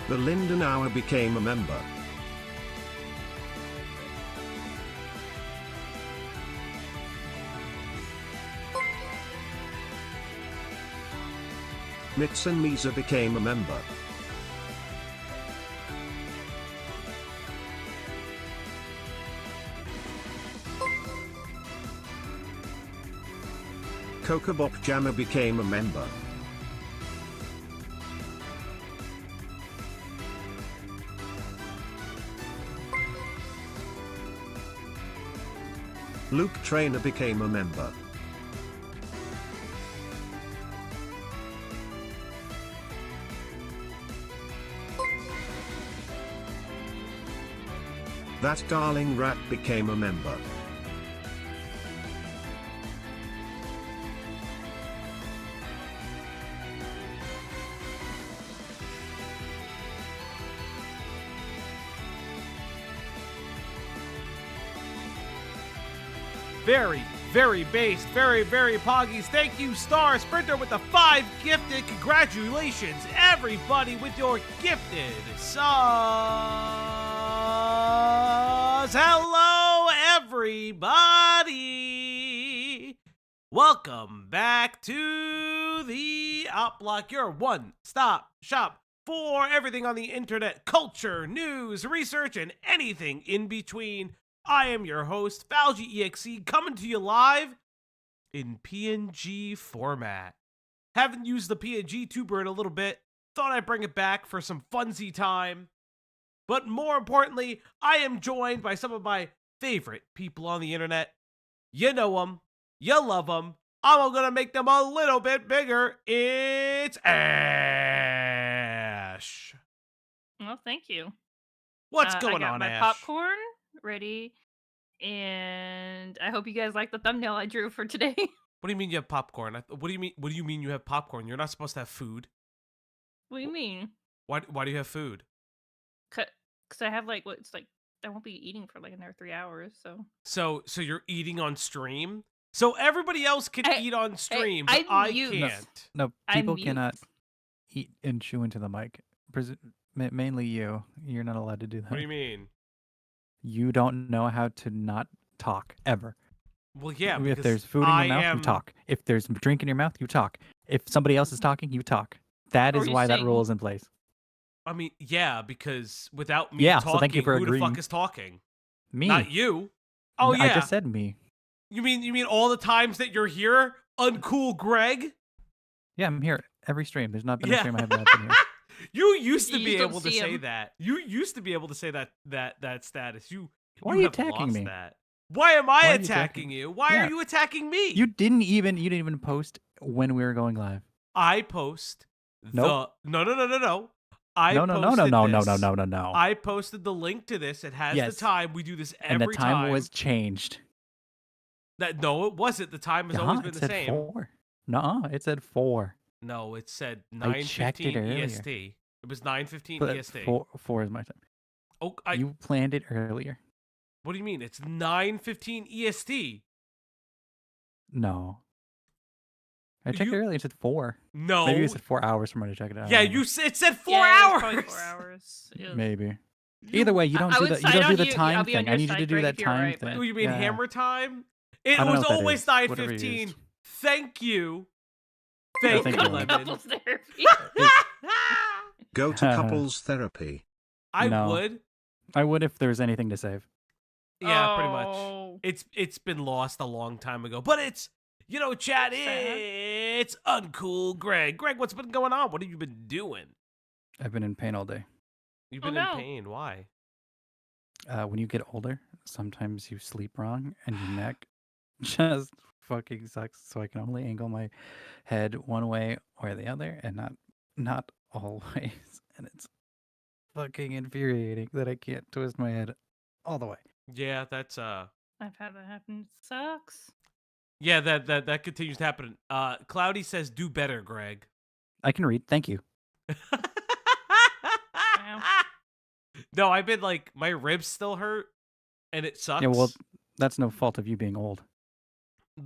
The Lindenauer became a member. Mitz and Misa became a member. Kokobop Jammer became a member. Luke Trainer became a member. That Darling Rat became a member. Very, very based, very, very poggies. Thank you, Star Sprinter, with the 5 gifted. Congratulations, everybody, with your gifted subs. Hello, everybody. Welcome back to the Outblock, your one-stop shop for everything on the internet, culture, news, research, and anything in between. I am your host, FalGEXE, coming to you live in PNG format. Haven't used the PNG tuber in a little bit. Thought I'd bring it back for some funsy time. But more importantly, I am joined by some of my favorite people on the internet. You know them. You love them. I'm going to make them a little bit bigger. It's Ash. Well, thank you. What's going I got on, my Ash? popcorn ready, and I hope you guys like the thumbnail I drew for today. What do you mean you have popcorn? What do you mean? What do you mean you have popcorn? You're not supposed to have food. What do you mean? Why do you have food? Because I have I won't be eating for like another 3 hours. So you're eating on stream. So everybody else can eat on stream, but I can't. No, people cannot eat and chew into the mic. Mainly you. You're not allowed to do that. What do you mean? You don't know how to not talk ever. Well, yeah. If there's food in your mouth, you talk. If there's drink in your mouth, you talk. If somebody else is talking, you talk. That is why that rule is in place. I mean, yeah, because without me talking, so thank you for agreeing. Who the fuck is talking? Me. Not you. Oh, yeah. I just said me. You mean all the times that you're here, Uncool Greg? Yeah, I'm here every stream. There's not been a stream I haven't been here. You used to be able to say that. You used to be able to say that status. Why are you attacking me? That. Why am I attacking you? Why are you attacking me? You didn't even post when we were going live. I post No. No. No. I posted the link to this. It has the time. We do this every time. And the time was changed. No, it wasn't. The time has always been the same. 4. No, it said 4. No, it said I checked it 9:15 earlier. EST. It was 9:15 But EST. 4 is my time. Oh, you planned it earlier. What do you mean? It's 9:15 EST. No. I checked it earlier. It said 4. No. Maybe it said 4 hours for me to check it out. Yeah, it said 4 hours. hours. Probably 4 hours. Maybe. Either way, you don't do the time thing. I need you to do that time thing. Oh, you mean hammer time? It I don't was know what that always is. Whatever you 9:15. used. Thank you. Thank Thank you. you, Lemon. Couples therapy. Go to couples therapy. I No. would. I would if there was anything to save. Yeah, pretty much. Oh. It's been lost a long time ago. But it's, chat, it's Uncool Greg. Greg, what's been going on? What have you been doing? I've been in pain all day. You've been in pain. Why? When you get older, sometimes you sleep wrong and your neck just fucking sucks. So I can only angle my head one way or the other, and not always. And it's fucking infuriating that I can't twist my head all the way. Yeah, that's I've had that happen. It sucks. Yeah, that continues to happen. Cloudy says, "Do better, Greg." I can read. Thank you. No, I've been my ribs still hurt, and it sucks. Yeah, well, that's no fault of you being old.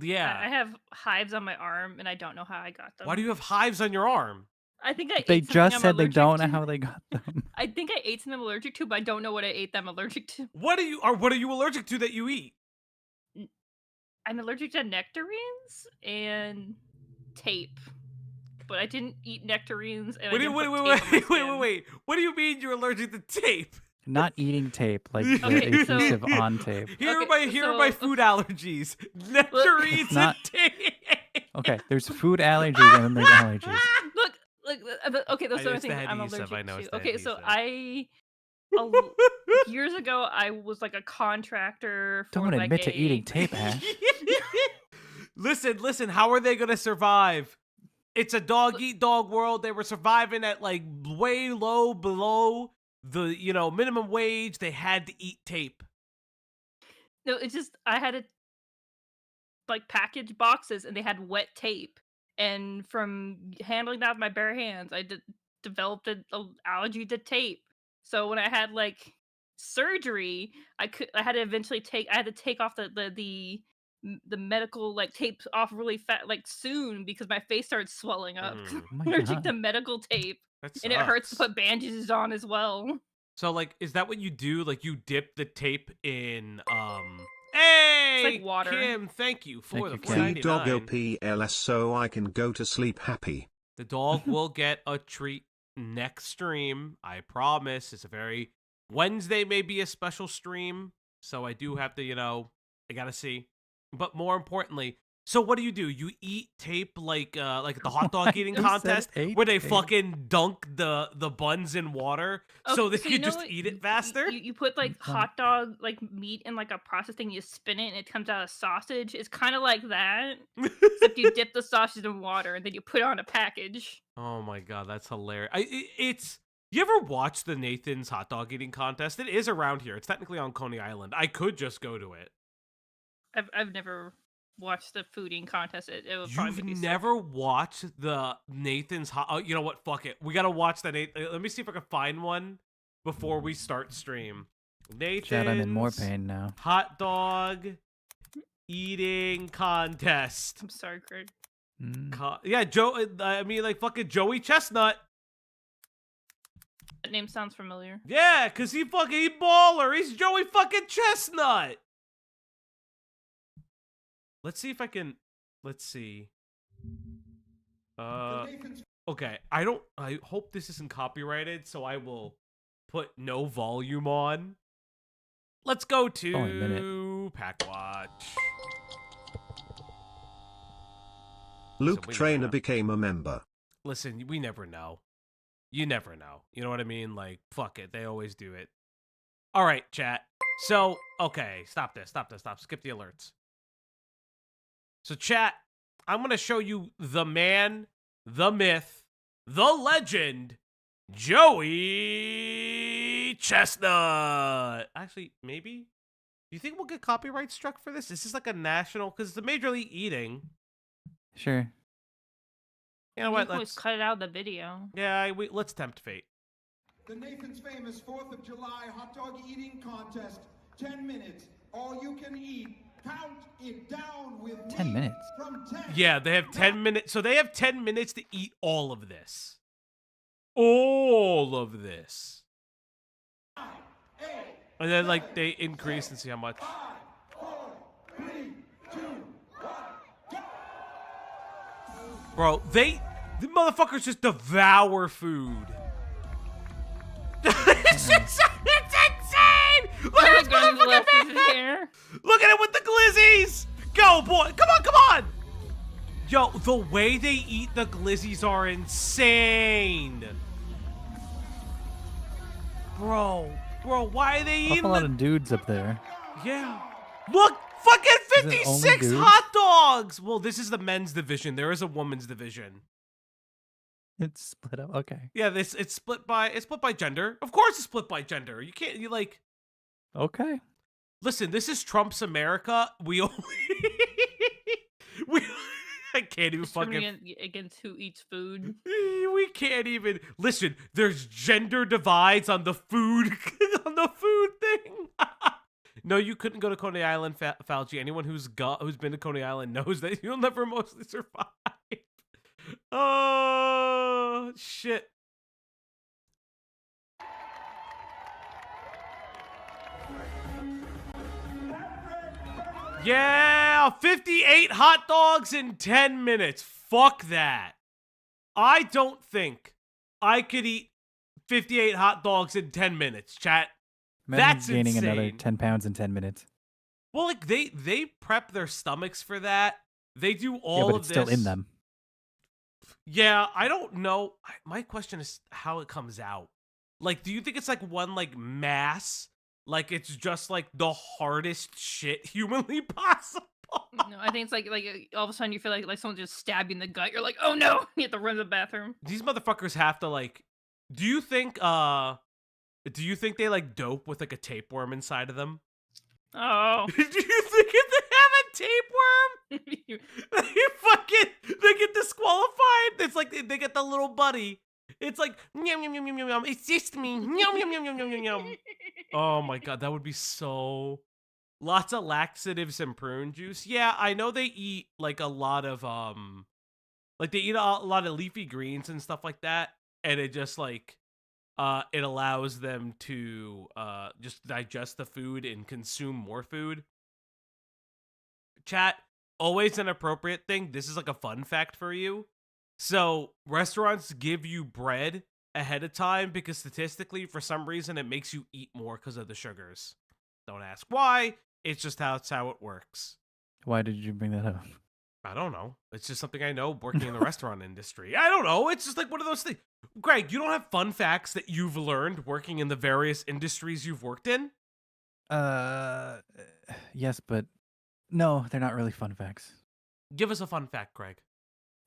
Yeah. I have hives on my arm, and I don't know how I got them. Why do you have hives on your arm? I think I They ate something just I'm said they allergic don't know to. how they got them. I think I ate something I'm allergic to, but I don't know what I ate that I'm allergic to. What are you allergic to that you eat? I'm allergic to nectarines and tape. But I didn't eat nectarines and I didn't put tape on my skin. Wait. What do you mean you're allergic to tape? Not eating tape, like Okay, the so- adhesive on tape. Here Okay, are my so- food allergies. Nectarines not- and tape. Okay, there's food allergies and then there's allergies. Look, okay, those I are the used to things have I'm adhesive, allergic I know it's to. the Okay, so adhesive. years ago, I was like a contractor for Don't like admit to a- eating tape, Ash. Listen, how are they gonna survive? It's a dog eat dog world. They were surviving at like way low below the, minimum wage. They had to eat tape. No, it's just I had to like package boxes and they had wet tape, and from handling that with my bare hands, I developed an allergy to tape. So when I had like surgery, I had to take off the medical like tapes off really fat like soon because my face started swelling up. Mm. 'cause Oh my I'm allergic God. to medical tape, That and it hurts to sucks. put bandages on as well. So like, is that what you do? Like you dip the tape in Hey, water. Kim, thank you for Thank the you, Kim. Feed doggo $4.99. PLS so I can go to sleep happy. The dog will get a treat next stream. I promise. It's a very Wednesday may be a special stream, so I do have to, I gotta see. But more importantly, so what do? You eat tape like the hot dog eating You said contest ate where they tape. fucking dunk the buns in water so they so can just eat it faster? You put like hot dog like meat in like a process thing, you spin it and it comes out a sausage. It's kind of like that, except you dip the sausage in water and then you put it on a package. Oh my god, that's hilarious. You ever watch the Nathan's hot dog eating contest? It is around here. It's technically on Coney Island. I could just go to it. I've never watched the food eating contest. It would probably You've be never watched the Nathan's hot... Oh, you know what? Fuck it. We gotta watch the Let me see if I can find one before we start stream. Nathan's Chad, I'm in more pain now. hot dog eating contest. I'm sorry, Craig. Yeah, like fucking Joey Chestnut. That name sounds familiar. Yeah, cause he baller. He's Joey fucking Chestnut. Let's see if I can. Let's see. Okay. I hope this isn't copyrighted, so I will put no volume on. Let's go Only a minute. to Pack Watch. Luke we never Trainer know. became a member. Listen, we never know. You never know. You know what I mean? Like, fuck it. They always do it. All right, chat. So, okay. Stop this. Skip the alerts. So, chat, I'm going to show you the man, the myth, the legend, Joey Chestnut. Actually, maybe? Do you think we'll get copyright struck for this? This is like a national, because it's the Major League Eating. Sure. You know You what? can always cut it out of the video. Yeah, let's tempt fate. The Nathan's famous 4th of July hot dog eating contest. 10 minutes. All you can eat. Count it down with 10 me. minutes? From 10. Yeah, they have 10 minutes. So they have 10 minutes to eat all of this. All of this. 9, 8, And then, like, they increase and see how much. 5, 4, 3, 2, 1, go! Bro, the motherfuckers just devour food. It's insane! Look at this Guns motherfucker left back his there! hair. Look at it with the glizzies! Go, boy! Come on! Yo, the way they eat the glizzies are insane. Bro, why are they eating A lot the... of dudes up there. Yeah. Look, fucking Is it only 56 dudes? hot dogs! Well, this is the men's division. There is a women's division. It's split up. Okay. Yeah, it's split by gender. Of course it's split by gender. You like... Okay. Listen, this is Trump's America. We only... I can't even fucking... Discriminating against who eats food. We can't even... Listen, there's gender divides on the food... on the food thing. No, you couldn't go to Coney Island, Fauci. Anyone who's been to Coney Island knows that you'll never mostly survive. Oh, shit. Yeah, 58 hot dogs in 10 minutes. Fuck that. I don't think I could eat 58 hot dogs in 10 minutes, chat. Imagine That's gaining another insane. 10 pounds in 10 minutes. Well, like they prep their stomachs for that. They do all Yeah, but of it's this. still in them. Yeah, I don't know. My question is how it comes out. Like, do you think it's like one like mass? Like it's just like the hardest shit humanly possible. No, I think it's like all of a sudden you feel like someone just stabbed you in the gut. You're like, oh no, you have to run to the bathroom. These motherfuckers have to like. Do you think they like dope with like a tapeworm inside of them? Oh. Do you think if they have a tapeworm, they get disqualified? It's like they get the little buddy. It's like yum yum yum yum yum yum. It's just me. Yum yum yum yum yum yum yum. Oh my god, that would be so. Lots of laxatives and prune juice. Yeah, I know they eat like a lot of like they eat a lot of leafy greens and stuff like that, and it just like it allows them to just digest the food and consume more food. Chat, always an appropriate thing. This is like a fun fact for you. So restaurants give you bread ahead of time because statistically, for some reason, it makes you eat more because of the sugars. Don't ask why. It's just that's how it works. Why did you bring that up? I don't know. It's just something I know working in the restaurant industry. I don't know. It's just like one of those things. Greg, you don't have fun facts that you've learned working in the various industries you've worked in? Yes, but no, they're not really fun facts. Give us a fun fact, Greg.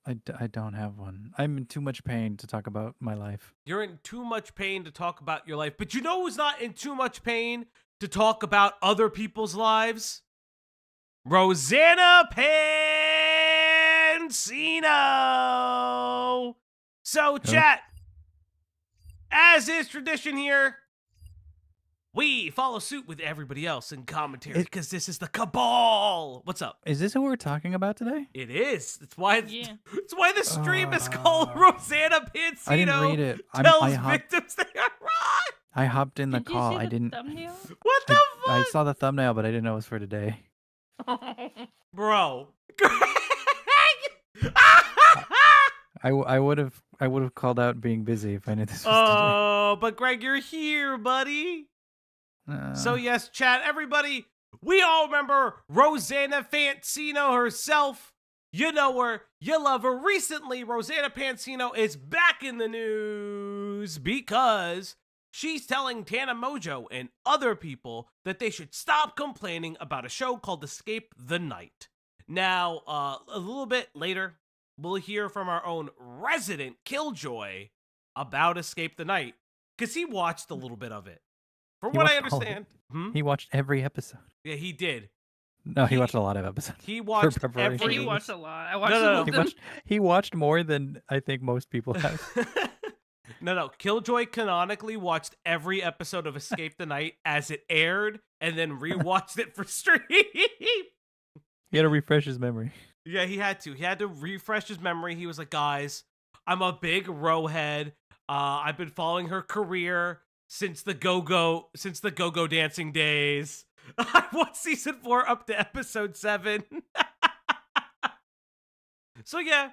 I don't have one. I'm in too much pain to talk about my life. You're in too much pain to talk about your life. But you know who's not in too much pain to talk about other people's lives? Rosanna Pansino. So, chat, as is tradition here, we follow suit with everybody else in commentary because this is the cabal. What's up? Is this who we're talking about today? It is. It's why. Yeah. It's why the stream is called Rosanna Pansino. I didn't read it. Tells victims they are wrong. I hopped in the Did call. You see I the didn't. Thumbnail? What the fuck? I saw the thumbnail, but I didn't know it was for today. Bro. I would have called out being busy if I knew this was Oh, but Greg, you're here, buddy. today. So yes, chat, everybody, we all remember Rosanna Pansino herself. You know her, you love her. Recently, Rosanna Pansino is back in the news because she's telling Tana Mogeau and other people that they should stop complaining about a show called Escape the Night. Now, a little bit later, we'll hear from our own resident Killjoy about Escape the Night because he watched a little bit of it. From He what I watched all of it. understand, He watched every episode. yeah, he did. No, he He- watched a lot of episodes. He watched preparation. every. He watched a lot. I watched No, no, some no. of He them. watched more than I think most people have. No. Killjoy canonically watched every episode of Escape the Night as it aired, and then rewatched it for stream. He had to refresh his memory. Yeah, he had to. He had to refresh his memory. He was like, "Guys, I'm a big Row head. I've been following her career since the go-go dancing days. I watched season 4 up to episode 7." So yeah,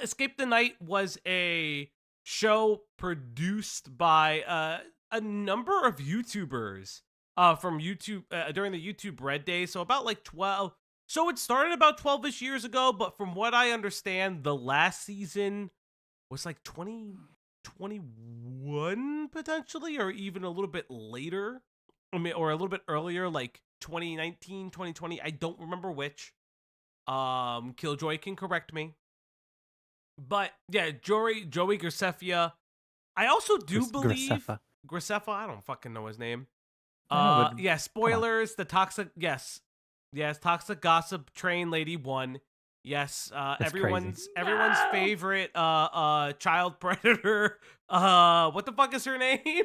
Escape the Night was a show produced by a number of YouTubers from YouTube during the YouTube Red Days. So about like 12. So it started about 12-ish years ago, but from what I understand, the last season was like 2021 potentially, or even a little bit later. I mean, or a little bit earlier, like 2019, 2020. I don't remember which. Killjoy can correct me. But yeah, Joey Graceffa. I also do believe Graceffa. I don't fucking know his name. I know, but Yeah, spoilers. The toxic. Yes, toxic gossip train lady won. Yes, everyone's No. favorite child predator. What the fuck is her name?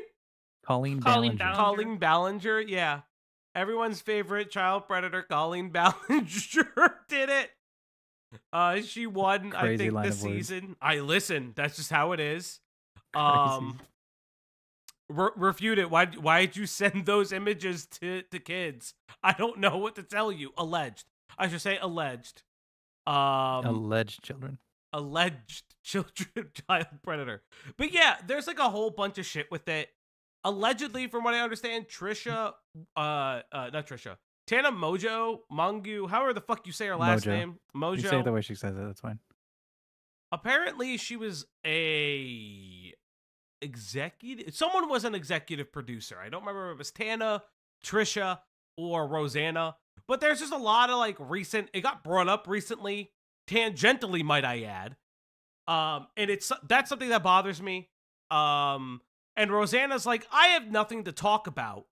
Colleen Colleen Ballinger. Ballinger. Colleen Ballinger. Yeah, everyone's favorite child predator, Colleen Ballinger, did it. She won, I Crazy think, line the of words. season. I listen. That's just how it is. Crazy. Refute it. Why did you send those images to kids? I don't know what to tell you. Alleged. I should say alleged. Alleged children. Alleged children child predator. But yeah, there's like a whole bunch of shit with it. Allegedly, from what I understand, Trisha, not Trisha, Tana Mongeau, however the fuck you say her last Mojo. name, You say it the Mojo. way she says it. That's fine. Apparently, she was a executive. Someone was an executive producer. I don't remember if it was Tana, Trisha, or Rosanna. But there's just a lot of like recent. It got brought up recently, tangentially, might I add. And that's something that bothers me. And Rosanna's like, I have nothing to talk about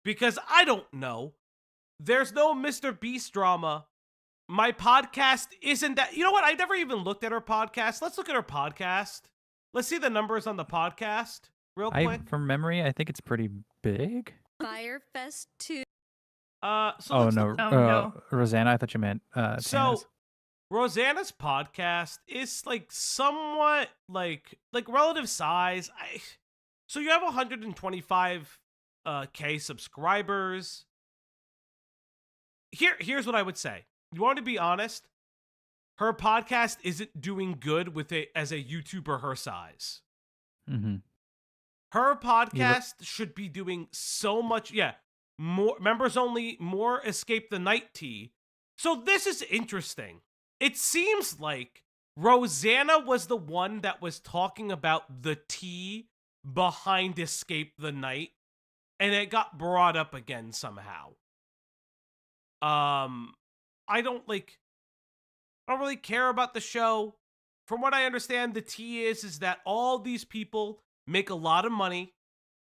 because I don't know. There's no Mr. Beast drama. My podcast isn't that. You know what? I never even looked at her podcast. Let's look at her podcast. Let's see the numbers on the podcast real quick. From memory, I think it's pretty big. Firefest 2. So Oh let's no, look- no. Rosanna. I thought you meant So Tana's. Rosanna's podcast is like somewhat like relative size. So you have 125 K subscribers. Here's what I would say. You want to be honest? Her podcast isn't doing good with it as a YouTuber her size. Mm-hmm. Her podcast should be doing so much. Yeah, more members only, more Escape the Night tea. So this is interesting. It seems like Rosanna was the one that was talking about the tea behind Escape the Night, and it got brought up again somehow. I don't really care about the show. From what I understand, the tea is that all these people make a lot of money,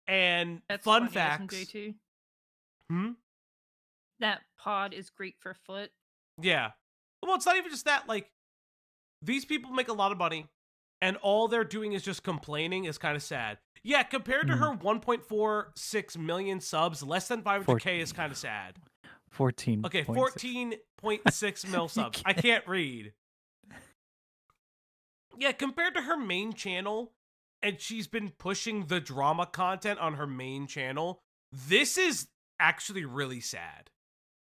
and That's fun funny, facts. SMJ2. Hmm? That pod is great for foot. Yeah. Well, it's not even just that. Like, these people make a lot of money, and all they're doing is just complaining is kind of sad. Yeah, compared to her 1.46 million subs, less than 500K is kind of sad. 14. Okay, 14.6 mil subs. I can't read. Yeah, compared to her main channel, and she's been pushing the drama content on her main channel, this is actually really sad.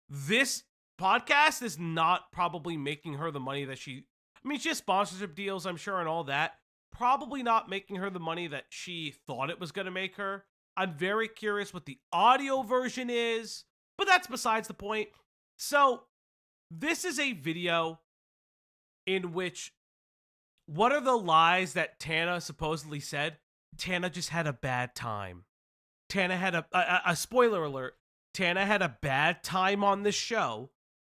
This podcast is not probably making her the money that she... I mean, she has sponsorship deals, I'm sure, and all that. Probably not making her the money that she thought it was going to make her. I'm very curious what the audio version is, but that's besides the point. So, this is a video in which, what are the lies that Tana supposedly said? Tana just had a bad time. Tana had a spoiler alert. Tana had a bad time on this show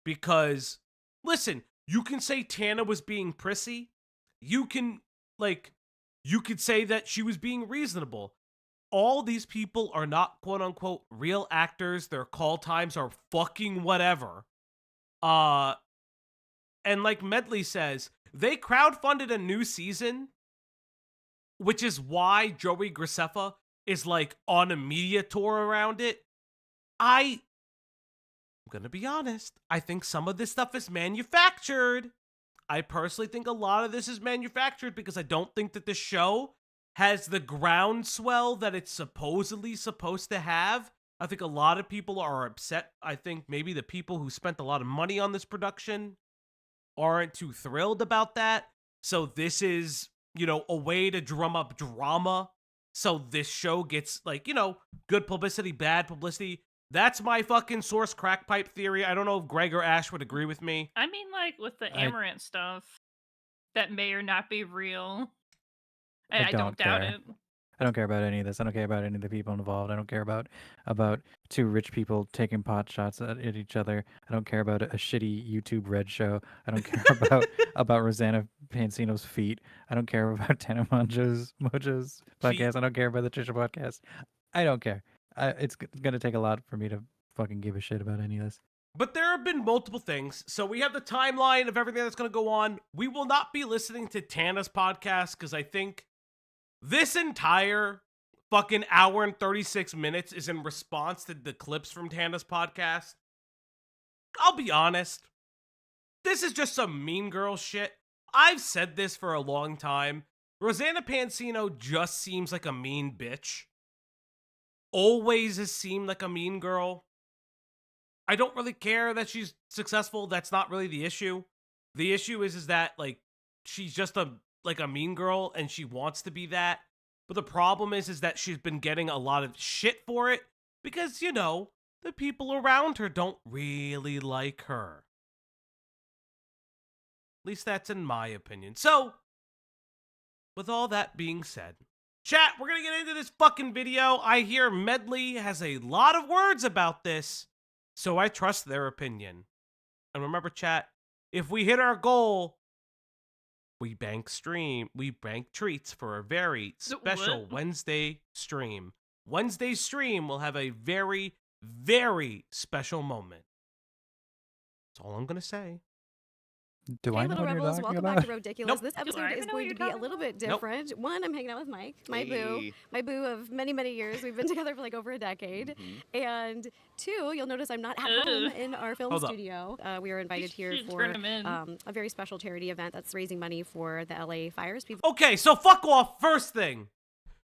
because, listen, you can say Tana was being prissy. You could say that she was being reasonable. All these people are not quote unquote real actors. Their call times are fucking whatever. And like Medley says, they crowdfunded a new season, which is why Joey Graceffa is like on a media tour around it. I'm gonna be honest. I think some of this stuff is manufactured. I personally think a lot of this is manufactured because I don't think that the show has the groundswell that it's supposedly supposed to have. I think a lot of people are upset. I think maybe the people who spent a lot of money on this production aren't too thrilled about that. So this is, a way to drum up drama. So this show gets good publicity, bad publicity. That's my fucking source crack pipe theory. I don't know if Greg or Ash would agree with me. I mean, with the Amaranth stuff, that may or not be real. I don't doubt it. I don't care about any of this. I don't care about any of the people involved. I don't care about two rich people taking pot shots at each other. I don't care about a shitty YouTube Red show. I don't care about Rosanna Pansino's feet. I don't care about Tana Mogeau's podcast. I don't care about the Trisha podcast. I don't care. It's gonna take a lot for me to fucking give a shit about any of this. But there have been multiple things. So we have the timeline of everything that's going to go on. We will not be listening to Tana's podcast because I think this entire fucking hour and 36 minutes is in response to the clips from Tana's podcast. I'll be honest. this is just some mean girl shit. I've said this for a long time. Rosanna Pansino just seems like a mean bitch. Always has seemed like a mean girl. I don't really care that she's successful. That's not really the issue. The issue is that, like, she's just a mean girl and she wants to be that. But the problem is that she's been getting a lot of shit for it because, you know, the people around her don't really like her. At least that's in my opinion. So, with all that being said, chat, we're gonna get into this fucking video. I hear Medley has a lot of words about this, so I trust their opinion. And remember, chat, if we hit our goal, we bank treats for a very special Wednesday stream. Wednesday's stream will have a very, very special moment. That's all I'm gonna say. Do I Hey, know little what you're rebels, talking welcome back about? to Ridiculous. Nope. This Do I episode even is know what going you're to be a talking little bit Nope. different. One, I'm hanging out with Mike, my boo of many, many years. We've been together for like over a decade. And two, you'll notice I'm not at home in our film Hold up. studio. We are invited here should for turn him in. a very special charity event that's raising money for the LA fires. People Okay, so fuck off. First thing.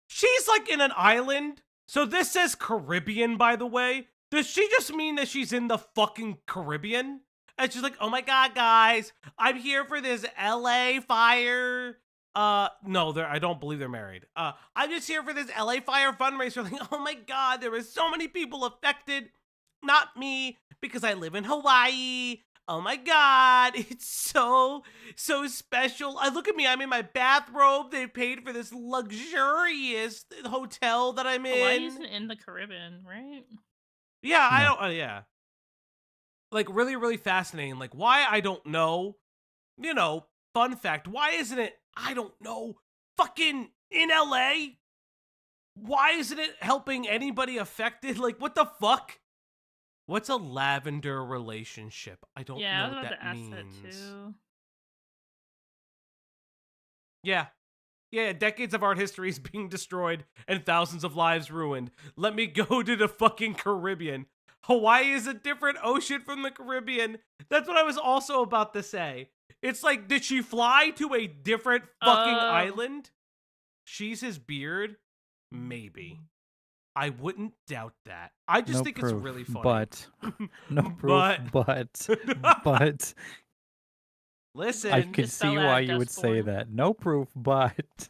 She's like in an island. So this says Caribbean, by the way. Does she just mean that she's in the fucking Caribbean? And she's like, oh my God, guys, I'm here for this LA fire. No, I don't believe they're married. I'm just here for this LA fire fundraiser. Like, oh my God, there were so many people affected. Not me, because I live in Hawaii. Oh my God, it's so special. Look at me, I'm in my bathrobe. They paid for this luxurious hotel that I'm in. Hawaii's in the Caribbean, right? Yeah, I No. don't, yeah. Like, really, really fascinating. Like, why, I don't know. You know, fun fact, why isn't it, I don't know, fucking in LA? Why isn't it helping anybody affected? Like, what the fuck? What's a lavender relationship? I don't Yeah, I know was what about that to ask means. that too. Yeah. Yeah, decades of art history is being destroyed and thousands of lives ruined. Let me go to the fucking Caribbean. Hawaii is a different ocean from the Caribbean. That's what I was also about to say. It's like, did she fly to a different fucking island? She's his beard? Maybe. I wouldn't doubt that. I just No think proof, it's really funny. But no proof. But Listen, I can Just see fell out why of you would say Dustborn. that. No proof, but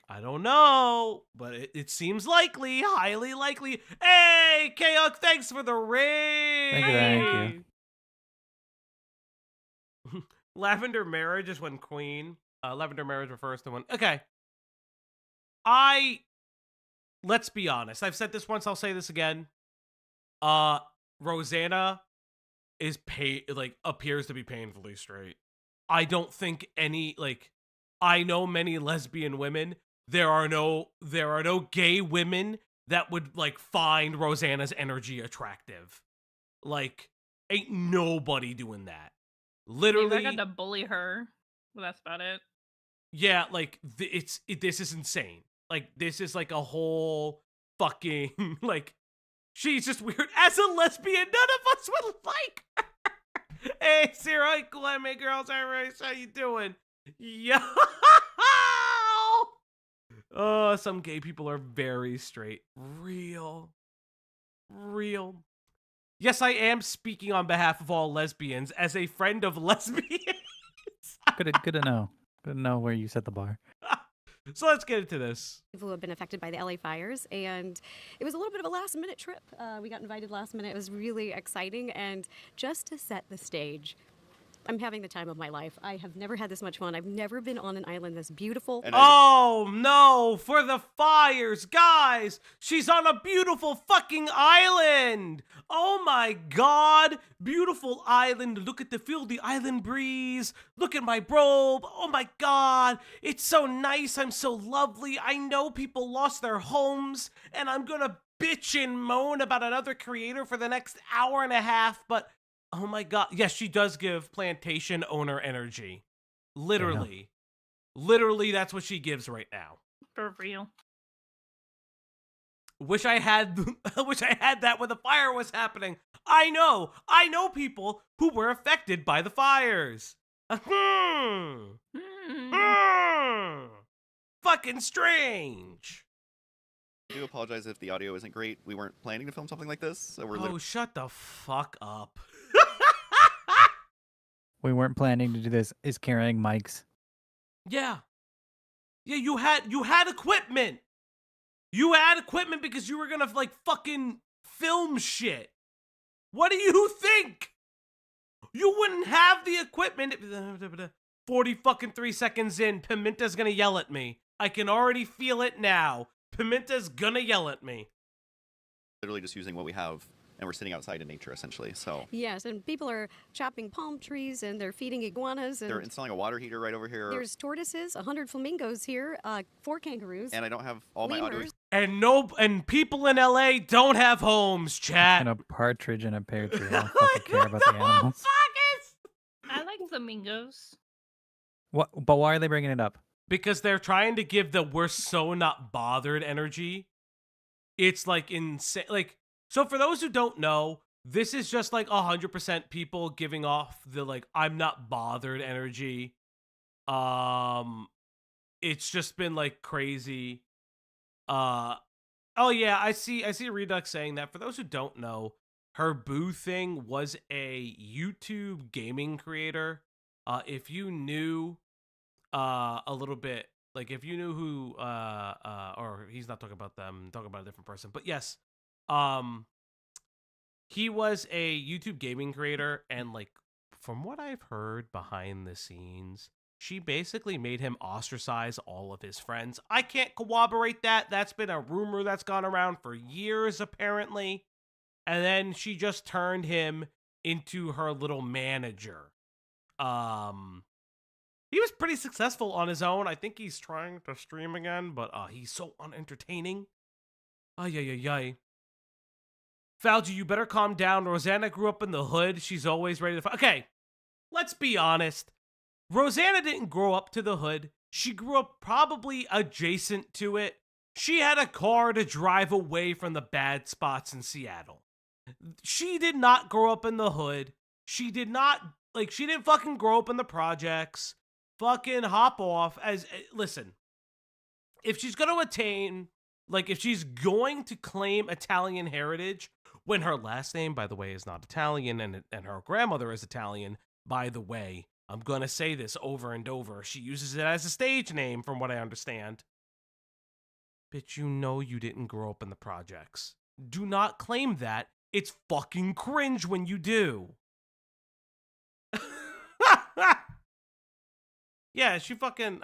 I don't know, but it seems likely, highly likely. Hey, Kayuk, thanks for the ring. Thank you. Lavender marriage is when queen. Lavender marriage refers to when. Okay. Let's be honest. I've said this once. I'll say this again. Rosanna is appears to be painfully straight. I don't think I know many lesbian women. There are no gay women that would find Rosanna's energy attractive. Like, ain't nobody doing that. Literally, Maybe I got to bully her. Well, that's about it. yeah, this is insane. Like, this is like a whole fucking she's just weird. As a lesbian, none of us would like her. Hey, Sarah, Glenn, hey girls, how you doing? Yo. Oh, some gay people are very straight. Real. Yes, I am speaking on behalf of all lesbians as a friend of lesbians. good to know. Good to know where you set the bar. So let's get into this. who have been affected by the LA fires, and it was a little bit of a last-minute trip. We got invited last minute. It was really exciting, and just to set the stage, I'm having the time of my life. I have never had this much fun. I've never been on an island this beautiful. Oh no, for the fires, guys! She's on a beautiful fucking island! Oh my god! Beautiful island. Look at feel the island breeze. Look at my robe. Oh my god! It's so nice. I'm so lovely. I know people lost their homes, and I'm gonna bitch and moan about another creator for the next hour and a half, but oh my god. Yes, she does give plantation owner energy. Literally. Literally, that's what she gives right now. For real. Wish I had that when the fire was happening. I know people who were affected by the fires. Fucking strange. I do apologize if the audio isn't great. We weren't planning to film something like this, so we're Oh, shut the fuck up. We weren't planning to do this. Is carrying mics. Yeah, you had equipment. You had equipment because you were gonna like fucking film shit. What do you think? You wouldn't have the equipment. 40 fucking 3 seconds in, Pimenta's gonna yell at me. I can already feel it now. Pimenta's gonna yell at me. literally just using what we have, and we're sitting outside in nature, essentially. So Yes, and people are chopping palm trees and they're feeding iguanas. And they're installing a water heater right over here. there's tortoises, 100 flamingos here, 4 kangaroos. And I don't have all my audio. lemurs. And people in LA don't have homes, chat. And a partridge in a pear tree. I don't fucking care about the animals. I like flamingos. What? But why are they bringing it up? Because they're trying to give the we're so not bothered energy. It's like insane. Like, so for those who don't know, this is just like 100% people giving off the like I'm not bothered energy. It's just been like crazy. Oh yeah, I see Redux saying that. For those who don't know, her boo thing was a YouTube gaming creator. If you knew a little bit, like if you knew who or he's not talking about them, talking about a different person. But yes, he was a YouTube gaming creator, and like from what I've heard behind the scenes, she basically made him ostracize all of his friends. I can't corroborate that. That's been a rumor that's gone around for years, apparently. And then she just turned him into her little manager. He was pretty successful on his own. I think he's trying to stream again, but he's so unentertaining. Ay. Falgi, you better calm down. Rosanna grew up in the hood. She's always ready to fight. Okay, let's be honest. Rosanna didn't grow up to the hood. She grew up probably adjacent to it. She had a car to drive away from the bad spots in Seattle. She did not grow up in the hood. She didn't fucking grow up in the projects. Fucking hop off listen. If she's going to attain, like if she's going to claim Italian heritage, when her last name, by the way, is not Italian and her grandmother is Italian, by the way, I'm going to say this over and over. She uses it as a stage name, from what I understand. Bitch, you know you didn't grow up in the projects. Do not claim that. It's fucking cringe when you do. Yeah, she fucking...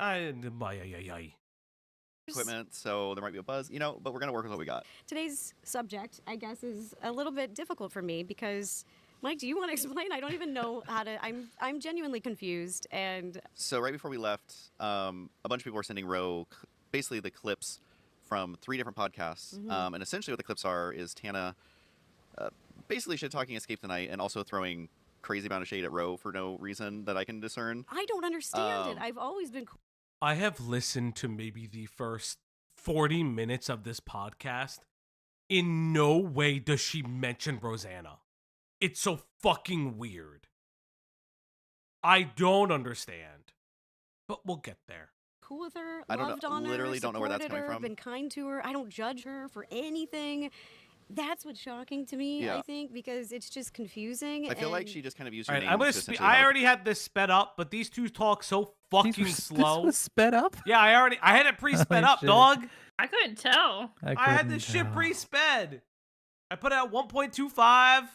Equipment, so there might be a buzz, but we're going to work with what we got. Today's subject, I guess, is a little bit difficult for me because... Mike, do you want to explain? I don't even know how to. I'm genuinely confused. And so right before we left, a bunch of people were sending Ro basically the clips from 3 different podcasts. Mm-hmm. And essentially what the clips are is Tana basically shit-talking Escape the Night and also throwing crazy amount of shade at Ro for no reason that I can discern. I don't understand it. I've always been. I have listened to maybe the first 40 minutes of this podcast. In no way does she mention Rosanna. It's so fucking weird. I don't understand. But we'll get there. Cool with her. I Loved on her. literally don't know where that's supported coming her, from. Been kind to her. I don't judge her for anything. That's what's shocking to me, Yeah. I think, because it's just confusing. I feel like and- she just kind of used All her right, name I'm gonna to speak. essentially I have- already had this sped up, but these two talk so fucking slow. This was sped up? Yeah, I had it pre-sped Holy up, shit. dog. I couldn't tell. I had couldn't this shit tell. pre-sped. I put it at 1.25,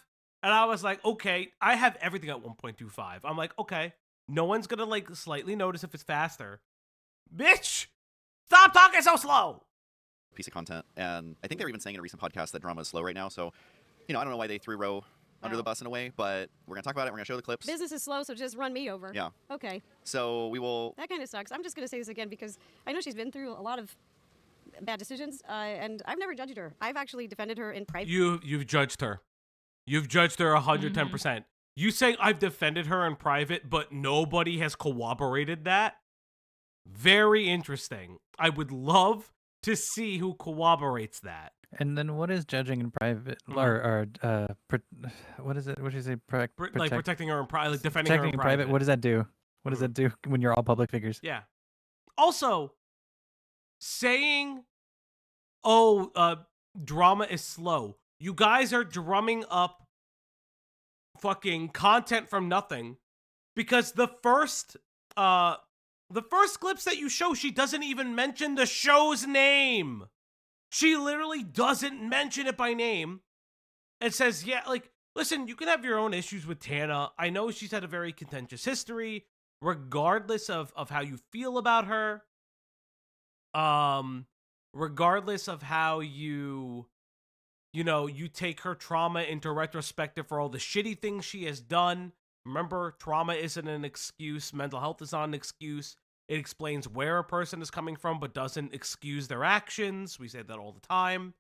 and I was like, okay, I have everything at 1.25. I'm like, okay, no one's gonna like slightly notice if it's faster. Bitch, stop talking so slow. piece of content. And I think they were even saying in a recent podcast that drama is slow right now. So, I don't know why they threw Ro under the bus in a way, but we're going to talk about it. We're going to show the clips. Business is slow, so just run me over. Yeah. Okay. So we will... That kind of sucks. I'm just going to say this again because I know she's been through a lot of bad decisions, and I've never judged her. I've actually defended her in private. You've judged her. You've judged her 110%. You saying I've defended her in private, but nobody has corroborated that? Very interesting. I would love to see who corroborates that. And then what is judging in private what is it? What did you say? Like protecting her in private, like defending her in private. What does that do? What does that do when you're all public figures? Yeah. Also, saying, drama is slow. You guys are drumming up fucking content from nothing because the first clips that you show, she doesn't even mention the show's name. She literally doesn't mention it by name and says, yeah, like, listen, you can have your own issues with Tana. I know she's had a very contentious history, regardless of how you feel about her. Regardless of how you take her trauma into retrospective for all the shitty things she has done. Remember, trauma isn't an excuse. Mental health is not an excuse. It explains where a person is coming from, but doesn't excuse their actions. We say that all the time.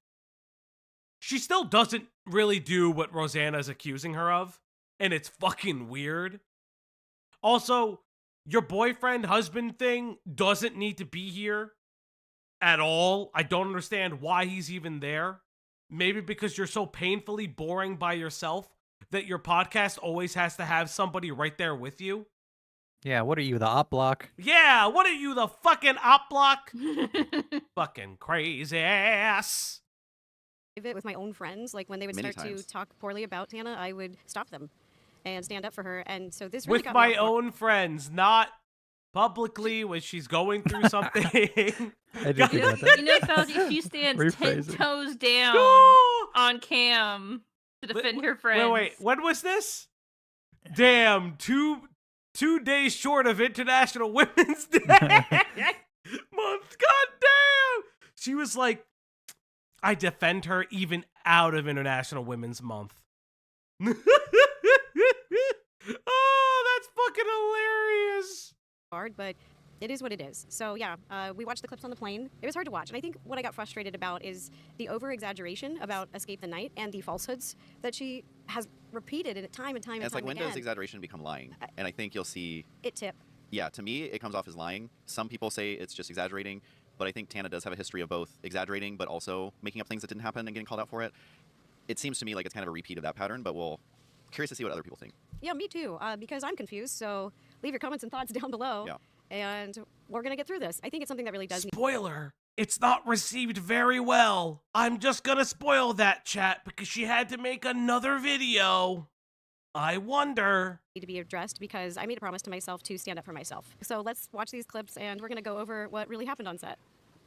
She still doesn't really do what Rosanna is accusing her of, and it's fucking weird. Also, your boyfriend, husband thing doesn't need to be here at all. I don't understand why he's even there. Maybe because you're so painfully boring by yourself that your podcast always has to have somebody right there with you. Yeah, what are you, the op block? Yeah, what are you, the fucking op block? Fucking crazy ass. With my own friends, like when they would start to talk poorly about Tana, I would stop them and stand up for her. And so this really with my own friends, not publicly when she's going through something. I did forget that. You know, Fauci, she stands 10 toes down on cam to defend her friends. Wait, when was this? Damn, two days short of International Women's Day month. God damn! She was like, I defend her even out of International Women's Month. Oh, that's fucking hilarious. Hard, but it is what it is. So yeah, we watched the clips on the plane. It was hard to watch, and I think what I got frustrated about is the over-exaggeration about Escape the Night and the falsehoods that she has repeated it time and time and it's time like, again. when does exaggeration become lying? And I think you'll see it tip. Yeah, to me, it comes off as lying. Some people say it's just exaggerating, but I think Tana does have a history of both exaggerating, but also making up things that didn't happen and getting called out for it. It seems to me like it's kind of a repeat of that pattern, but curious to see what other people think. Yeah, me too, because I'm confused. So leave your comments and thoughts down below. Yeah. And we're going to get through this. I think it's something that really does Spoiler! It's not received very well. I'm just gonna spoil that, chat, because she had to make another video. I wonder. Need to be addressed because I made a promise to myself to stand up for myself. So let's watch these clips and we're going to go over what really happened on set.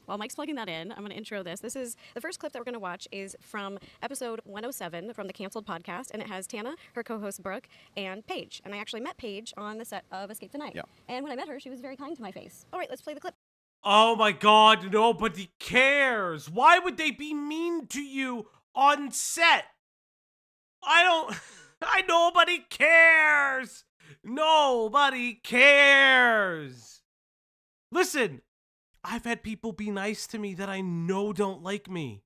While Mike's plugging that in, I'm going to intro this. This is the first clip that we're going to watch is from episode 107 from the Canceled podcast, and it has Tana, her co-host Brooke, and Paige. And I actually met Paige on the set of Escape the Night. Yeah. And when I met her, she was very kind to my face. All right, let's play the clip. Oh my god, nobody cares. Why would they be mean to you on set? Nobody cares. Nobody cares. Listen, I've had people be nice to me that I know don't like me.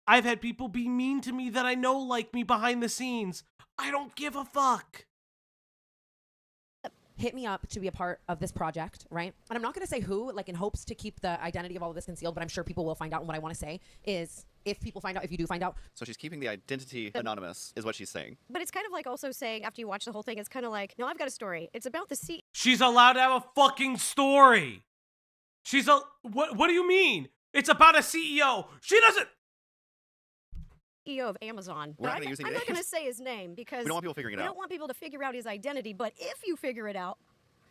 I've had people be mean to me that I know like me behind the scenes. I don't give a fuck. Hit me up to be a part of this project, right? And I'm not going to say who, like in hopes to keep the identity of all of this concealed, but I'm sure people will find out. And what I want to say is if people find out, if you do find out. So she's keeping the identity anonymous, is what she's saying. But it's kind of like also saying, after you watch the whole thing, it's kind of like, no, I've got a story. It's about the CEO. She's allowed to have a fucking story. What do you mean? It's about a CEO. She doesn't. CEO of Amazon. We're not going to use any I'm not names. going to say his name because We don't want people figuring it we out. don't want people to figure out his identity. But if you figure it out,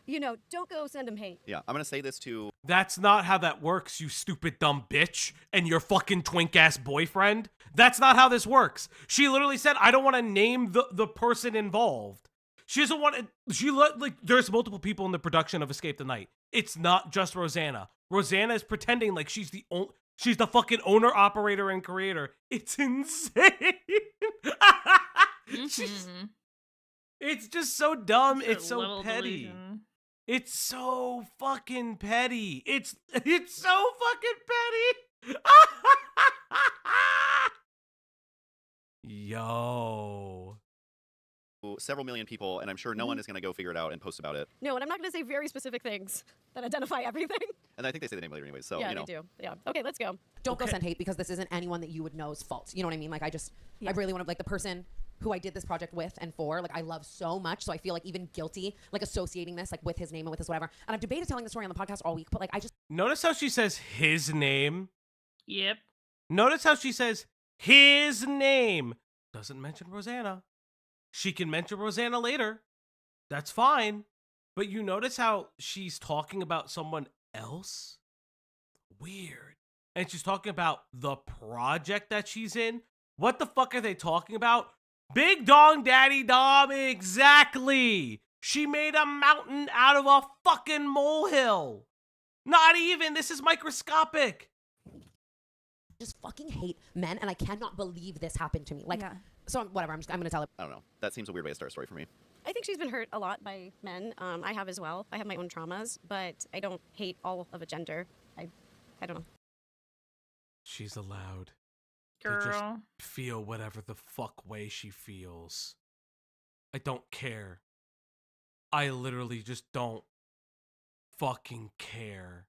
don't go send him hate. Yeah, I'm going to say this to... That's not how that works, you stupid dumb bitch and your fucking twink-ass boyfriend. That's not how this works. She literally said, I don't want to name the person involved. She doesn't want to... there's multiple people in the production of Escape the Night. It's not just Rosanna. Rosanna is pretending like she's the fucking owner, operator, and creator. It's insane. It's just so dumb. It's so petty. Delusion. It's so fucking petty. It's so fucking petty. Yo. Several million people, and I'm sure no one is going to go figure it out and post about it. No, and I'm not going to say very specific things that identify everything. And I think they say the name later anyways, so, yeah, you know. they do. Yeah. Okay, let's go. Don't go send hate because this isn't anyone that you would know's fault. You know what I mean? Like, I really want to, like, the person who I did this project with and for, like, I love so much. So I feel like even guilty, like, associating this, like, with his name and with his whatever. And I've debated telling the story on the podcast all week, but, like, I just. Notice how she says his name. Yep. Notice how she says his name. Doesn't mention Rosanna. She can mention Rosanna later. That's fine. But you notice how she's talking about someone else? Weird. And she's talking about the project that she's in. What the fuck are they talking about? Big Dong Daddy Dom, exactly. She made a mountain out of a fucking molehill. Not even. This is microscopic. Just fucking hate men, and I cannot believe this happened to me. Like, so whatever. I'm gonna tell it. I don't know. That seems a weird way to start a story for me. I think she's been hurt a lot by men. I have as well. I have my own traumas, but I don't hate all of a gender. I don't know. She's allowed Girl. to just feel whatever the fuck way she feels. I don't care. I literally just don't fucking care.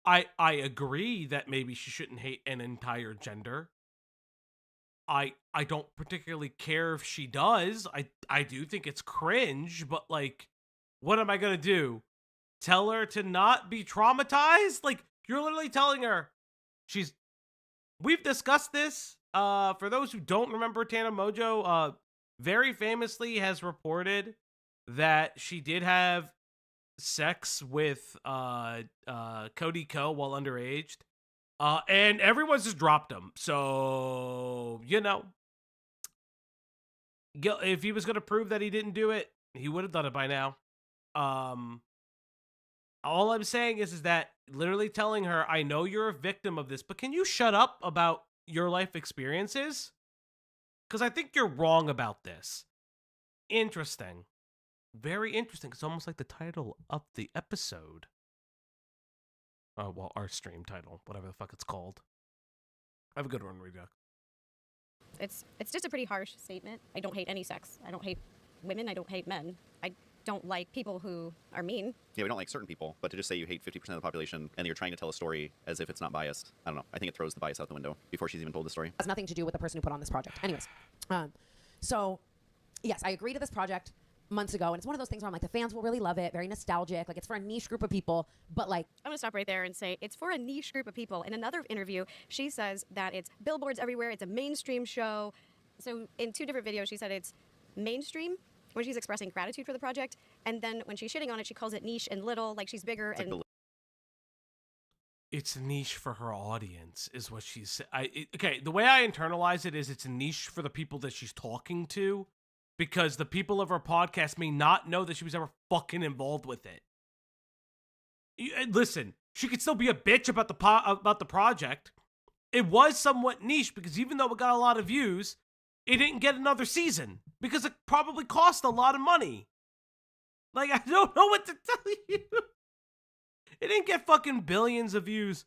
I agree that maybe she shouldn't hate an entire gender. I don't particularly care if she does. I do think it's cringe, but like, what am I gonna do? Tell her to not be traumatized? Like, you're literally telling her we've discussed this. For those who don't remember, Tana Mogeau very famously has reported that she did have sex with Cody Ko while underage. And everyone's just dropped him. So, you know, if he was going to prove that he didn't do it, he would have done it by now. All I'm saying is that literally telling her, I know you're a victim of this, but can you shut up about your life experiences? Because I think you're wrong about this. Interesting. Very interesting. It's almost like the title of the episode. Well, our stream title, whatever the fuck it's called. Have a good one, Redux. It's just a pretty harsh statement. I don't hate any sex. I don't hate women. I don't hate men. I don't like people who are mean. Yeah, we don't like certain people, but to just say you hate 50% of the population and you're trying to tell a story as if it's not biased, I don't know. I think it throws the bias out the window before she's even told the story. It has nothing to do with the person who put on this project. Anyways, so yes, I agreed to this project months ago, and it's one of those things where I'm like, the fans will really love it, very nostalgic, like it's for a niche group of people, but like, I'm gonna stop right there and say it's for a niche group of people. In another interview, she says that it's billboards everywhere, it's a mainstream show. So in 2 different videos, she said it's mainstream when she's expressing gratitude for the project, and then when she's shitting on it, she calls it niche and little, like she's bigger. It's and like it's niche for her audience, is what she's. Okay, the way I internalize it is it's a niche for the people that she's talking to, because the people of her podcast may not know that she was ever fucking involved with it. Listen, she could still be a bitch about the project. It was somewhat niche because even though it got a lot of views, it didn't get another season because it probably cost a lot of money. Like, I don't know what to tell you. It didn't get fucking billions of views.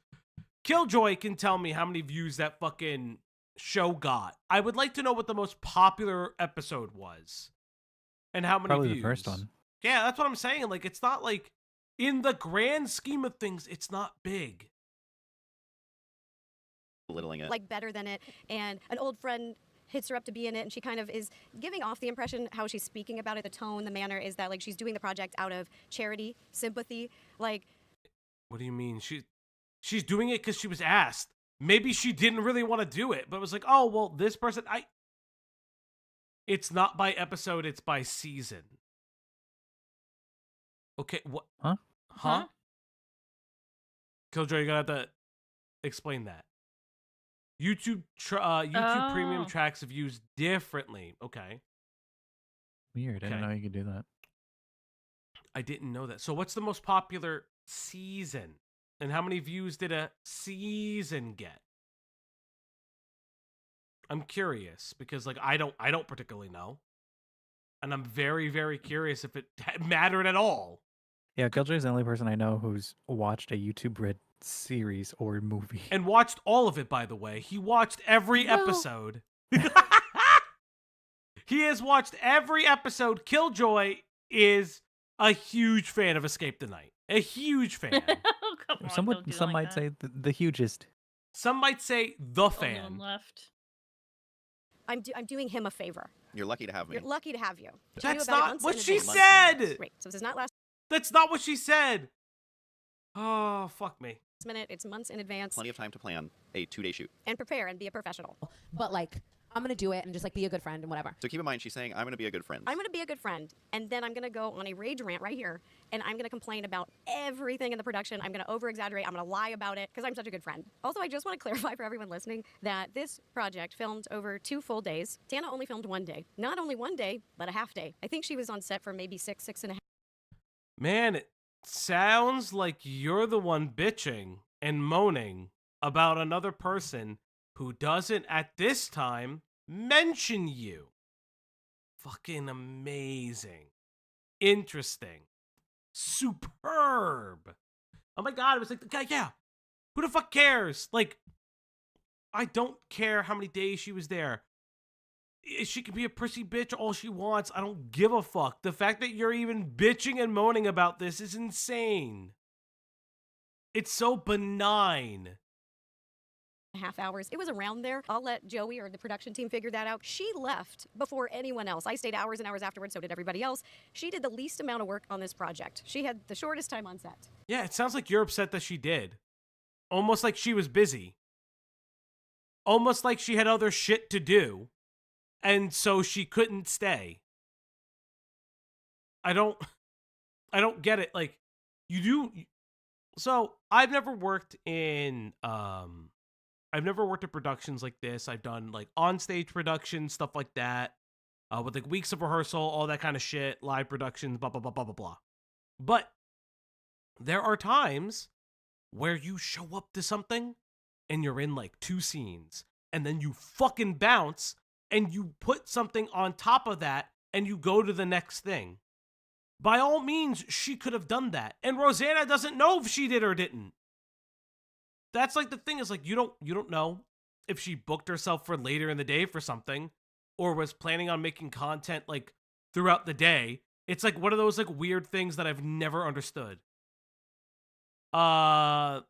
Killjoy can tell me how many views that fucking show got. I would like to know what the most popular episode was and how many Probably views. the first one. Yeah, that's what I'm saying. Like, it's not like, in the grand scheme of things, it's not big. belittling it. like better than it, and an old friend hits her up to be in it, and she kind of is giving off the impression how she's speaking about it, the tone, the manner is that like she's doing the project out of charity, sympathy, like. What do you mean? She's doing it because she was asked. Maybe she didn't really want to do it, but it was like, oh, well, this person, it's not by episode, it's by season. Okay, what? Huh? Killjoy, you're gonna have to explain that. YouTube Premium tracks views differently. Okay. Weird. I didn't know you could do that. I didn't know that. So what's the most popular season? And how many views did a season get? I'm curious because like I don't particularly know. And I'm very, very curious if it mattered at all. Yeah, Killjoy is the only person I know who's watched a YouTube Red series or movie. And watched all of it, by the way. He watched every episode. He has watched every episode. Killjoy is a huge fan of Escape the Night. A huge fan. Oh, come on, Some don't do some like might that. say the hugest. Some might say the Only fan. one left. I'm doing him a favor. You're lucky to have me. You're lucky to have you. She knew That's about it not months what in she advance. said. Great. So this is not last That's not what she said. Oh, fuck me. minute. It's months in advance. Plenty of time to plan a 2-day shoot. And prepare and be a professional. But like, I'm gonna do it and just like be a good friend and whatever. So keep in mind, she's saying, I'm going to be a good friend. I'm going to be a good friend, and then I'm going to go on a rage rant right here, and I'm going to complain about everything in the production. I'm going to over-exaggerate. I'm going to lie about it because I'm such a good friend. Also, I just want to clarify for everyone listening that this project filmed over 2 full days. Tana only filmed 1 day. Not only 1 day, but a half day. I think she was on set for maybe 6.5. Man, it sounds like you're the one bitching and moaning about another person who doesn't at this time mention you. Fucking amazing. Interesting. Superb. Oh my god, it was like, yeah. Who the fuck cares? Like, I don't care how many days she was there. She can be a prissy bitch all she wants. I don't give a fuck. The fact that you're even bitching and moaning about this is insane. It's so benign. Half hours. It was around there. I'll let Joey or the production team figure that out. She left before anyone else. I stayed hours and hours afterwards, so did everybody else. She did the least amount of work on this project. She had the shortest time on set. Yeah, it sounds like you're upset that she did. Almost like she was busy. Almost like she had other shit to do. And so she couldn't stay. I don't get it. Like, you do. So I've never worked in productions like this. I've done like on-stage productions, stuff like that, with like weeks of rehearsal, all that kind of shit, live productions, blah, blah, blah, blah, blah, blah. But there are times where you show up to something and you're in like 2 scenes and then you fucking bounce and you put something on top of that and you go to the next thing. By all means, she could have done that. And Rosanna doesn't know if she did or didn't. That's like the thing is like, you don't know if she booked herself for later in the day for something or was planning on making content like throughout the day. It's like one of those like weird things that I've never understood. I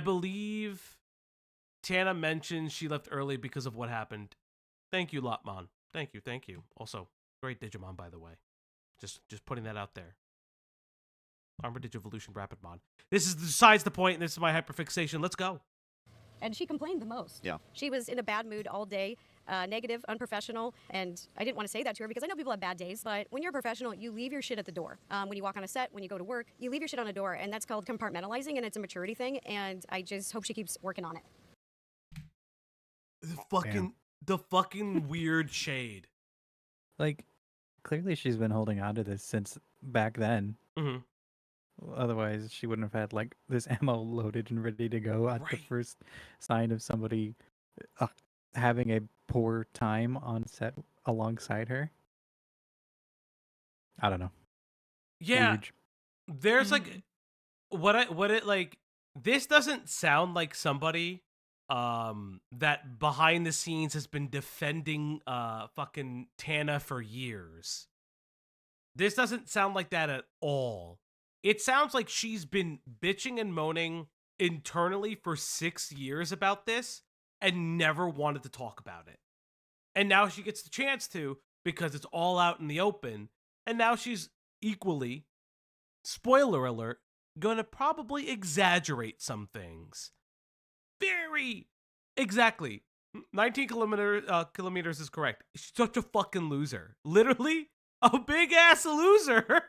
believe Tana mentioned she left early because of what happened. Thank you, Lotmon. Thank you. Also, great Digimon, by the way. Just putting that out there. Armor Digivolution Rapidmon. This is besides the point, and this is my hyperfixation. Let's go. And she complained the most. Yeah. She was in a bad mood all day, negative, unprofessional, and I didn't want to say that to her because I know people have bad days, but when you're a professional, you leave your shit at the door. When you walk on a set, when you go to work, you leave your shit on a door, and that's called compartmentalizing, and it's a maturity thing, and I just hope she keeps working on it. The fucking weird shade. Like, clearly she's been holding on to this since back then. Mm-hmm. Otherwise, she wouldn't have had like this ammo loaded and ready to go at the first sign of somebody having a poor time on set alongside her. I don't know. Yeah, Huge. there's like this doesn't sound like somebody that behind the scenes has been defending fucking Tana for years. This doesn't sound like that at all. It sounds like she's been bitching and moaning internally for 6 years about this and never wanted to talk about it. And now she gets the chance to because it's all out in the open. And now she's equally, spoiler alert, gonna probably exaggerate some things. Very exactly. 19 kilometers is correct. She's such a fucking loser. Literally a big ass loser.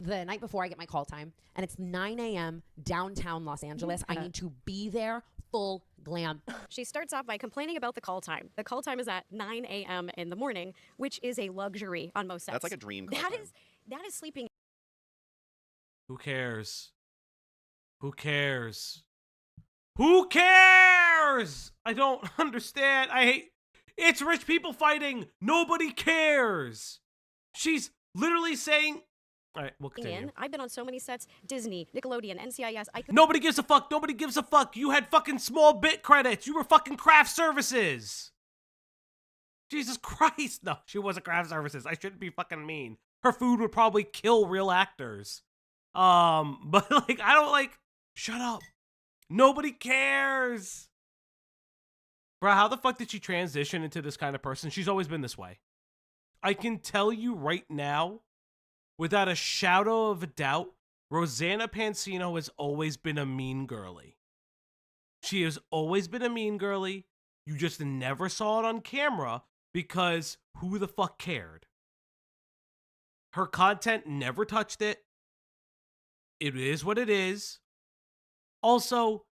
The night before I get my call time, and it's 9 a.m. downtown Los Angeles. I need to be there full glam. She starts off by complaining about the call time. The call time is at 9 a.m. in the morning, which is a luxury on most sets. That's like a dream call time. That is sleeping. Who cares? Who cares? Who cares? I don't understand. I hate. It's rich people fighting. Nobody cares. She's literally saying. All right, we'll continue. I've been on so many sets. Disney, Nickelodeon, NCIS. Nobody gives a fuck. Nobody gives a fuck. You had fucking small bit credits. You were fucking craft services. Jesus Christ. No, she wasn't craft services. I shouldn't be fucking mean. Her food would probably kill real actors. But like, I don't like, shut up. Nobody cares. Bro, how the fuck did she transition into this kind of person? She's always been this way. I can tell you right now, without a shadow of a doubt, Rosanna Pansino has always been a mean girly. She has always been a mean girly. You just never saw it on camera because who the fuck cared? Her content never touched it. It is what it is. Also,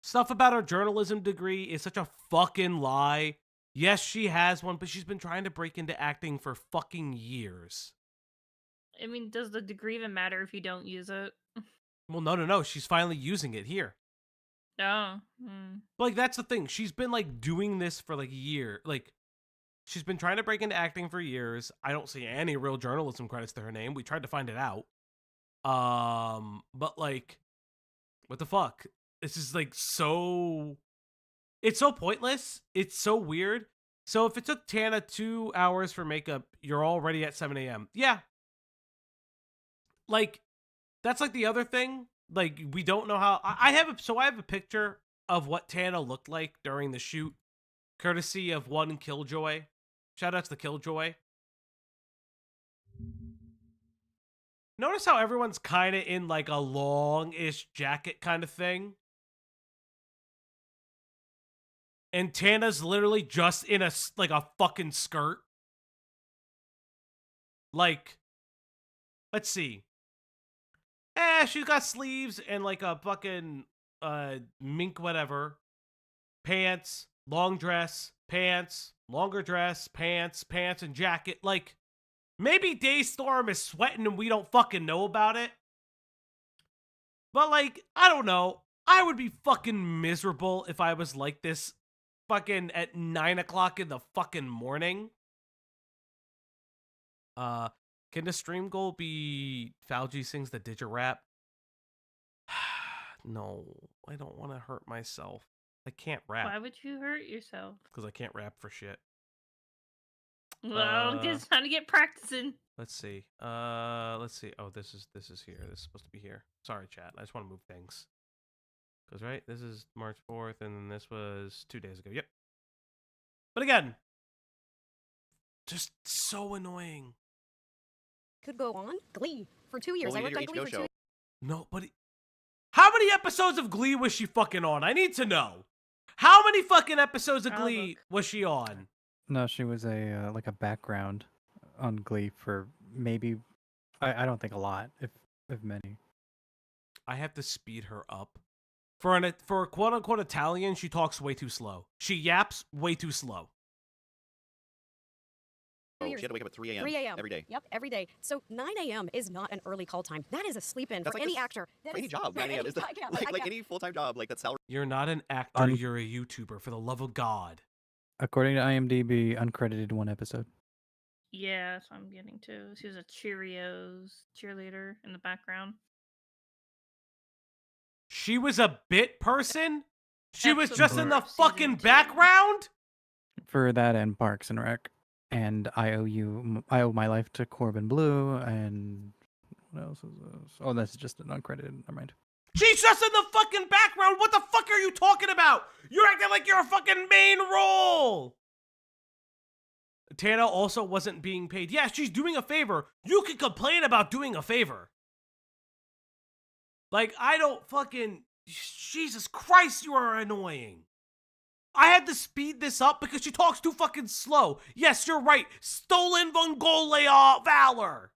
stuff about her journalism degree is such a fucking lie. Yes, she has one, but she's been trying to break into acting for fucking years. I mean, does the degree even matter if you don't use it? Well, no. She's finally using it here. Oh. Like, that's the thing. She's been, like, doing this for, like, a year. Like, she's been trying to break into acting for years. I don't see any real journalism credits to her name. We tried to find it out. But, like, what the fuck? This is, like, so... It's so pointless. It's so weird. So if it took Tana 2 hours for makeup, you're already at 7 a.m. Yeah. Like, that's like the other thing. Like, we don't know how... I have a picture of what Tana looked like during the shoot, courtesy of one Killjoy. Shout out to the Killjoy. Notice how everyone's kind of in, like, a long-ish jacket kind of thing? And Tana's literally just in a fucking skirt. Like, let's see. She's got sleeves and like a fucking mink whatever. Pants, long dress, pants, longer dress, pants, and jacket. Like, maybe Daystorm is sweating and we don't fucking know about it. But like, I don't know. I would be fucking miserable if I was like this fucking at 9 o'clock in the fucking morning. Can the stream goal be Fauji sings the Digit Rap? No, I don't want to hurt myself. I can't rap. Why would you hurt yourself? Because I can't rap for shit. Well, it's time to get practicing. Let's see. Let's see. Oh, this is here. This is supposed to be here. Sorry, chat. I just want to move things. Because, right, this is March 4th, and then this was 2 days ago. Yep. But again, just so annoying. Could go on. Glee for 2 years. Well, I worked on Glee for 2 years. Nobody. How many episodes of Glee was she fucking on? I need to know. How many fucking episodes of Glee was she on? No, she was a like a background on Glee for maybe I don't think a lot, if many. I have to speed her up. For a quote unquote Italian, she talks way too slow. She yaps way too slow. Oh, she had to wake up at 3 a.m. 3 a.m. every day. Yep, every day. So 9 a.m. is not an early call time. That is a sleep in That's for like any actor. For any job, 9 a.m. is like any full-time job, like that's salary. You're not an actor, you're a YouTuber, for the love of God. According to IMDb, uncredited 1 episode. Yeah, that's what I'm getting to. She was a Cheerios cheerleader in the background. She was a bit person? She was Episode just in the 4 of fucking season 2. background? For that and Parks and Rec. And I owe my life to Corbin Blue, and what else is this? Oh, that's just an uncredited. Never mind. She's just in the fucking background. What the fuck are you talking about? You're acting like you're a fucking main role. Tana also wasn't being paid. Yeah, she's doing a favor. You can complain about doing a favor. Like, I don't fucking... Jesus Christ, you are annoying. I had to speed this up because she talks too fucking slow. Yes, you're right. Stolen Mongolia valor.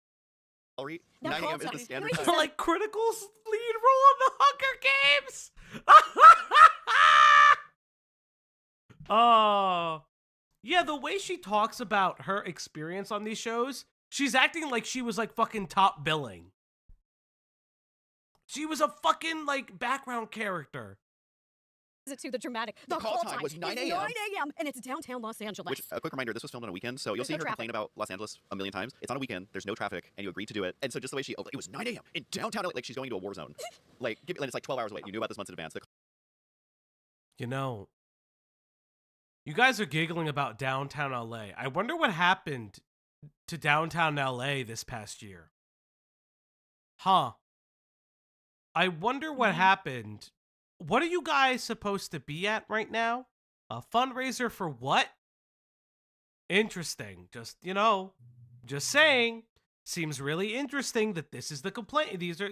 9 a.m. is the standard time. Like critical lead role in the Hunger Games. Yeah, the way she talks about her experience on these shows, she's acting like she was like fucking top billing. She was a fucking like background character. To the dramatic. The call time was 9 a.m. 9 a.m. and it's downtown Los Angeles. Which, a quick reminder, this was filmed on a weekend, so you'll see her complain about Los Angeles a million times. It's on a weekend, there's no traffic, and you agreed to do it. And so just the way it was 9 a.m. in downtown, like she's going to a war zone. Like, it's like 12 hours away. You knew about this months in advance. You know, you guys are giggling about downtown LA. I wonder what happened to downtown LA this past year. Huh. I wonder what happened. What are you guys supposed to be at right now? A fundraiser for what? Interesting. Just, just saying. Seems really interesting that this is the complaint. These are,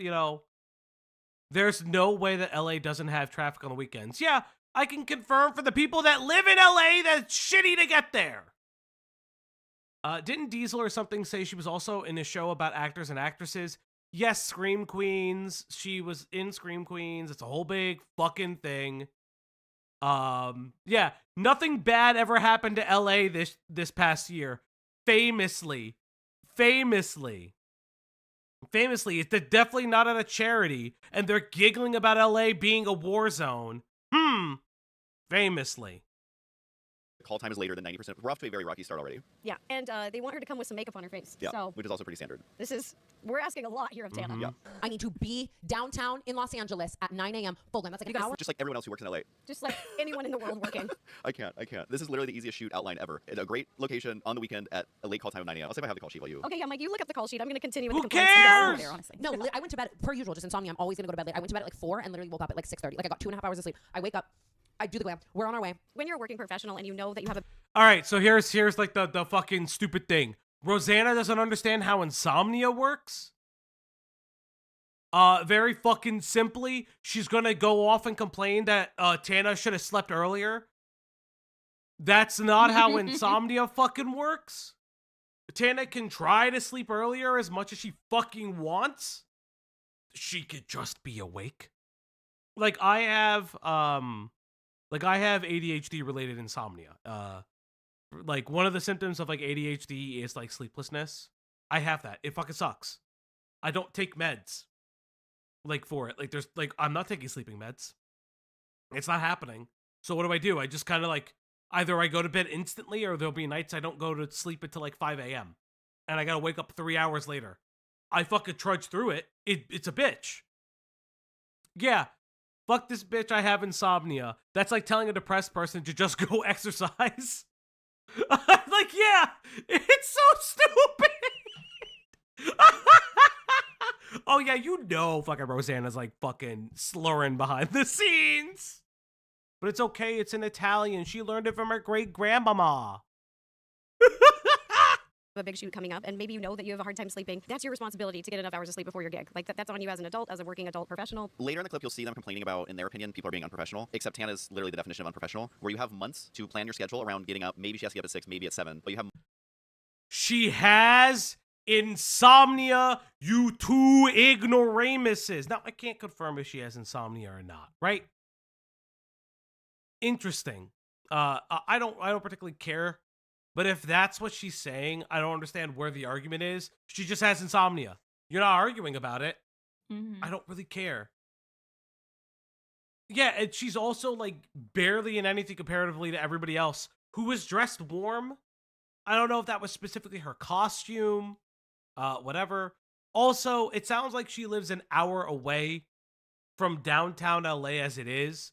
there's no way that LA doesn't have traffic on the weekends. Yeah, I can confirm for the people that live in LA that it's shitty to get there. Didn't Diesel or something say she was also in a show about actors and actresses? Yes, Scream Queens. She was in Scream Queens. It's a whole big fucking thing. Yeah, nothing bad ever happened to LA this past year. Famously, it's definitely not at a charity, and they're giggling about LA being a war zone. Famously. The call time is later than 90%. We're off to a very rocky start already. Yeah, and they want her to come with some makeup on her face. Yeah, So which is also pretty standard. we're asking a lot here of Tana. Yeah. I need to be downtown in Los Angeles at 9 a.m. full time. That's like an hour. Just like everyone else who works in LA. Just like anyone in the world working. I can't. This is literally the easiest shoot outline ever. It's a great location on the weekend at a late call time of 9 a.m. I'll see if I have the call sheet while you. Okay, yeah, Mike, you look up the call sheet. I'm going to continue with Who the complaints. You guys cares? over there, honestly. No, I went to bed per usual, just insomnia. I'm always gonna go to bed late. I went to bed at like 4 and literally woke up at like 6:30. Like I got 2.5 hours of sleep. I wake up, I do the glam. We're on our way. When you're a working professional and you know that you have a All right, so here's like the fucking stupid thing. Rosanna doesn't understand how insomnia works. Very fucking simply, she's gonna go off and complain that Tana should have slept earlier. That's not how insomnia fucking works. Tana can try to sleep earlier as much as she fucking wants. She could just be awake. Like I have ADHD related insomnia. Like one of the symptoms of like ADHD is like sleeplessness. I have that. It fucking sucks. I don't take meds like for it. Like there's like I'm not taking sleeping meds. It's not happening. So what do? I just kind of like either I go to bed instantly or there'll be nights I don't go to sleep until like 5 a.m. and I gotta wake up 3 hours later. I fucking trudge through it. It's a bitch. Yeah. Fuck this bitch, I have insomnia. That's like telling a depressed person to just go exercise. Like, yeah, it's so stupid. Oh, yeah, fucking Rosanna's like fucking slurring behind the scenes. But it's okay, it's in Italian. She learned it from her great grandmama. a big shoot coming up, and maybe you know that you have a hard time sleeping. That's your responsibility to get enough hours of sleep before your gig. Like that's on you as an adult, as a working adult professional. Later in the clip, you'll see them complaining about, in their opinion, people are being unprofessional. Except Tana's literally the definition of unprofessional, where you have months to plan your schedule around getting up. Maybe she has to get up at 6, maybe at 7, but you have. She has insomnia, you two ignoramuses. Now, I can't confirm if she has insomnia or not, right? Interesting. I don't particularly care, but if that's what she's saying, I don't understand where the argument is. She just has insomnia. You're not arguing about it. Mm-hmm. I don't really care. Yeah, and she's also like barely in anything comparatively to everybody else who was dressed warm. I don't know if that was specifically her costume, whatever. Also, it sounds like she lives an hour away from downtown LA as it is.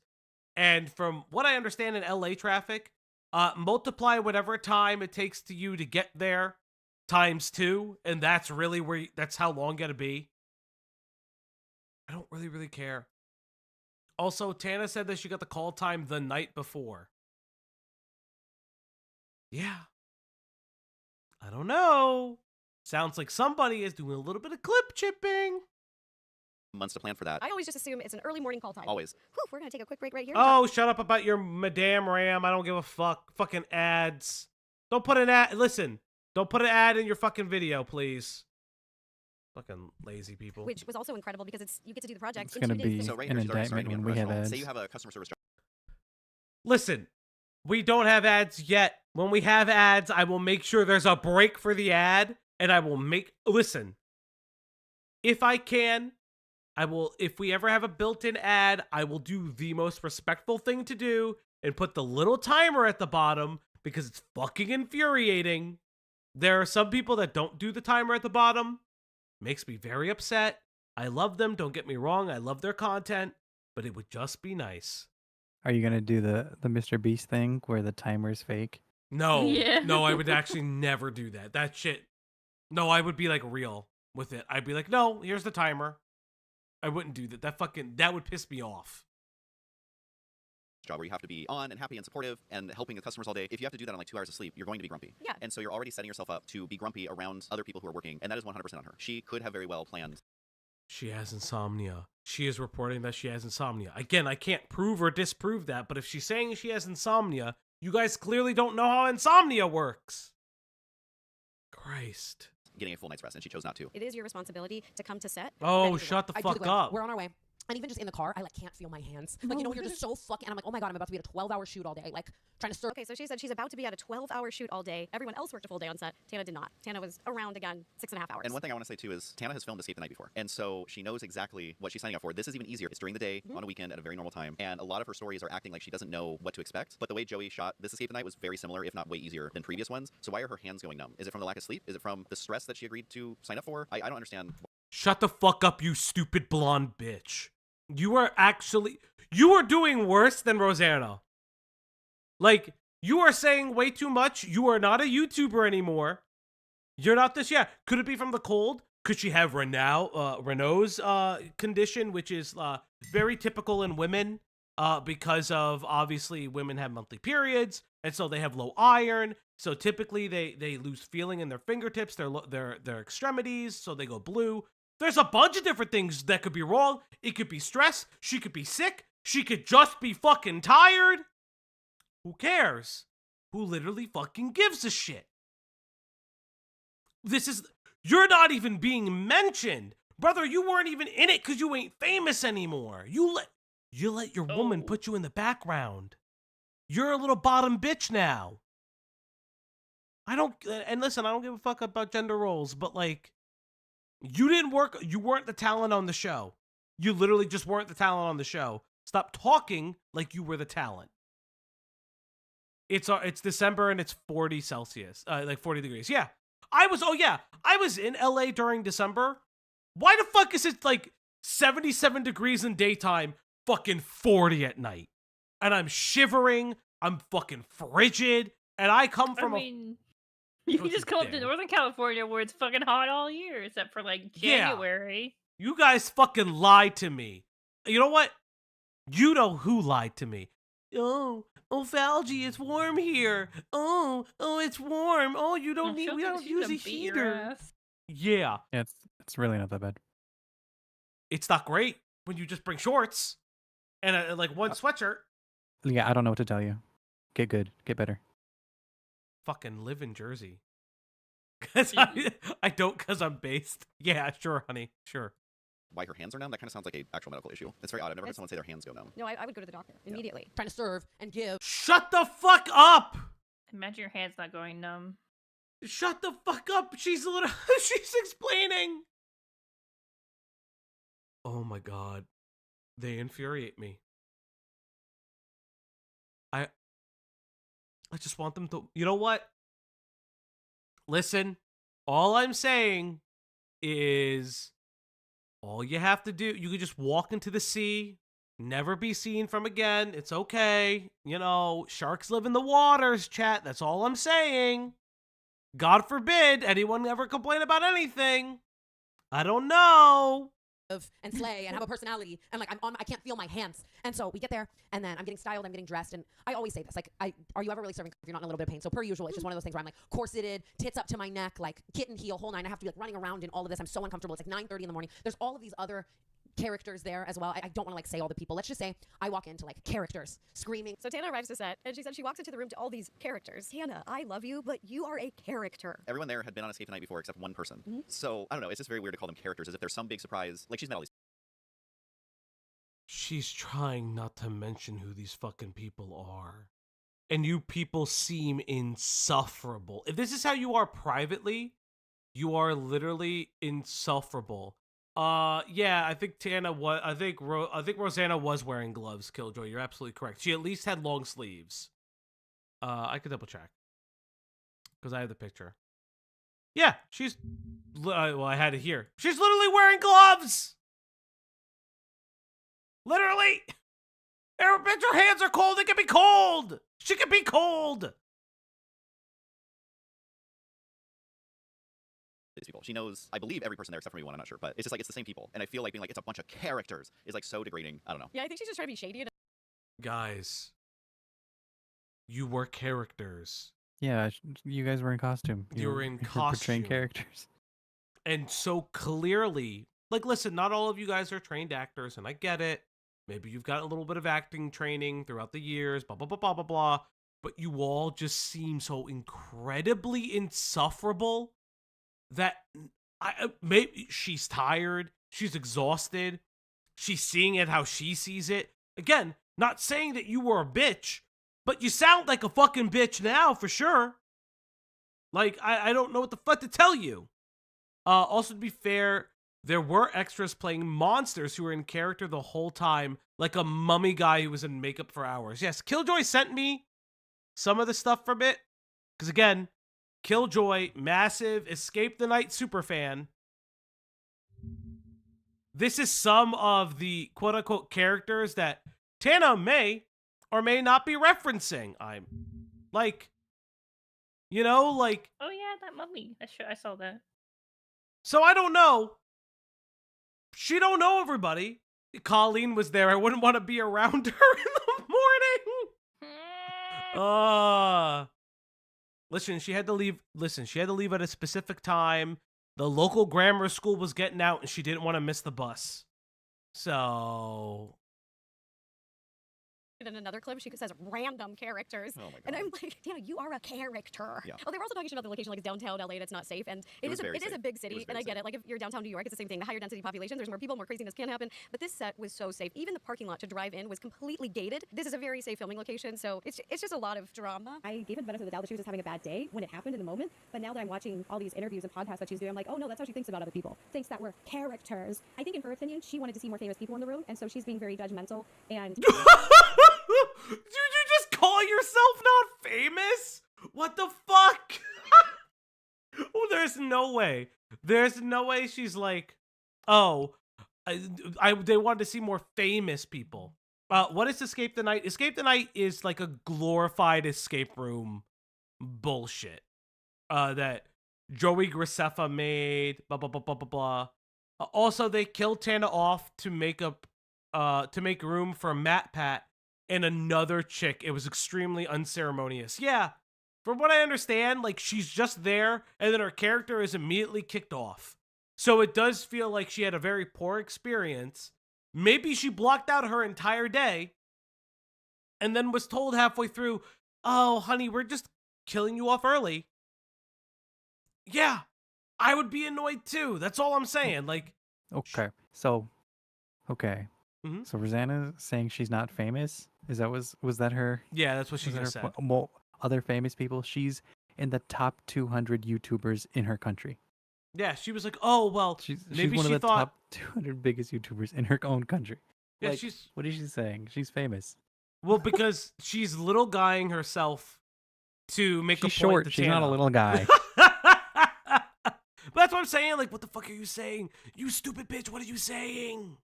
And from what I understand in LA traffic, multiply whatever time it takes to you to get there times 2, and that's really that's how long it'll be. I don't really care. Also, Tana said that she got the call time the night before. Yeah. I don't know. Sounds like somebody is doing a little bit of clip chipping. Months to plan for that. I always just assume it's an early morning call time. Always. Whew, we're going to take a quick break right here. Oh, shut up about your Madame Ram. I don't give a fuck. Fucking ads. Don't put an ad. Listen, don't put an ad in your fucking video, please. Fucking lazy people. Which was also incredible because you get to do the project. It's in going 2 to days. be So right an here, she's already indictment starting to be when we have unprofessional. ads. Say you have a customer service. Listen, we don't have ads yet. When we have ads, I will make sure there's a break for the ad, and I will listen. If I can, if we ever have a built-in ad, I will do the most respectful thing to do and put the little timer at the bottom because it's fucking infuriating. There are some people that don't do the timer at the bottom. Makes me very upset. I love them, don't get me wrong. I love their content, but it would just be nice. Are you going to do the Mr. Beast thing where the timer's fake? No, Yeah. no, I would actually never do that. That shit. No, I would be like real with it. I'd be like, no, here's the timer. I wouldn't do that. That would piss me off. Job where you have to be on and happy and supportive and helping the customers all day. If you have to do that on like 2 hours of sleep, you're going to be grumpy. Yeah. And so you're already setting yourself up to be grumpy around other people who are working, and that is 100% on her. She could have very well planned. She has insomnia. She is reporting that she has insomnia. Again, I can't prove or disprove that, but if she's saying she has insomnia, you guys clearly don't know how insomnia works. Christ. Getting a full night's rest, and she chose not to. It is your responsibility to come to set. Oh, ready to shut go. the I do fuck go. up. We're on our way. And even just in the car, I like can't feel my hands. Like, you know, when you're just so fucking, and I'm like, oh my God, I'm about to be at a 12-hour shoot all day. Like, trying to serve. Okay, so she said she's about to be at a 12-hour shoot all day. Everyone else worked a full day on set. Tana did not. Tana was around again 6.5 hours. And one thing I want to say too is Tana has filmed Escape the night before, and so she knows exactly what she's signing up for. This is even easier. It's during the day, on a weekend, at a very normal time, and a lot of her stories are acting like she doesn't know what to expect. But the way Joey shot this Escape the night was very similar, if not way easier than previous ones. So why are her hands going numb? Is it from the lack of sleep? Is it from the stress that she agreed to sign up for? I don't understand. Shut the fuck up, you stupid blonde bitch. You are doing worse than Rosanna. Like, you are saying way too much. You are not a YouTuber anymore. You're not this. Yeah. Could it be from the cold? Could she have Renault's condition, which is very typical in women because of, obviously, women have monthly periods, and so they have low iron. So typically they lose feeling in their fingertips, their extremities, so they go blue. There's a bunch of different things that could be wrong. It could be stress. She could be sick. She could just be fucking tired. Who cares? Who literally fucking gives a shit? You're not even being mentioned. Brother, you weren't even in it because you ain't famous anymore. You let your woman put you in the background. You're a little bottom bitch now. And listen, I don't give a fuck about gender roles, but like, you weren't the talent on the show. You literally just weren't the talent on the show. Stop talking like you were the talent. It's December and it's 40 Celsius, like 40 degrees. Yeah. I was in LA during December. Why the fuck is it like 77 degrees in daytime, fucking 40 at night? And I'm shivering, I'm fucking frigid, and I come from you can just come up to Northern California where it's fucking hot all year, except for like January. Yeah. You guys fucking lied to me. You know what? You know who lied to me. Oh, Falgi, it's warm here. Oh, it's warm. Oh, we don't use a heater. Yeah. It's really not that bad. It's not great when you just bring shorts and like one sweatshirt. Yeah, I don't know what to tell you. Get good. Get better. Fucking live in Jersey. Cause I don't, cause I'm based. Yeah, sure, honey, sure. Why her hands are numb? That kind of sounds like an actual medical issue. It's very odd. I've never heard someone say their hands go numb. No, I would go to the doctor immediately. Trying to serve and give. Shut the fuck up! Imagine your hands not going numb. Shut the fuck up! She's explaining. Oh my God, they infuriate me. I just want them to. You know what? Listen, all I'm saying is, all you have to do, you could just walk into the sea, never be seen from again. It's okay. You know, sharks live in the waters, chat. That's all I'm saying. God forbid anyone ever complain about anything. I don't know. And slay and have a personality, and like I can't feel my hands, and so we get there, and then I'm getting styled, I'm getting dressed, and I always say this, like, are you ever really serving if you're not in a little bit of pain? So per usual, it's just one of those things where I'm like corseted, tits up to my neck, like kitten heel, whole nine. I have to be like running around in all of this. I'm so uncomfortable. It's like 9:30 in the morning. There's all of these other characters there as well. I don't want to like say all the people. Let's just say I walk into like characters screaming. So Tana arrives to set, and she said she walks into the room to all these characters. Tana, I love you, but you are a character. Everyone there had been on Escape the night before except one person. So I don't know. It's just very weird to call them characters as if there's some big surprise. Like she's met all these. She's trying not to mention who these fucking people are. And you people seem insufferable. If this is how you are privately, you are literally insufferable. Yeah, I think I think Rosanna was wearing gloves, Killjoy. You're absolutely correct. She at least had long sleeves. I could double check. Because I have the picture. Yeah, she's... well, I had it here. She's literally wearing gloves! Literally! Her hands are cold. It can be cold. She can be cold. these people. She knows, I believe, every person there except for maybe one. I'm not sure, but it's just like it's the same people, and I feel like being like it's a bunch of characters is like so degrading. I don't know. Yeah, I think she's just trying to be shady. Guys, you were characters. Yeah, you guys were in costume. You were in you were portraying costume. characters. And so clearly, like, listen, not all of you guys are trained actors, and I get it. Maybe you've got a little bit of acting training throughout the years, blah, blah, blah, blah, blah, blah. But you all just seem so incredibly insufferable that maybe she's tired, she's exhausted, she's seeing it how she sees it. Again, not saying that you were a bitch, but you sound like a fucking bitch now for sure. Like, I don't know what the fuck to tell you. Also, to be fair, there were extras playing monsters who were in character the whole time, like a mummy guy who was in makeup for hours. Yes, Killjoy sent me some of the stuff from it. Because again, Killjoy, massive Escape the Night superfan. This is some of the quote-unquote characters that Tana may or may not be referencing. I'm like, you know, like... Oh yeah, that mummy. I saw that. So I don't know. She don't know everybody. Colleen was there. I wouldn't want to be around her in the morning. Listen, she had to leave. Listen, she had to leave at a specific time. The local grammar school was getting out, and she didn't want to miss the bus. So... In another clip, she says random characters. Oh my God. And I'm like, Tana, you are a character. Yeah. Oh, they were also talking about the location, like it's downtown LA, and it's not safe. And it is a big city, and I get it. Like if you're downtown New York, it's the same thing. The higher density population, there's more people, more craziness can happen. But this set was so safe. Even the parking lot to drive in was completely gated. This is a very safe filming location, so it's just a lot of drama. I gave her the benefit of the doubt that she was just having a bad day when it happened in the moment. But now that I'm watching all these interviews and podcasts that she's doing, I'm like, oh no, that's how she thinks about other people. Thinks that we're characters. I think in her opinion, she wanted to see more famous people in the room, and so she's being very judgmental and... Did you just call yourself not famous? What the fuck? Oh, there's no way. There's no way she's like, oh, they wanted to see more famous people. What is Escape the Night? Escape the Night is like a glorified escape room bullshit that Joey Graceffa made. Blah blah blah blah blah blah. Also, they killed Tana off to make room for Matt Pat and another chick. It was extremely unceremonious. Yeah, from what I understand, like she's just there and then her character is immediately kicked off. So it does feel like she had a very poor experience. Maybe she blocked out her entire day and then was told halfway through, oh, honey, we're just killing you off early. Yeah, I would be annoyed too. That's all I'm saying. Like, Okay, so, okay. Mhm. So Rosanna's saying she's not famous. Is that was that her? yeah, that's what she Was that just her said. well, other famous people? She's in the top 200 YouTubers in her country. Yeah, she was like, oh, well, She's maybe one she of the thought, top 200 biggest YouTubers in her own country. yeah, Like, she's, what is she saying? She's famous. well, because she's little guying herself to make She's a point short. to She's not a Tana. little guy. But that's what I'm saying. Like, what the fuck are you saying? You stupid bitch, what are you saying?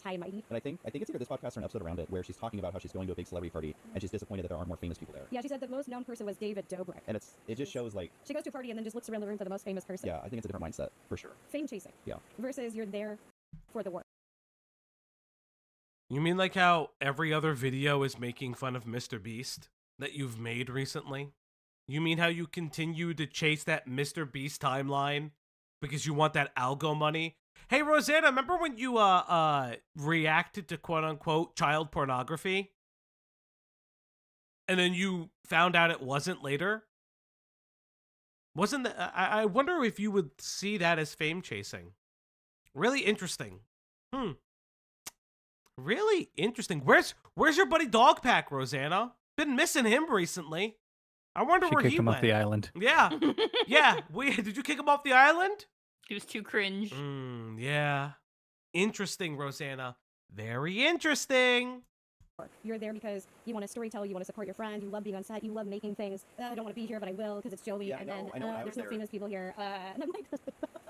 High and mighty. But I think it's either this podcast or an episode around it where she's talking about how she's going to a big celebrity party and she's disappointed that there aren't more famous people there. Yeah, she said the most known person was David Dobrik. And it just shows like, She goes to a party and then just looks around the room for the most famous person. yeah, I think it's a different mindset for sure. Fame chasing. Yeah. Versus you're there for the work. You mean like how every other video is making fun of Mr. Beast that you've made recently? You mean how you continue to chase that Mr. Beast timeline because you want that algo money? Hey, Rosanna, remember when you reacted to quote-unquote child pornography? And then you found out it wasn't later? Wasn't that... I wonder if you would see that as fame chasing. Really interesting. Really interesting. Where's your buddy Dogpack, Rosanna? Been missing him recently. I wonder She where kicked he him went. off the island. Yeah. Yeah. Did you kick him off the island? He was too cringe. Yeah. Interesting, Rosanna. Very interesting. You're there because you want to storytell, you want to support your friend, you love being on set, you love making things. I don't want to be here, but I will because it's Joey. Yeah, and I know, I know. I there's was no there. famous people here. And I'm like,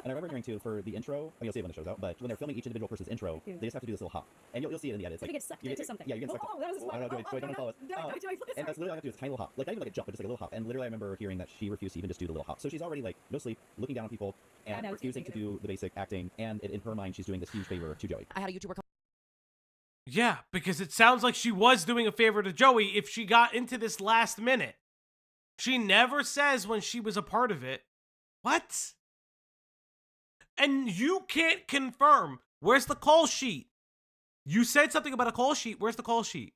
And I remember hearing too for the intro. I mean, you'll see it when the show's out. But when they're filming each individual person's intro, they just have to do this little hop, and you'll see it in the edit. It's like You get sucked into something. Yeah, you get sucked. That was I don't know. Do I don't follow us? And that's literally all I have to do is a tiny little hop, like not even like a jump, but just like a little hop. And literally, I remember hearing that she refused to even just do the little hop. So she's already like no sleep, looking down on people, and refusing to do the basic acting. And in her mind, she's doing this huge favor to Joey. I had a YouTuber come Yeah, because it sounds like she was doing a favor to Joey if she got into this last minute. She never says when she was a part of it. What? And you can't confirm. Where's the call sheet? You said something about a call sheet. Where's the call sheet?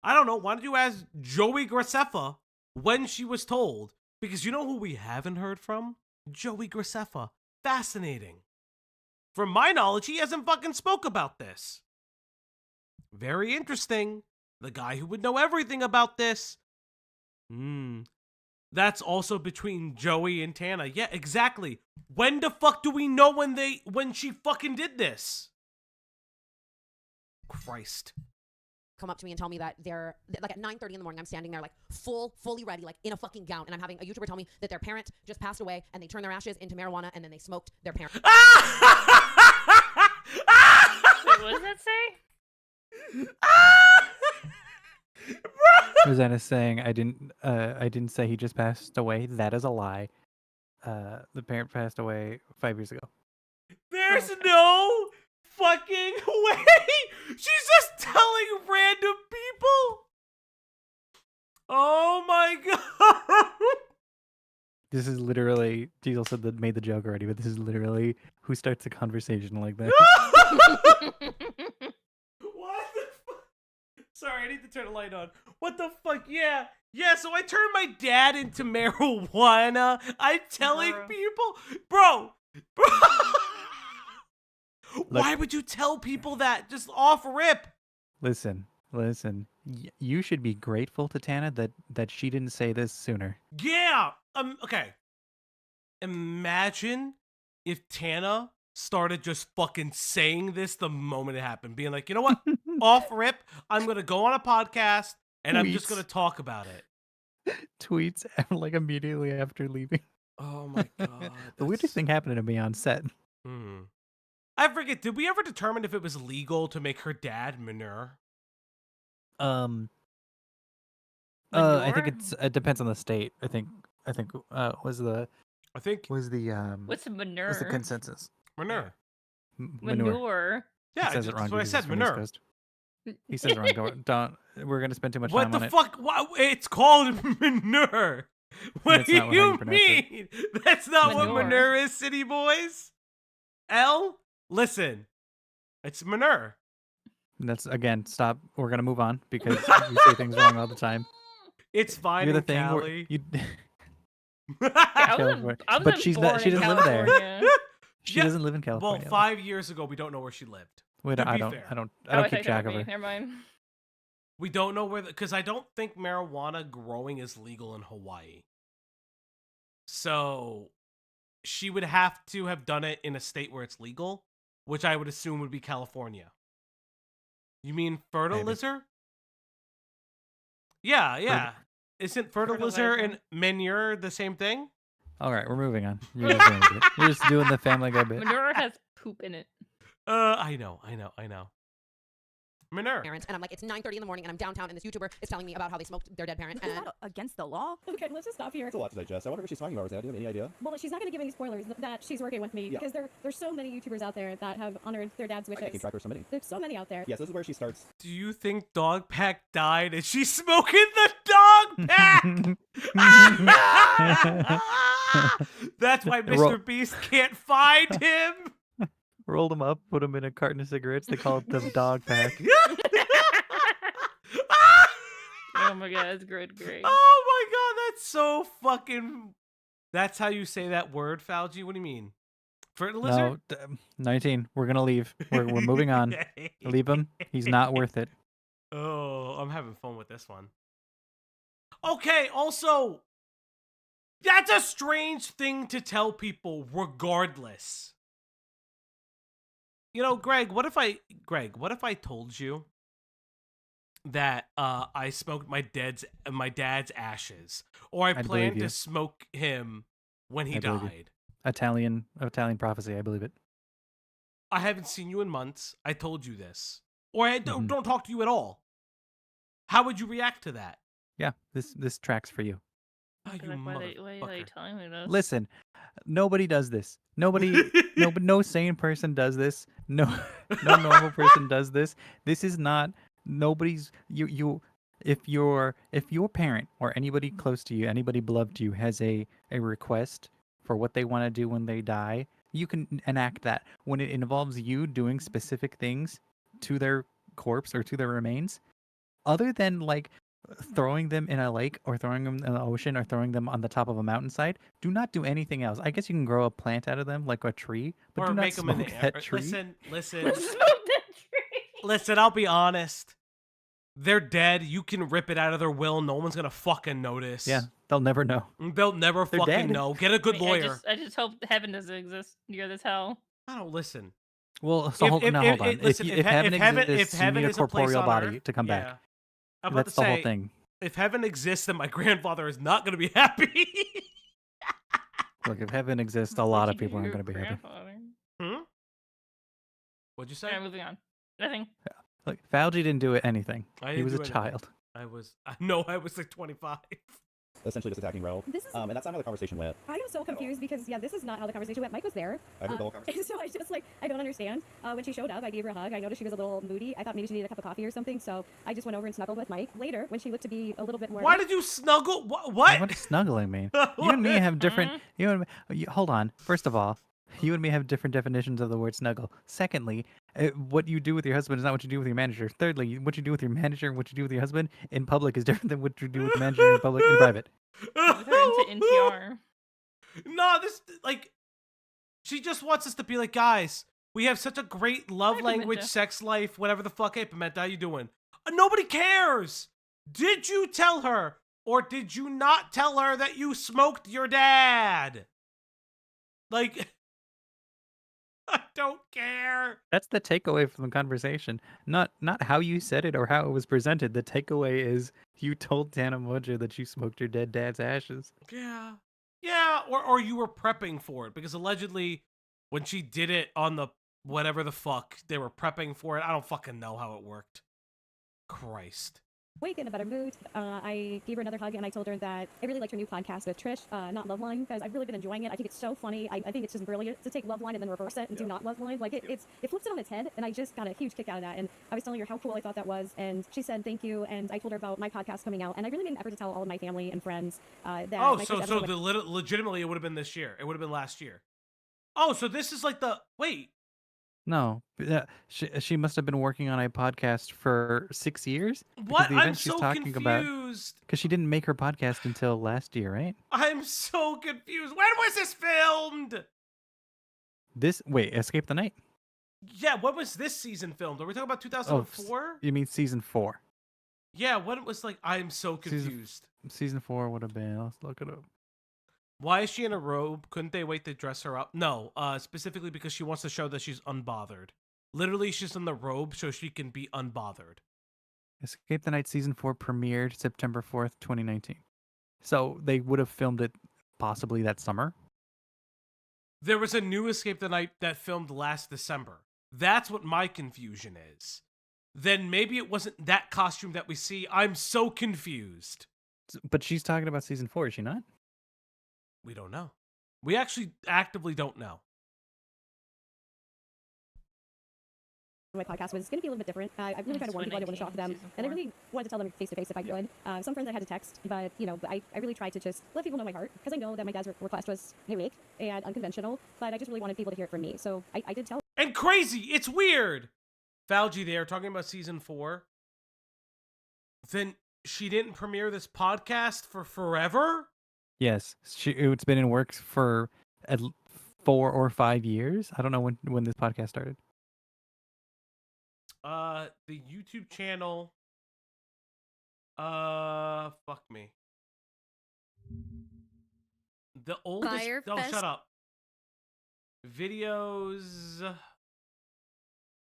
I don't know. Why did you ask Joey Graceffa when she was told? Because you know who we haven't heard from? Joey Graceffa. Fascinating. From my knowledge, he hasn't fucking spoke about this. Very interesting. The guy who would know everything about this. That's also between Joey and Tana. Yeah, exactly. When the fuck do we know when she fucking did this? Christ. come up to me and tell me that they're like at 9:30 in the morning. I'm standing there like fully ready, like in a fucking gown, and I'm having a YouTuber tell me that their parent just passed away and they turned their ashes into marijuana and then they smoked their parent. Wait, what does that say? Rosanna's saying I didn't say he just passed away. That is a lie. The parent passed away 5 years ago. There's no fucking way. She's just telling random people. Oh my god. This is literally, Diesel said that made the joke already, but this is literally who starts a conversation like that. What the fuck? Sorry, I need to turn the light on. What the fuck? Yeah, so I turned my dad into marijuana. I'm telling people. Bro. Why would you tell people that? Just off rip. Listen. You should be grateful to Tana that she didn't say this sooner. Yeah. Okay. Imagine if Tana started just fucking saying this the moment it happened, being like, you know what? Off rip, I'm gonna go on a podcast and I'm just gonna talk about it. Tweets like immediately after leaving. Oh my god. The weirdest thing happened to me on set. I forget, did we ever determine if it was legal to make her dad manure? I think it depends on the state. I think was the What's a manure? What's the consensus? Manure. Manure. Yeah, he says it wrong. That's what I said, manure. He says it wrong. Don't. We're gonna spend too much time on it. What the fuck? Why, it's called manure. What do you mean? That's not what manure is, city boys. Listen, it's manure. That's again. Stop. We're gonna move on because you say things wrong all the time. It's fine. You're the in thing. Cali. But she doesn't live there. She doesn't live in California. Well, 5 years ago, we don't know where she lived. Wait, I don't keep track of her. Never mind. We don't know where, because I don't think marijuana growing is legal in Hawaii. So she would have to have done it in a state where it's legal, which I would assume would be California. You mean fertilizer? Yeah. Isn't fertilizer and manure the same thing? All right, we're moving on. You're just doing the Family Guy bit. Manure has poop in it. I know. Manure. Parents, and I'm like, it's 9:30 in the morning, and I'm downtown, and this YouTuber is telling me about how they smoked their dead parent. Is that against the law? Okay, let's just stop here. It's a lot to digest. I wonder what she's talking about. Rosanna, do you have any idea? Well, she's not going to give any spoilers that she's working with me because there's so many YouTubers out there that have honored their dad's wishes. I keep track of so many. There's so many out there. Yes, this is where she starts. Do you think Dog Pack died and she's smoking the Dog Pack? That's why Mr. Beast can't find him. Rolled them up, put them in a carton of cigarettes. They call it the Dog Pack. Oh my god, that's great. Oh my god, that's so fucking... That's how you say that word, Fauci? What do you mean? Fertilizer? No, 19. We're going to leave. We're moving on. Leave him. He's not worth it. Oh, I'm having fun with this one. Okay, also, that's a strange thing to tell people regardless. You know, Greg, what if I told you that I smoked my dad's ashes, or I planned to smoke him when he died? Italian prophecy, I believe it. I haven't seen you in months. I told you this. Or I Mhm. don't talk to you at all. How would you react to that? Yeah, this tracks for you. Oh, I'd be you like, why are you motherfucker. telling me this? Listen, nobody does this. No sane person does this. No normal person does this. This is not nobody's you if your parent or anybody close to you, anybody beloved to you has a request for what they want to do when they die, you can enact that. When it involves you doing specific things to their corpse or to their remains, other than like throwing them in a lake or throwing them in the ocean or throwing them on the top of a mountainside, do not do anything else. I guess you can grow a plant out of them like a tree, but Or do not make them in smoke the air. that tree. Listen. Smoke that tree. Listen, I'll be honest. They're dead. You can rip it out of their will. No one's gonna fucking notice. Yeah, they'll never know. They'll never They're fucking dead. know. Get a good lawyer. I just hope heaven doesn't exist near this hell. I don't listen. Well, so hold on. Listen, if heaven exists, if heaven you need a is a place corporeal on body Earth, to come yeah. back. I'm about That's to the say, whole thing. if heaven exists, then my grandfather is not gonna be happy. Look, if heaven exists, a lot of people aren't going to be happy. Hmm? What'd you say? Yeah, moving on. Nothing. Look, Fauci didn't do anything. I He didn't was a do anything. child. I was like 25. Essentially just attacking Ro. This is- And that's not how the conversation went. I am so confused because, yeah, this is not how the conversation went. Mike was there. I heard the whole conversation. So I just, I don't understand. When she showed up, I gave her a hug. I noticed she was a little moody. I thought maybe she needed a cup of coffee or something, so I just went over and snuggled with Mike. Later, when she looked to be a little bit more... Why did you snuggle? What? What does snuggling mean? You and me have different... hold on. First of all, you and me have different definitions of the word snuggle. Secondly, what you do with your husband is not what you do with your manager. Thirdly, what you do with your manager and what you do with your husband in public is different than what you do with your manager in public in private. With her into NTR. No, she just wants us to be like, guys, we have such a great love Hi, language, Pimenta. sex life, whatever the fuck. Hey, Pimenta, how you doing? Nobody cares. Did you tell her or did you not tell her that you smoked your dad? Like, I don't care. That's the takeaway from the conversation. Not how you said it or how it was presented. The takeaway is you told Tana Mogeau that you smoked your dead dad's ashes. Yeah. Yeah, or you were prepping for it because allegedly when she did it on the whatever the fuck, they were prepping for it. I don't fucking know how it worked. Christ. Wake in a better mood. I gave her another hug and I told her that I really liked her new podcast with Trish, Not Loveline, because I've really been enjoying it. I think it's so funny. I think it's just brilliant to take Loveline and then reverse it and do Not Loveline. Like it flips it on its head, and I just got a huge kick out of that. And I was telling her how cool I thought that was, and she said thank you. And I told her about my podcast coming out, and I really made an effort to tell all of my family and friends that. Oh, my so first episode legitimately it would have been this year. It would have been last year. Oh, so this is like wait. No, she must have been working on a podcast for 6 years. Because What? the event I'm she's so talking confused. Because she didn't make her podcast until last year, right? I'm so confused. When was this filmed? Wait, Escape the Night? Yeah, when was this season filmed? Are we talking about 2004? You mean season 4? Yeah, when it was I'm so confused. Season 4 would have been. Let's look it up. Why is she in a robe? Couldn't they wait to dress her up? No, specifically because she wants to show that she's unbothered. Literally, she's in the robe so she can be unbothered. Escape the Night season 4 premiered September 4th, 2019. So they would have filmed it possibly that summer. There was a new Escape the Night that filmed last December. That's what my confusion is. Then maybe it wasn't that costume that we see. I'm so confused. But she's talking about season 4, is she not? We don't know. We actually actively don't know. my podcast was going to be a little bit different. I really tried to warn people I didn't want to shock them, and I really wanted to tell them face to face if I could. Some friends I had to text, but I really tried to just let people know my heart, because I know that my dad's request was unique and unconventional, but I just really wanted people to hear it from me. So I did tell. And crazy, it's weird. Fauci there talking about season 4. Then she didn't premiere this podcast for forever? Yes, it's been in works for 4 or 5 years. I don't know when this podcast started. The YouTube channel. Fuck me. The oldest. Fire Oh, Fest. shut up. Videos.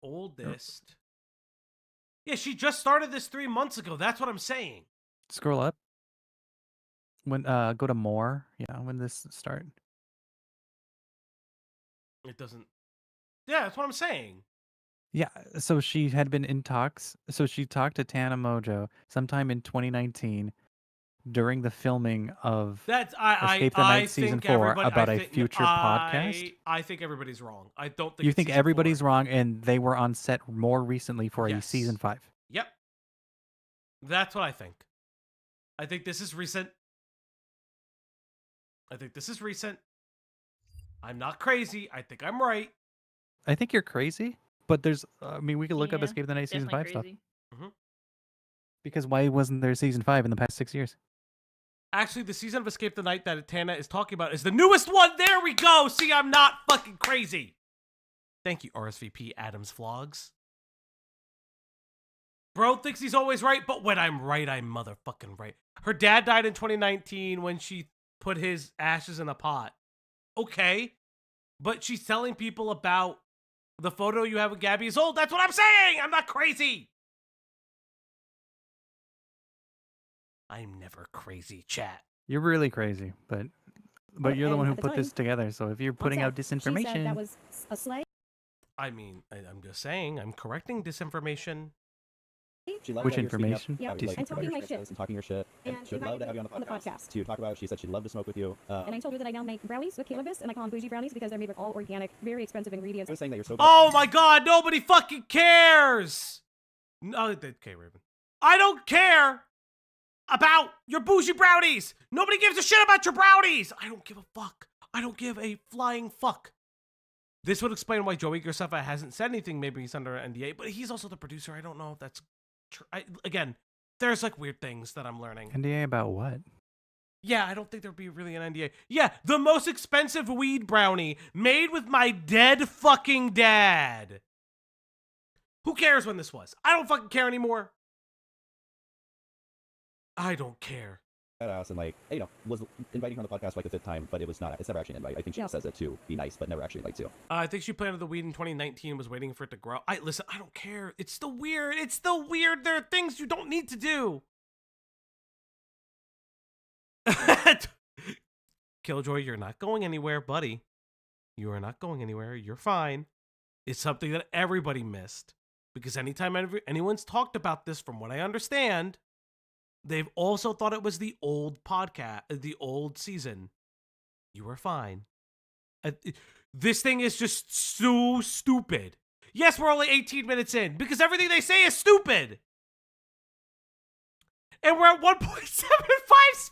Oldest. Yeah, she just started this 3 months ago. That's what I'm saying. Scroll up. When go to more. Yeah, when this started. It doesn't. Yeah, that's what I'm saying. Yeah, so she had been in talks. So she talked to Tana Mogeau sometime in 2019 during the filming of That's Escape the I Night season think 4 everybody. about I a think, future podcast. I think everybody's wrong. I don't think You it's think season everybody's 4. wrong, and they were on set more recently for a Yes. season 5. Yep. That's what I think. I think this is recent. I'm not crazy. I think I'm right. I think you're crazy, but there's. I mean, we could look up Yeah, Escape the Night season definitely 5 stuff. crazy. Because why wasn't there season 5 in the past 6 years? Actually, the season of Escape the Night that Tana is talking about is the newest one. There we go. See, I'm not fucking crazy. Thank you, RSVP Adams Vlogs. Bro thinks he's always right, but when I'm right, I'm motherfucking right. Her dad died in 2019 when she put his ashes in a pot. Okay. But she's telling people about the photo you have with Gabby is old. That's what I'm saying. I'm not crazy. I'm never crazy, chat. You're really crazy, but you're the one who put this together. So if you're putting out She said disinformation, that was a slay. I mean, I'm just saying, I'm correcting disinformation. She loved which that you're speaking up, information? Yeah, like, and talking about my your shit. and talking your shit. And And she would love to have you on on the the podcast. podcast. To talk about, she said she'd love to smoke with you. And I told her that I now make brownies with cannabis, and I call them bougie brownies because they're made with all organic, very expensive I ingredients. was saying that you're so. Oh my god, nobody fucking cares! No, okay, Raven. I don't care about your bougie brownies! Nobody gives a shit about your brownies! I don't give a fuck. I don't give a flying fuck. This would explain why Joey Graceffa hasn't said anything. Maybe he's under an NDA, but he's also the producer. I don't know if that's true. Again, there's like weird things that I'm learning. NDA about what? Yeah, I don't think there'd be really an NDA. Yeah, the most expensive weed brownie made with my dead fucking dad. Who cares when this was? I don't fucking care anymore. I don't care. Badass and like, you know, was inviting her on the podcast like the 5th time, but it's never actually an invite. I think she says it to be nice, but never actually invites you. I think she planted the weed in 2019, was waiting for it to grow. Listen, I don't care. It's the weird. There are things you don't need to do. Killjoy, you're not going anywhere, buddy. You are not going anywhere. You're fine. It's something that everybody missed. Because anytime anyone's talked about this, from what I understand, they've also thought it was the old podcast, the old season. You were fine. This thing is just so stupid. Yes, we're only 18 minutes in because everything they say is stupid. And we're at 1.75 speed.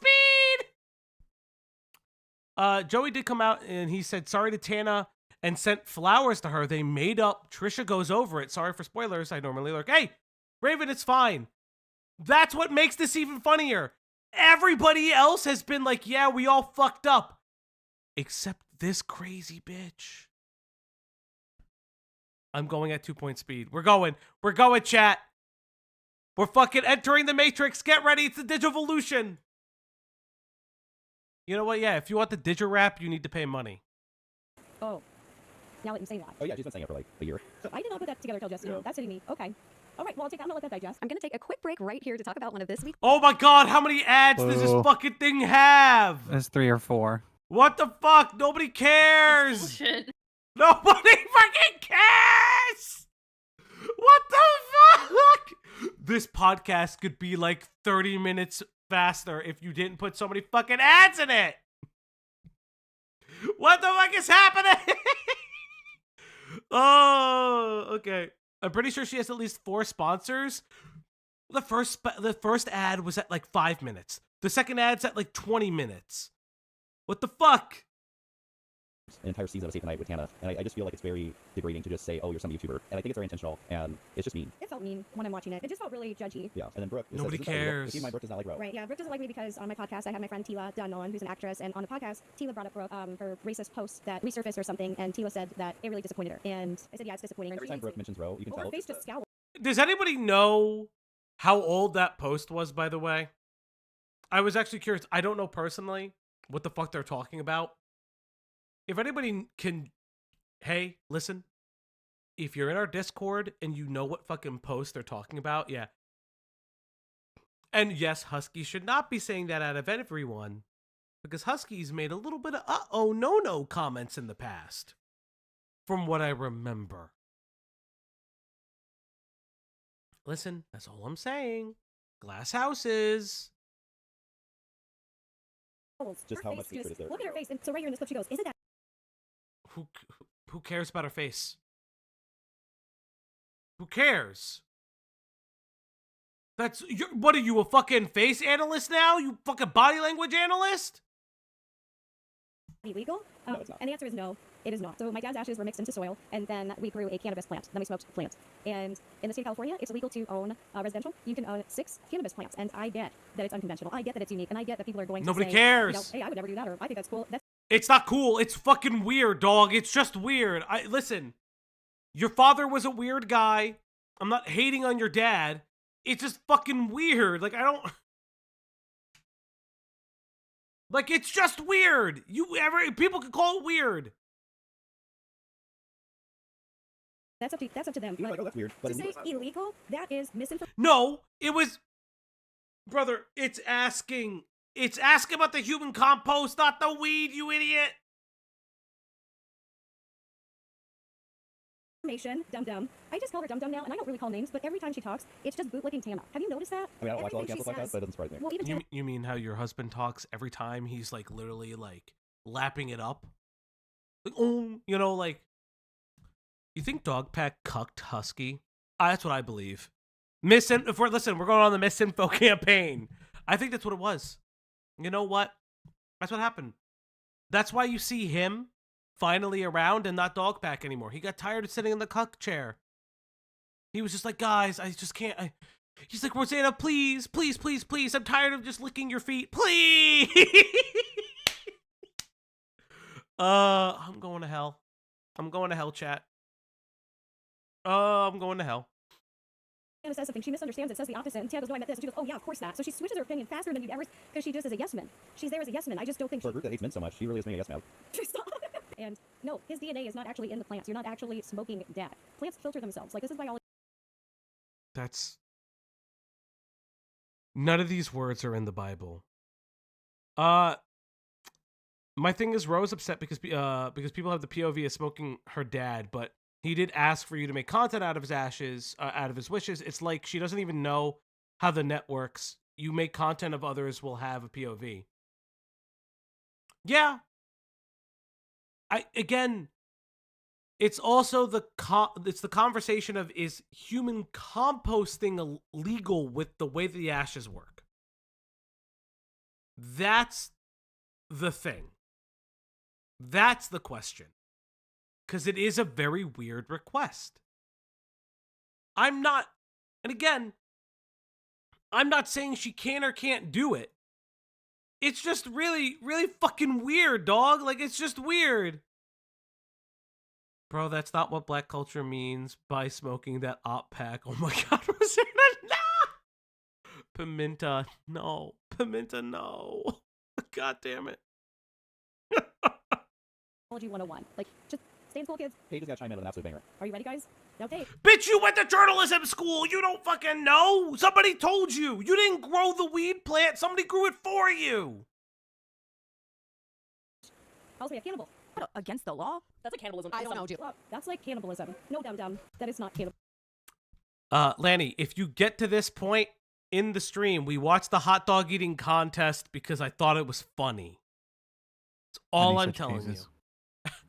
Joey did come out and he said sorry to Tana and sent flowers to her. They made up. Trisha goes over it. Sorry for spoilers. I normally look, hey, Raven, it's fine. That's what makes this even funnier. Everybody else has been like, yeah, we all fucked up. Except this crazy bitch. I'm going at 2-point speed. We're going, chat. We're fucking entering the Matrix. Get ready. It's the Digivolution. You know what? Yeah, if you want the Digirap, you need to pay money. Oh, now that you say that. Oh yeah, she's been saying it for like a year. So I did not put that together till just now. That's hitting me. Okay. All right, well, I'm gonna let that digest. I'm going to take a quick break right here to talk about one of this week's. Oh my god, how many ads does this Whoa. fucking thing have? That's 3 or 4. What the fuck? Nobody cares. Bullshit. Nobody fucking cares. What the fuck? This podcast could be like 30 minutes faster if you didn't put so many fucking ads in it. What the fuck is happening? Oh, okay. I'm pretty sure she has at least 4 sponsors. The first ad was at like 5 minutes. The second ad's at like 20 minutes. What the fuck? An entire season of Escape the Night with Tana, and I just feel like it's very degrading to just say, oh, you're some YouTuber, and I think it's very intentional, and it's just mean. It felt mean when I'm watching it. It just felt really judgy. Yeah, and then Brooke. Nobody cares. My Brooke does not like Brooke. Right, yeah, Brooke doesn't like me because on my podcast I had my friend Tila Dunnon, who's an actress, and on the podcast, Tila brought up Brooke, her racist post that resurfaced or something, and Tila said that it really disappointed her. And I said, yeah, it's disappointing. Every time Brooke mentions Roe, you can well, tell. her face just scowled. Does anybody know how old that post was, by the way? I was actually curious. I don't know personally what the fuck they're talking about. If anybody can, hey, listen, if you're in our Discord and you know what fucking post they're talking about, yeah. And yes, Husky should not be saying that out of everyone, because Husky's made a little bit of no comments in the past. from what I remember. Listen, that's all I'm saying. Glass houses. Just how much hatred is there? Look at her face. And so right here in this clip, she goes, "Isn't that?" Who cares about her face? Who cares? What are you, a fucking face analyst now? You fucking body language analyst? Illegal? No, it's not. And the answer is no, it is not. So my dad's ashes were mixed into soil, and then we grew a cannabis plant. Then we smoked plants. And in the state of California, it's illegal to own residential. You can own 6 cannabis plants. And I get that it's unconventional. I get that it's unique. And I get that people are going to Nobody say, cares. hey, I would never do that, or I think that's cool. It's not cool. It's fucking weird, dog. It's just weird. Listen, your father was a weird guy. I'm not hating on your dad. It's just fucking weird. Like, I don't... Like, it's just weird. People could call it weird. That's up to them. You're like, oh, that's weird. But to say illegal, that is misinformation. No, it was... Brother, it's asking about the human compost, not the weed, you idiot. Dum-dum. I just call her Dum-Dum now, and I don't really call names, but every time she talks, it's just bootlicking Tana. Have you noticed that? I mean, I don't watch a lot of Everything cancels like that, but it doesn't surprise me. Well, even You mean how your husband talks every time he's like literally like lapping it up? Like, oh, you know, like, you think Dogpack cucked Husky? That's what I believe. Listen, we're going on the misinfo campaign. I think that's what it was. You know what? That's what happened. That's why you see him finally around and not Dogpack anymore. He got tired of sitting in the cuck chair. He was just like, guys, I just can't. He's like, Rosanna, please, please, please, please. I'm tired of just licking your feet. Please. I'm going to hell. I'm going to hell, chat. I'm going to hell. Tana says something, she misunderstands it, says the opposite, and Tana goes, no, I meant this, and she goes, oh yeah, of course not. So she switches her opinion faster than you'd ever, because she just is a yes man. She's there as a yes man. I just don't think For a group that hates men so much, she really is making a yes man. And no, his DNA is not actually in the plants. You're not actually smoking dad. Plants filter themselves. Like, this is biology. None of these words are in the Bible. My thing is, Rose upset because people have the POV of smoking her dad, but he did ask for you to make content out of his ashes, out of his wishes. It's like she doesn't even know how the net works. You make content of others will have a POV. Yeah. It's also the conversation of, is human composting illegal with the way the ashes work? That's the thing. That's the question. Because it is a very weird request. I'm not saying she can or can't do it. It's just really, really fucking weird, dog. Like, it's just weird. Bro, that's not what black culture means by smoking that op pack. Oh my god, Rosanna, no! Pimenta, no. Pimenta, no. God damn it. Biology 101. Like, just stay in school, kids. Peytas got chime in with an absolute banger. Are you ready, guys? Okay. Bitch, you went to journalism school. You don't fucking know. Somebody told you. You didn't grow the weed plant. Somebody grew it for you. Also, we have cannibal. Against the law? That's like cannibalism. I don't know, dude. That's like cannibalism. No, Dum-Dum. That is not cannibalism. Lanny, if you get to this point in the stream, we watched the hot dog eating contest because I thought it was funny. That's all I'm telling you.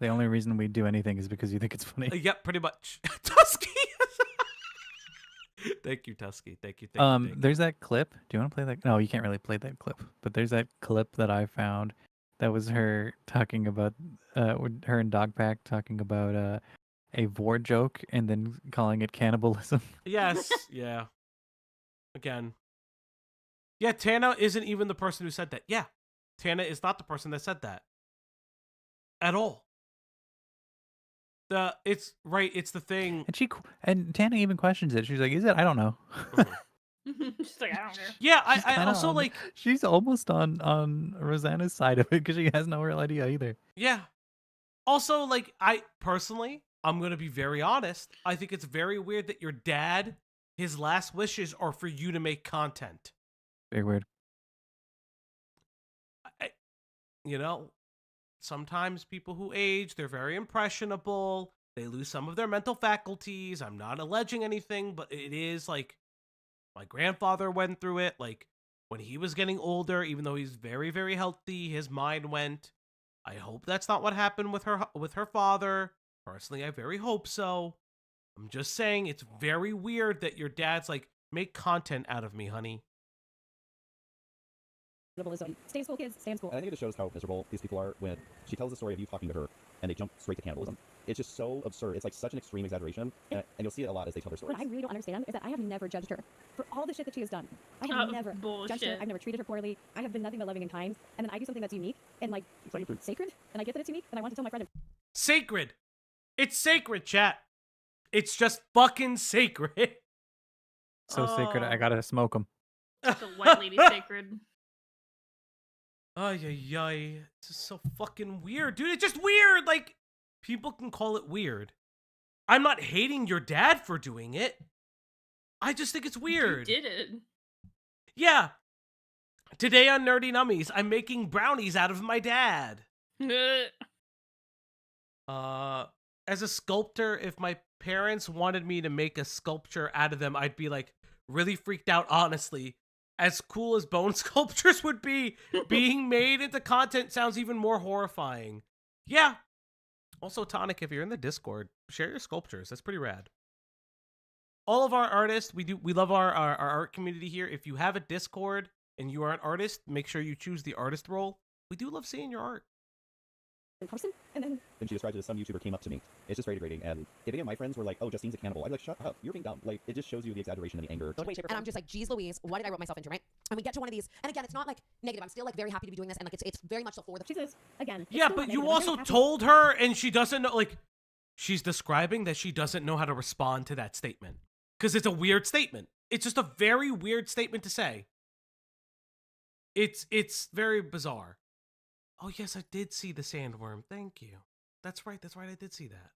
The only reason we do anything is because you think it's funny. Yep, pretty much. Tusky. Thank you, Tusky. Thank you. Thank you. There's that clip. Do you want to play that? No, you can't really play that clip. But there's that clip that I found that was her talking about, her and Dogpack talking about a vor joke and then calling it cannibalism. Yes. Yeah. Again. Yeah, Tana isn't even the person who said that. Yeah. Tana is not the person that said that. At all. It's the thing. And Tana even questions it. She's like, "Is it? I don't know." She's like, I don't care. Yeah, I also like. She's almost on Rosanna's side of it because she has no real idea either. Yeah. Also, like, I'm gonna be very honest. I think it's very weird that your dad, his last wishes are for you to make content. Very weird. Sometimes people who age, they're very impressionable. They lose some of their mental faculties. I'm not alleging anything, but it is like my grandfather went through it. Like when he was getting older, even though he's very, very healthy, his mind went. I hope that's not what happened with her father. Personally, I very hope so. I'm just saying it's very weird that your dad's like, make content out of me, honey. Stay in school, kids. Stay in school. And I think it just shows how miserable these people are when she tells the story of you talking to her and they jump straight to cannibalism. It's just so absurd. It's like such an extreme exaggeration, and you'll see it a lot as they tell their stories. What I really don't understand is that I have never judged her for all the shit that she has done. I have never judged her. I've never treated her poorly. I have been nothing but loving and kind. And then I do something that's unique and like sacred, and I get that it's unique, and I want to tell my friend. Sacred. It's sacred, chat. It's just fucking sacred. So sacred, I gotta smoke them. It's a white lady sacred. Ay, ay, ay. This is so fucking weird, dude. It's just weird. Like, people can call it weird. I'm not hating your dad for doing it. I just think it's weird. You did it. Yeah. Today on Nerdy Nummies, I'm making brownies out of my dad. As a sculptor, if my parents wanted me to make a sculpture out of them, I'd be like really freaked out, honestly. As cool as bone sculptures would be, being made into content sounds even more horrifying. Yeah. Also, Tonic, if you're in the Discord, share your sculptures. That's pretty rad. All of our artists, we love our art community here. If you have a Discord and you are an artist, make sure you choose the artist role. We do love seeing your art. Person, and then she described it as some YouTuber came up to me. It's just very degrading. And if any of my friends were like, "Oh, Justine's a cannibal," I'd be like, "Shut up, you're being dumb." Like, it just shows you the exaggeration and the anger. And I'm just like, geez Louise, what did I wrote myself into, right? And we get to one of these, and again, it's not like negative. I'm still like very happy to be doing this, and like it's very much so for the. She says again. Yeah, but you also told her, and she doesn't know. Like, she's describing that she doesn't know how to respond to that statement because it's a weird statement. It's just a very weird statement to say. It's very bizarre. Oh yes, I did see the sandworm. Thank you. That's right. I did see that.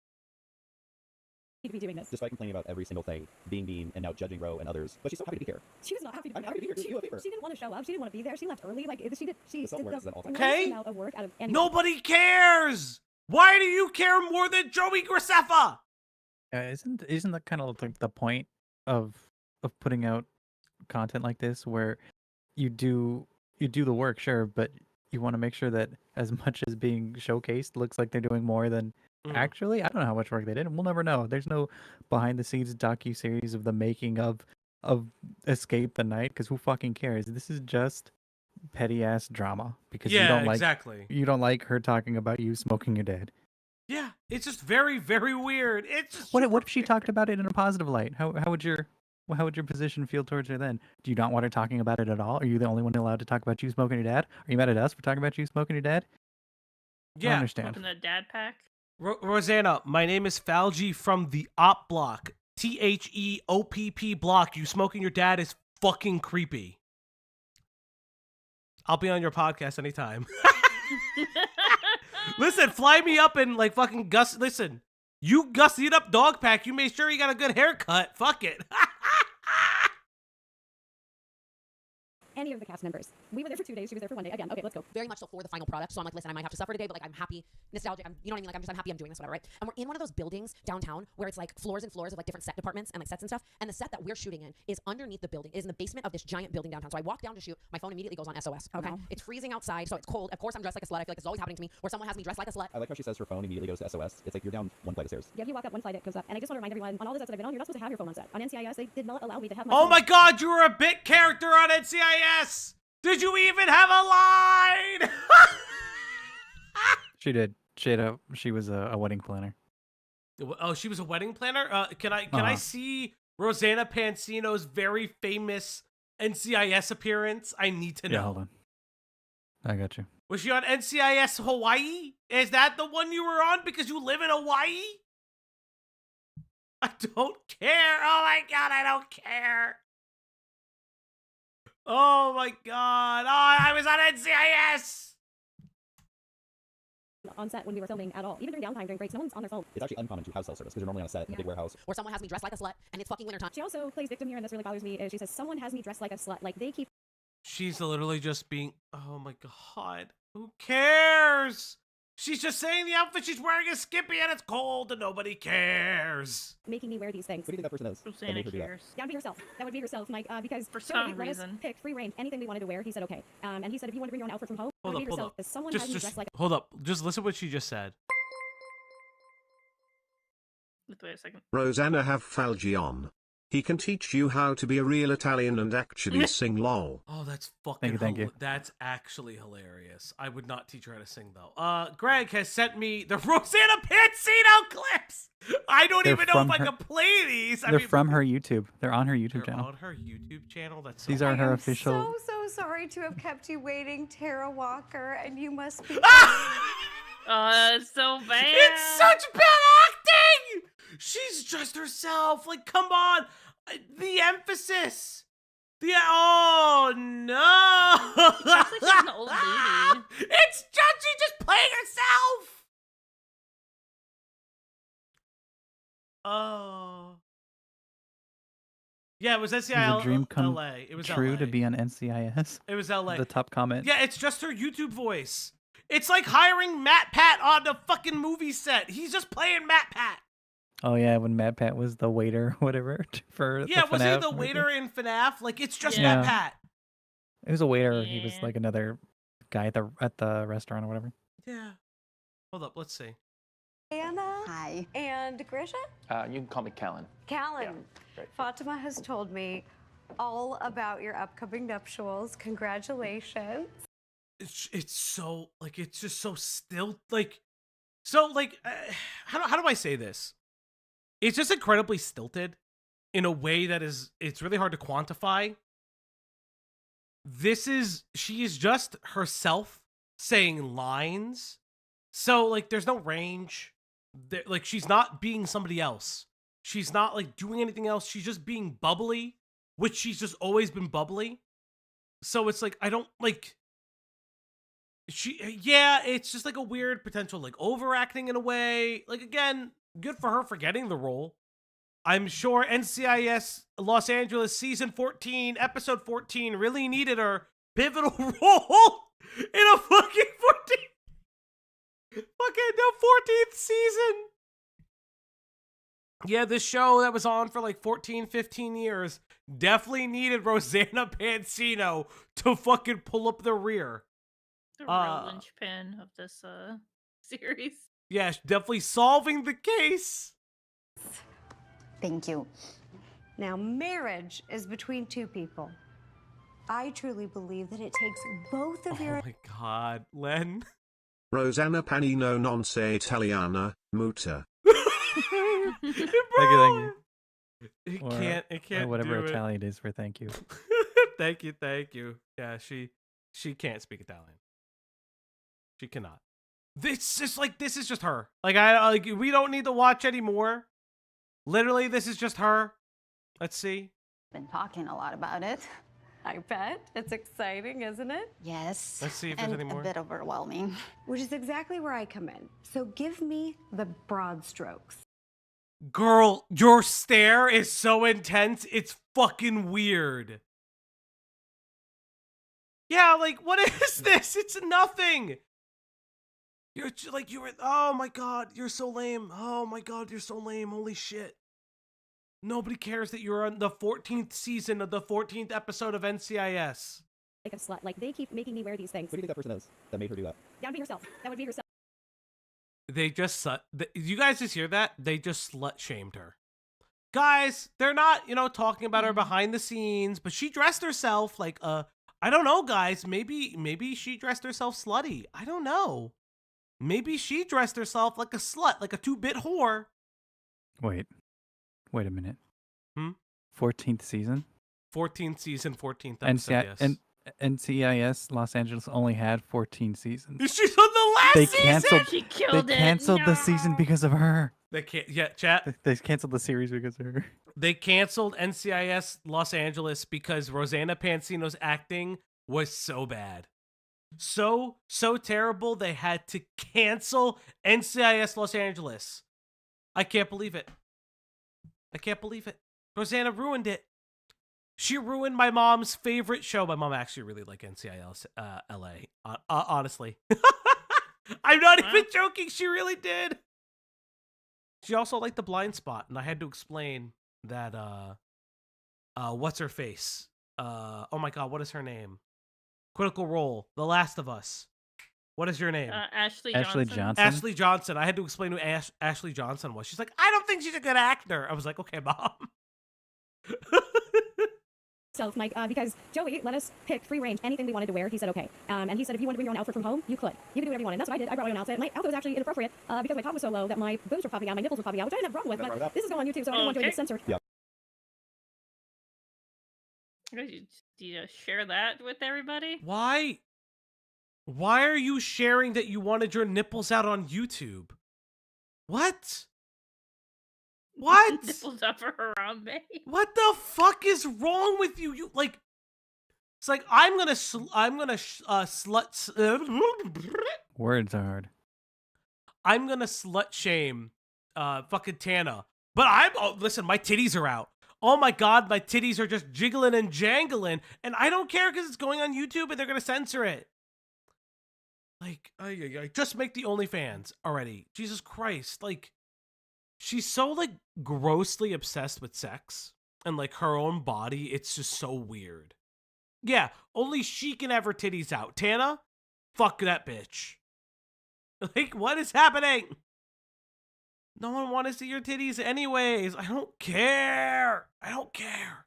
To be doing this. Despite complaining about every single thing, being mean, and now judging Ro and others, but she's so happy to be here. She was not happy to be I'm happy to be here. Do you a favor. She didn't want to show up. She didn't want to be there. She left early. Like she did. She did the okay. amount of work out of anything. Nobody cares. Why do you care more than Joey Graceffa? Isn't that kind of like the point of putting out content like this, where you do the work, sure, but you want to make sure that as much as being showcased looks like they're doing more than actually. I don't know how much work they did, and we'll never know. There's no behind the scenes docu-series of the making of Escape the Night, because who fucking cares? This is just petty ass drama because you don't like her talking about you smoking your dad. Yeah, it's just very, very weird. It's just what if she talked about it in a positive light? How would your position feel towards her then? Do you not want her talking about it at all? Are you the only one allowed to talk about you smoking your dad? Are you mad at us for talking about you smoking your dad? Yeah. I don't understand. Open the dad pack. Rosanna, my name is Falgi from the Op Block. THEOPP block. You smoking your dad is fucking creepy. I'll be on your podcast anytime. Listen, fly me up and like fucking Gus. Listen, you gussied up dog pack. You made sure he got a good haircut. Fuck it. Any of the cast members. We were there for 2 days. She was there for 1 day. Again, okay, let's go. Very much so for the final product. So I'm like, listen, I might have to suffer today, but like I'm happy, nostalgic. You know what I mean? Like I'm happy I'm doing this, whatever, right? And we're in one of those buildings downtown where it's like floors and floors of like different set departments and like sets and stuff. And the set that we're shooting in is underneath the building. It is in the basement of this giant building downtown. So I walk down to shoot. My phone immediately goes on SOS. Okay. No. It's freezing outside, so it's cold. Of course I'm dressed like a slut. I feel like it's always happening to me where someone has me dressed like a slut. I like how she says her phone immediately goes to SOS. It's like you're down one flight of stairs. Yeah, if you walk up one flight, it goes up. And I just want to remind everyone, on all the sets that I've been on, you're not supposed to have your phone on set. On NCIS, they did not allow me to have my Oh phone. my god, you were a bit character on NCIS! Did you even have a line? She did. She was a wedding planner. Oh, she was a wedding planner? Can I see Rosanna Pansino's very famous NCIS appearance? I need to know. Yeah, hold on. I got you. Was she on NCIS Hawaii? Is that the one you were on because you live in Hawaii? I don't care. Oh my god, I don't care. Oh my god. Oh, I was on NCIS. On set when we were filming at all. Even during downtime, during breaks, no one's on their phone. It's actually uncommon to have cell service because you're normally on a set in a big warehouse. Or someone has me dressed like a slut and it's fucking wintertime. She also plays victim here, and this really bothers me. Is she says someone has me dressed like a slut. Like they keep. She's literally just being. Oh my god. Who cares? She's just saying the outfit she's wearing is skimpy and it's cold and nobody cares. Making me wear these things. What do you think that person is? That Rosanna made her do that? cares. That would be herself. That would be herself, Mike. Because For Joey some let us reason. pick free reign, anything we wanted to wear. He said okay. And he said if you want to bring your own outfit from home, Hold that would up, be hold yourself. up. If someone has you dressed like Hold up. Just listen to what she just said. Wait a second. Rosanna have Falgion. He can teach you how to be a real Italian and actually sing lol. Oh, that's fucking Thank you. That's actually hilarious. I would not teach her how to sing though. Greg has sent me the Rosanna Pansino clips. I don't They're even know if from I her- can play these. They're from her YouTube. They're on her YouTube They're channel. on her YouTube channel. That's These are her official. So sorry to have kept you waiting, Tara Walker, and you must be. It's so bad. It's such bad acting. She's just herself. Like, come on. The emphasis. Oh no. She looks like she's an old lady. It's just she's just playing herself. Oh. Yeah, it was Is SCI a dream come LA. It was true LA. to be on NCIS? It was LA. The top comment. Yeah, it's just her YouTube voice. It's like hiring Matt Pat on the fucking movie set. He's just playing Matt Pat. Oh yeah, when Matt Pat was the waiter, whatever for Yeah, the was he FNAF the movie. waiter in FNAF? Like, it's just Yeah. Matt Pat. It was a waiter. He was Yeah. like another guy at the restaurant or whatever. Yeah. Hold up, let's see. Anna. Hi. And Grisha? You can call me Callan. Callan. great. Fatima has told me all about your upcoming nuptials. Congratulations. It's so like it's just so still like so like how do I say this? It's just incredibly stilted in a way that it's really hard to quantify. She is just herself saying lines. So like there's no range. Like she's not being somebody else. She's not like doing anything else. She's just being bubbly, which she's just always been bubbly. So it's like I don't like it's just like a weird potential like overacting in a way. Like again, good for her for getting the role. I'm sure NCIS Los Angeles season 14, episode 14 really needed her pivotal role in a fucking 14th season. Yeah, this show that was on for like 14, 15 years definitely needed Rosanna Pansino to fucking pull up the rear. The real linchpin of this series. Yeah, definitely solving the case. Thank you. Now, marriage is between two people. I truly believe that it takes both of your. Oh my god, Len. Rosanna Panino non sei italiana, muta. Thank you. It Or- can't or whatever do it. Italian is for thank you. Thank you. Yeah, she can't speak Italian. She cannot. This is just her. Like we don't need to watch anymore. Literally, this is just her. Let's see. Been talking a lot about it. I bet. It's exciting, isn't it? Yes. Let's see if there's and any more. a bit overwhelming. Which is exactly where I come in. So give me the broad strokes. Girl, your stare is so intense. It's fucking weird. Yeah, like what is this? It's nothing. Oh my god, you're so lame. Oh my god, you're so lame. Holy shit. Nobody cares that you're on the 14th season of the 14th episode of NCIS. like a slut. Like they keep making me wear these things. Who do you think that person is that made her do that? That would be herself. That would be herself. They just you guys just hear that? They just slut shamed her. Guys, they're not, talking about her behind the scenes, but she dressed herself like I don't know, guys. Maybe she dressed herself slutty. I don't know. Maybe she dressed herself like a slut, like a 2-bit whore. Wait a minute. 14th season? 14th season, 14th episode, yes. And NCIS Los Angeles only had 14 seasons. She's on the last season! She killed They it. canceled the season because of her. They can't, chat. They canceled the series because of her. They canceled NCIS Los Angeles because Rosanna Pansino's acting was so bad. So terrible, they had to cancel NCIS Los Angeles. I can't believe it. Rosanna ruined it. She ruined my mom's favorite show. My mom actually really liked NCIS LA. Honestly. I'm not even joking. She really did. She also liked the blind spot, and I had to explain that, what's her face? Oh my God, what is her name? Critical Role, The Last of Us. What is your name? Ashley Ashley Johnson. Johnson. Ashley Johnson. I had to explain who Ashley Johnson was. She's like, I don't think she's a good actor. I was like, okay, Mom. Self, Mike, because Joey let us pick free range anything we wanted to wear. He said okay, and he said if you wanted to bring your own outfit from home, you could. You could do whatever you wanted. And that's what I did. I brought my own outfit. My outfit was actually inappropriate because my top was so low that my boobs were popping out, my nipples were popping out, which I didn't have a problem with. But this is going on YouTube, so I didn't want to get censored. Yeah. Do you share that with everybody? Why? Why are you sharing that you wanted your nipples out on YouTube? What? What? Nipples up around me. What the fuck is wrong with you? You like, it's like I'm gonna slut. Words are hard. I'm gonna slut shame, fucking Tana. But listen, my titties are out. Oh my God, my titties are just jiggling and jangling, and I don't care because it's going on YouTube and they're gonna censor it. Like, just make the OnlyFans already. Jesus Christ, like. She's so, like, grossly obsessed with sex and, like, her own body. It's just so weird. Yeah, only she can have her titties out. Tana? Fuck that bitch. Like, what is happening? No one wants to see your titties anyways. I don't care. I don't care.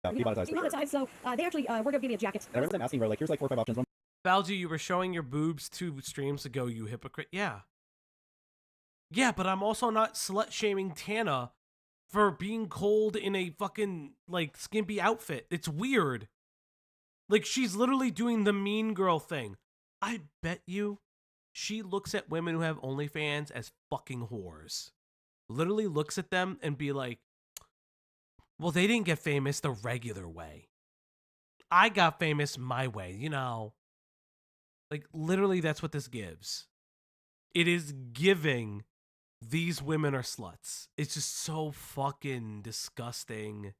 Demonetized, so they actually were going to give me a jacket. And I remember them asking her, like, here's like 4 or 5 options. Valji, you were showing your boobs 2 streams ago, you hypocrite. Yeah. Yeah, but I'm also not slut-shaming Tana for being cold in a fucking, like, skimpy outfit. It's weird. Like, she's literally doing the mean girl thing. I bet you she looks at women who have OnlyFans as fucking whores. Literally looks at them and be like, well, they didn't get famous the regular way. I got famous my way, you know. Like, literally that's what this gives. It is giving... These women are sluts. It's just so fucking disgusting.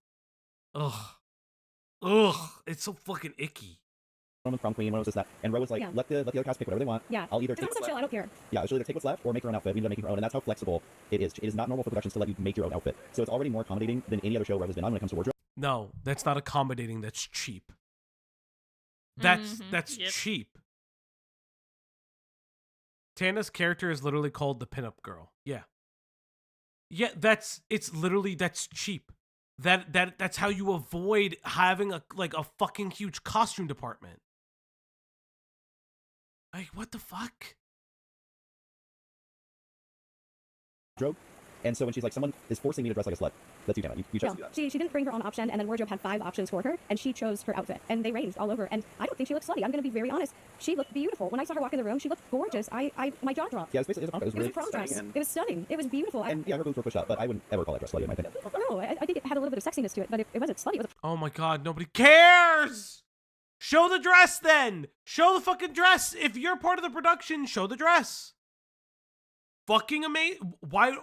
Ugh. Ugh. It's so fucking icky. One was prom queen, one was this, that. And Ro was like, let the other cast pick whatever they want. Yeah. I'll either take what's left. I don't care. Yeah, she'll either take what's left or make her own outfit. We ended up making her own, and that's how flexible it is. It is not normal for productions to let you make your own outfit. So it's already more accommodating than any other show Ro has been on when it comes to wardrobe. No, that's not accommodating. That's cheap. That's cheap. Tana's character is literally called the pinup girl. Yeah. Yeah, that's cheap. That's how you avoid having a fucking huge costume department. Like, what the fuck? And so when she's like, someone is forcing me to dress like a slut, let's do Tana. You chose to do that. She didn't bring her own option, and then wardrobe had 5 options for her, and she chose her outfit, and they ranged all over. And I don't think she looked slutty. I'm going to be very honest. She looked beautiful. When I saw her walk in the room, she looked gorgeous. My jaw dropped. Yeah, it was basically it was a prom dress. It was stunning. It was beautiful. And yeah, her boobs were pushed up, but I wouldn't ever call that dress slutty in my opinion. No, I think it had a little bit of sexiness to it, but it wasn't slutty. Oh my God, nobody cares. Show the dress then. Show the fucking dress. If you're part of the production, show the dress. Fucking amazing. Why?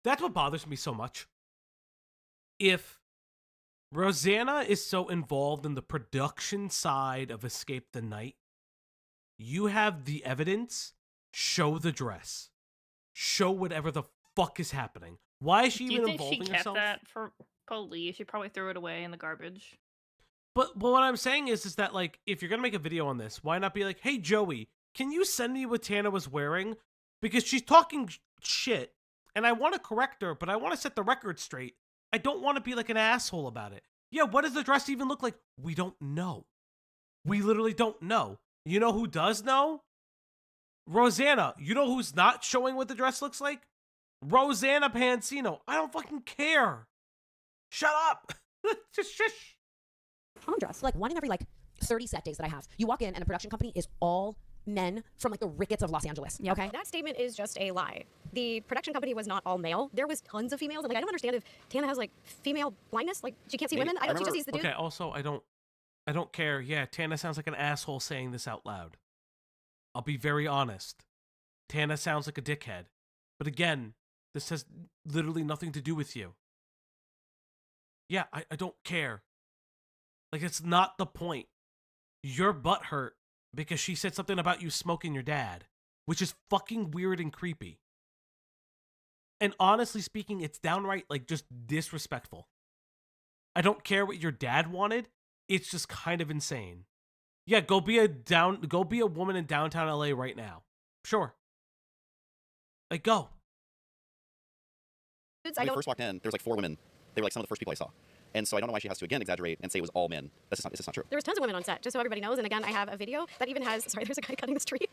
That's what bothers me so much. If Rosanna is so involved in the production side of Escape the Night, you have the evidence, show the dress. Show whatever the fuck is happening. Why is she even involving herself? Do you think she kept that for police? She probably threw it away in the garbage. But what I'm saying is that, like, if you're going to make a video on this, why not be like, hey, Joey, can you send me what Tana was wearing? Because she's talking shit. And I want to correct her, but I want to set the record straight. I don't want to be like an asshole about it. Yeah, what does the dress even look like? We don't know. We literally don't know. You know who does know? Rosanna. You know who's not showing what the dress looks like? Rosanna Pansino. I don't fucking care. Shut up. Just shush. Prom dress. Like 1 in every 30 set days that I have. You walk in and the production company is all men from the rickets of Los Angeles. Yeah. Okay? That statement is just a lie. The production company was not all male. There was tons of females. And I don't understand if Tana has female blindness. She can't see women. I don't. She just sees the dude. Okay. Also, I don't care. Yeah, Tana sounds like an asshole saying this out loud. I'll be very honest. Tana sounds like a dickhead. But again, this has literally nothing to do with you. Yeah, I don't care. Like, it's not the point. You're butthurt because she said something about you smoking your dad, which is fucking weird and creepy. And honestly speaking, it's downright like just disrespectful. I don't care what your dad wanted. It's just kind of insane. Yeah, go be a woman in downtown LA right now. Sure. Like, go. When we first walked in, there was like 4 women. They were like some of the first people I saw. And so I don't know why she has to again exaggerate and say it was all men. That's just not true. There was tons of women on set, just so everybody knows. And again, I have a video that even has. Sorry, there's a guy cutting this tree.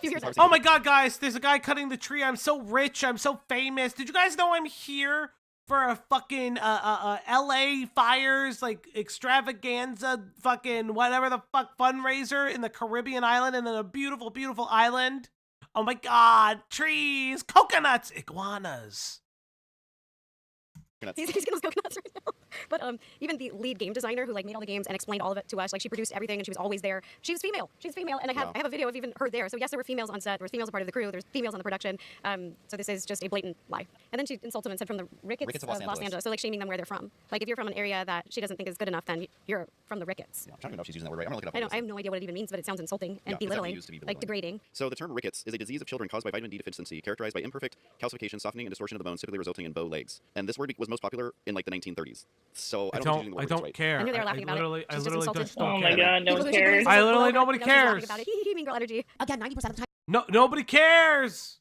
You hear that? Oh my god, guys, there's a guy cutting the tree. I'm so rich. I'm so famous. Did you guys know I'm here for a fucking LA Fires like extravaganza fucking whatever the fuck fundraiser in the Caribbean island and in a beautiful, beautiful island? Oh my god, trees, coconuts, iguanas. He's getting those coconuts right now. But even the lead game designer who like made all the games and explained all of it to us, like she produced everything and she was always there. She was female. She's female, and I have a video of even her there. So yes, there were females on set. There was females a part of the crew. There's females on the production. So this is just a blatant lie. And then she insulted them and said from the Ricketts of Los Angeles. So like shaming them where they're from. Like if you're from an area that she doesn't think is good enough, then you're from the Ricketts. Yeah, I'm trying to know if she's using that word right. I'm gonna look it up. I have no idea what it even means, but it sounds insulting and belittling, like degrading. So the term rickets is a disease of children caused by vitamin D deficiency, characterized by imperfect calcification, softening, and distortion of the bones, typically resulting in bow legs. And this word was most popular in like the 1930s. So I don't care. I knew they were laughing about it. I literally just don't Oh care. my god, no one cares. I literally nobody cares. About it. Mean girl energy. Again, 90% of the time. No, nobody cares.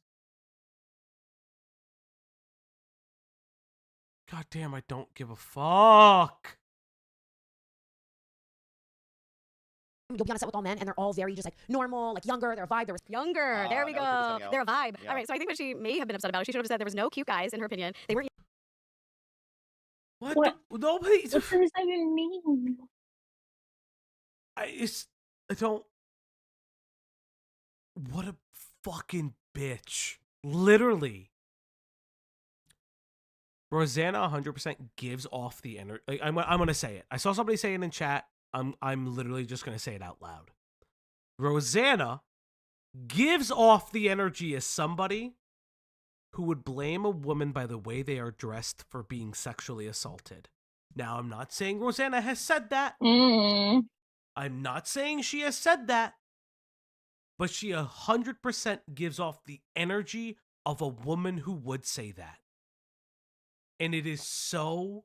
God damn, I don't give a fuck. You'll be on a set with all men, and they're all very just like normal, like younger. They're a vibe. There was younger. There we go. They're a vibe. Yeah. All right. So I think what she may have been upset about is she should have said there was no cute guys in her opinion. They weren't. What? Nobody. What does that even mean? I don't. What a fucking bitch. Literally. Rosanna 100% gives off the energy. Like, I'm going to say it. I saw somebody say it in chat. I'm literally just going to say it out loud. Rosanna gives off the energy as somebody who would blame a woman by the way they are dressed for being sexually assaulted. Now, I'm not saying Rosanna has said that. I'm not saying she has said that. But she 100% gives off the energy of a woman who would say that. And it is so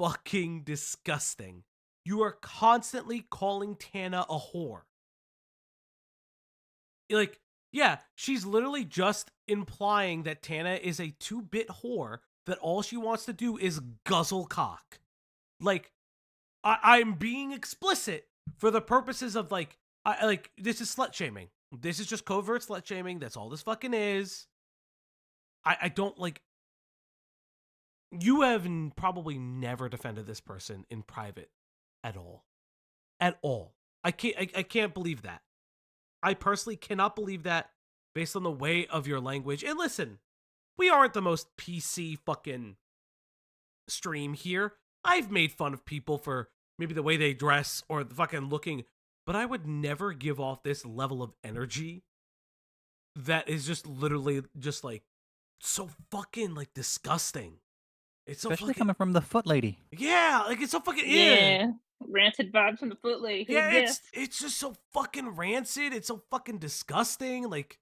fucking disgusting. You are constantly calling Tana a whore. Like, yeah, she's literally just implying that Tana is a 2-bit whore, that all she wants to do is guzzle cock. Like, I'm being explicit for the purposes of, like, this is slut shaming. This is just covert slut shaming. That's all this fucking is. I don't, like, you have probably never defended this person in private at all. At all. I can't believe that. I personally cannot believe that based on the way of your language. And listen, we aren't the most PC fucking stream here. I've made fun of people for maybe the way they dress or the fucking looking, but I would never give off this level of energy that is just literally just like so fucking like disgusting. It's so Especially fucking coming from the foot lady. yeah, like it's so fucking Yeah. Rancid vibes from the foot lady. Yeah, it's just so fucking rancid. It's so fucking disgusting. Like,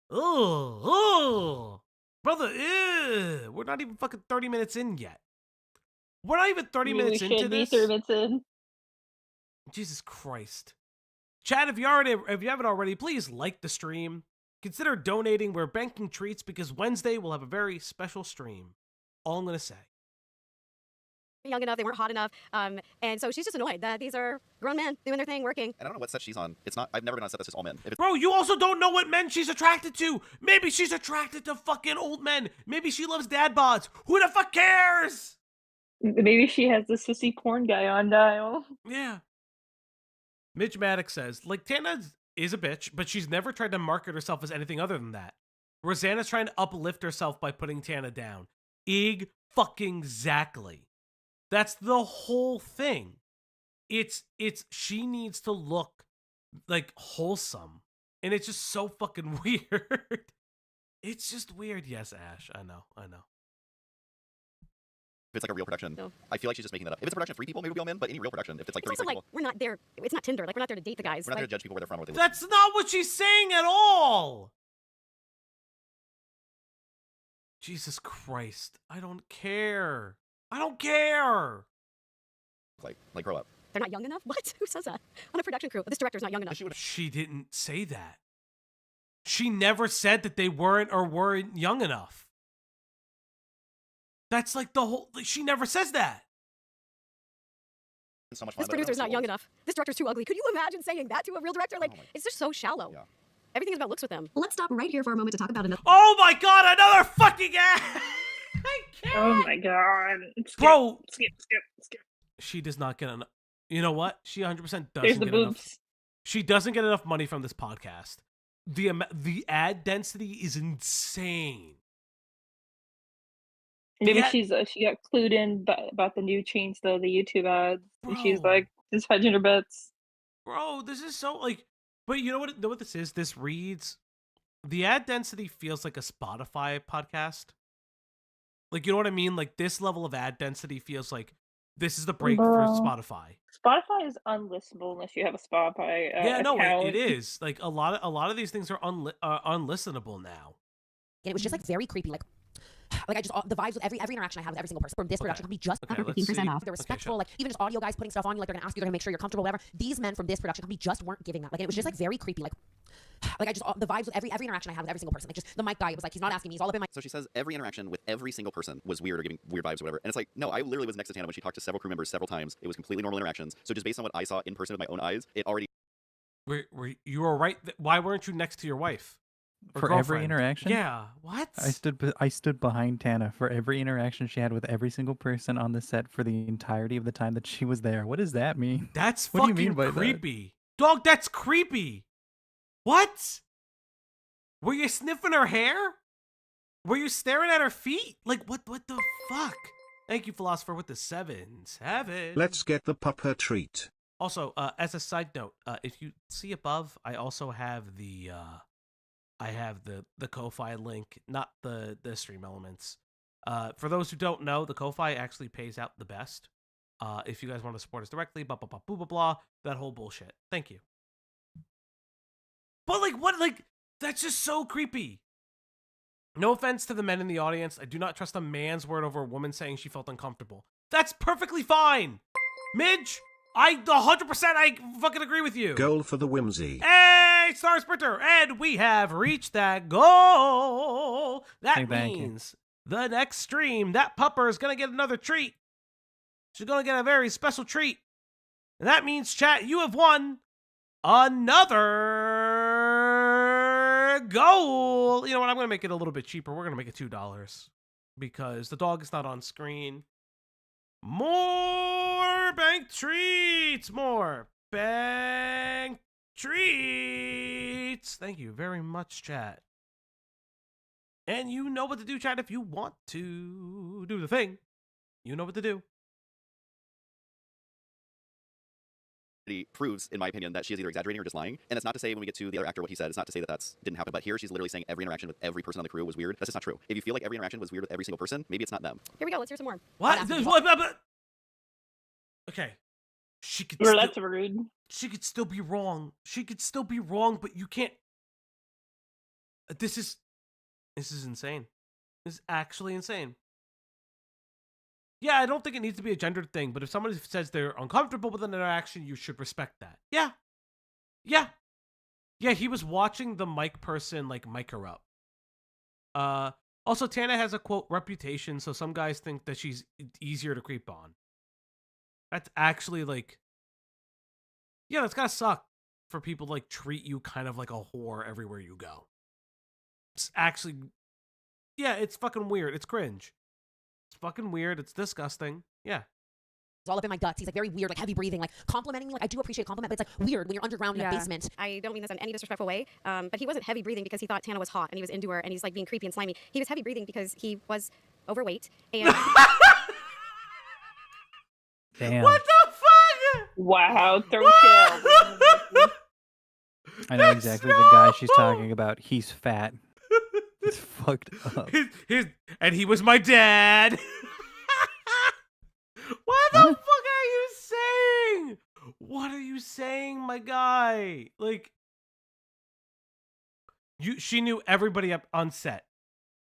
oh, brother, ew. We're not even fucking 30 minutes in yet. We're not even 30 minutes into this. 30 minutes in. Jesus Christ. Chat, if you haven't already, please like the stream. Consider donating. We're banking treats because Wednesday we'll have a very special stream. All I'm gonna say. Young enough, they weren't hot enough, and so she's just annoyed that these are grown men doing their thing, working. And I don't know what set she's on. It's not. I've never been on a set that's just all men. Bro, you also don't know what men she's attracted to. Maybe she's attracted to fucking old men. Maybe she loves dad bods. Who the fuck cares? Maybe she has the sissy porn guy on dial. Yeah. Mitch Maddox says, like, Tana is a bitch, but she's never tried to market herself as anything other than that. Rosanna's trying to uplift herself by putting Tana down. Fucking exactly. That's the whole thing. It's she needs to look like wholesome. And it's just so fucking weird. It's just weird. Yes, Ash. I know. it's like a real production, No. I feel like she's just making that up. If it's a production of 3 people, maybe we'll be all in. But any real production, if it's like It's 30 also like people, we're not there. It's not Tinder. Like we're not there to date the guys. we're not there Like, to judge people where they're from or what they look. That's not what she's saying at all. Jesus Christ. I don't care. I don't care. Like grow up. they're not young enough. What? Who says that on a production crew? This director's not young enough. She didn't say that. She never said that they weren't or weren't young enough. That's like the whole. She never says that. So much fun, This producer's not young enough. This director's too ugly. Could you imagine saying that to a real director? Like, it's just so shallow. Yeah. Everything is about looks with them. Let's stop right here for a moment to talk about another. Oh my god, another fucking ad! I can't. Oh my god. Skip, Bro. Skip. She does not get enough. You know what? She 100% doesn't There's the get enough. boobs. She doesn't get enough money from this podcast. The ad density is insane. Maybe Yeah. she got clued in about the new change, though, the YouTube ads. And she's Bro. like, just hedging her bets. Bro, this is so like. But you know what this is? This reads. The ad density feels like a Spotify podcast. Like, you know what I mean? Like, this level of ad density feels like this is the break for Bro. Spotify. Spotify is unlistenable unless you have a Spotify Yeah, no, account. it is. Like, a lot of these things are unlistenable now. And it was just like very creepy. Like I just the vibes with every interaction I had with every single person from this production company just Okay, for let's 15% see. off. They're respectful, like even just audio guys putting stuff on you, like they're gonna ask you, they're gonna make sure you're comfortable, whatever. These men from this production company just weren't giving that. Like it was just like very creepy. Like I just the vibes with every interaction I had with every single person. Like just the mic guy, it was like he's not asking me, he's all up in my. So she says every interaction with every single person was weird or giving weird vibes or whatever. And it's like, no, I literally was next to Tana when she talked to several crew members several times. It was completely normal interactions. So just based on what I saw in person with my own eyes, it already. You were right. Why weren't you next to your wife? Or For every girlfriend? interaction? Yeah. What? I stood behind Tana for every interaction she had with every single person on the set for the entirety of the time that she was there. What does that mean? That's What do you fucking mean by that? creepy. Dog, that's creepy. What? Were you sniffing her hair? Were you staring at her feet? Like, what the fuck? Thank you, Philosopher, with the 7. Let's get the pup her treat. Also, as a side note, if you see above, I also have the Ko-Fi link, not the stream elements. For those who don't know, the Ko-Fi actually pays out the best. If you guys want to support us directly, blah blah blah blah blah blah, that whole bullshit. Thank you. But like, what? Like, that's just so creepy. No offense to the men in the audience, I do not trust a man's word over a woman saying she felt uncomfortable. That's perfectly fine. Midge, I 100% I fucking agree with you. Goal for the whimsy. Hey, Star Sprinter, and we have reached that goal. That Hey, thank you. means the next stream, that pupper is going to get another treat. She's going to get a very special treat. And that means, chat, you have won another goal. You know what? I'm going to make it a little bit cheaper. We're going to make it $2 because the dog is not on screen. More bank treats. More bank treats. Thank you very much, chat. And you know what to do, chat, if you want to do the thing. You know what to do. Proves, in my opinion, that she is either exaggerating or just lying. And it's not to say when we get to the other actor what he said, it's not to say that didn't happen. But here she's literally saying every interaction with every person on the crew was weird. That's just not true. If you feel like every interaction was weird with every single person, maybe it's not them. Here we go. Let's hear some more. What? Okay. She could still, That's rude. she could still be wrong. She could still be wrong, but you can't. This is insane. This is actually insane. Yeah, I don't think it needs to be a gendered thing, but if somebody says they're uncomfortable with an interaction, you should respect that. Yeah. Yeah. Yeah, he was watching the mic person, like, mic her up. Also, Tana has a, quote, reputation, so some guys think that she's easier to creep on. That's actually, like... Yeah, that's gotta suck for people to, like, treat you kind of like a whore everywhere you go. It's actually... Yeah, it's fucking weird. It's cringe. It's fucking weird. It's disgusting. Yeah. It's all up in my guts. He's like very weird, like heavy breathing, like complimenting me. Like I do appreciate a compliment, but it's like weird when you're underground in a basement. I don't mean this in any disrespectful way, but he wasn't heavy breathing because he thought Tana was hot and he was into her and he's like being creepy and slimy. He was heavy breathing because he was overweight and. Damn. What the fuck? Wow, throw kill. I know exactly the guy she's talking about. He's fat. It's fucked up. And he was my dad. you saying, my guy? Like, she knew everybody up on set.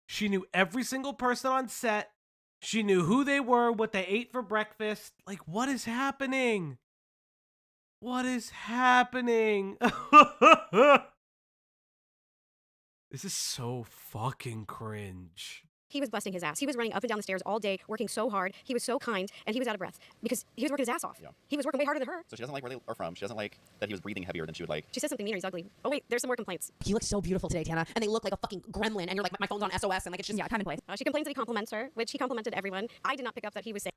She knew every single person on set. She knew who they were, what they ate for breakfast. Like, what is happening? What is happening? This is so fucking cringe. He was busting his ass. He was running up and down the stairs all day, working so hard. He was so kind, and he was out of breath because he was working his ass off. Yeah. He was working way harder than her. So she doesn't like where they are from. She doesn't like that he was breathing heavier than she would like. She says something mean or he's ugly. Oh wait, there's some more complaints. You look so beautiful today, Tana, and they look like a fucking gremlin, and you're like, my phone's on SOS, and like it's just Kind of place. She complains that he compliments her, which he complimented everyone. I did not pick up that he was saying.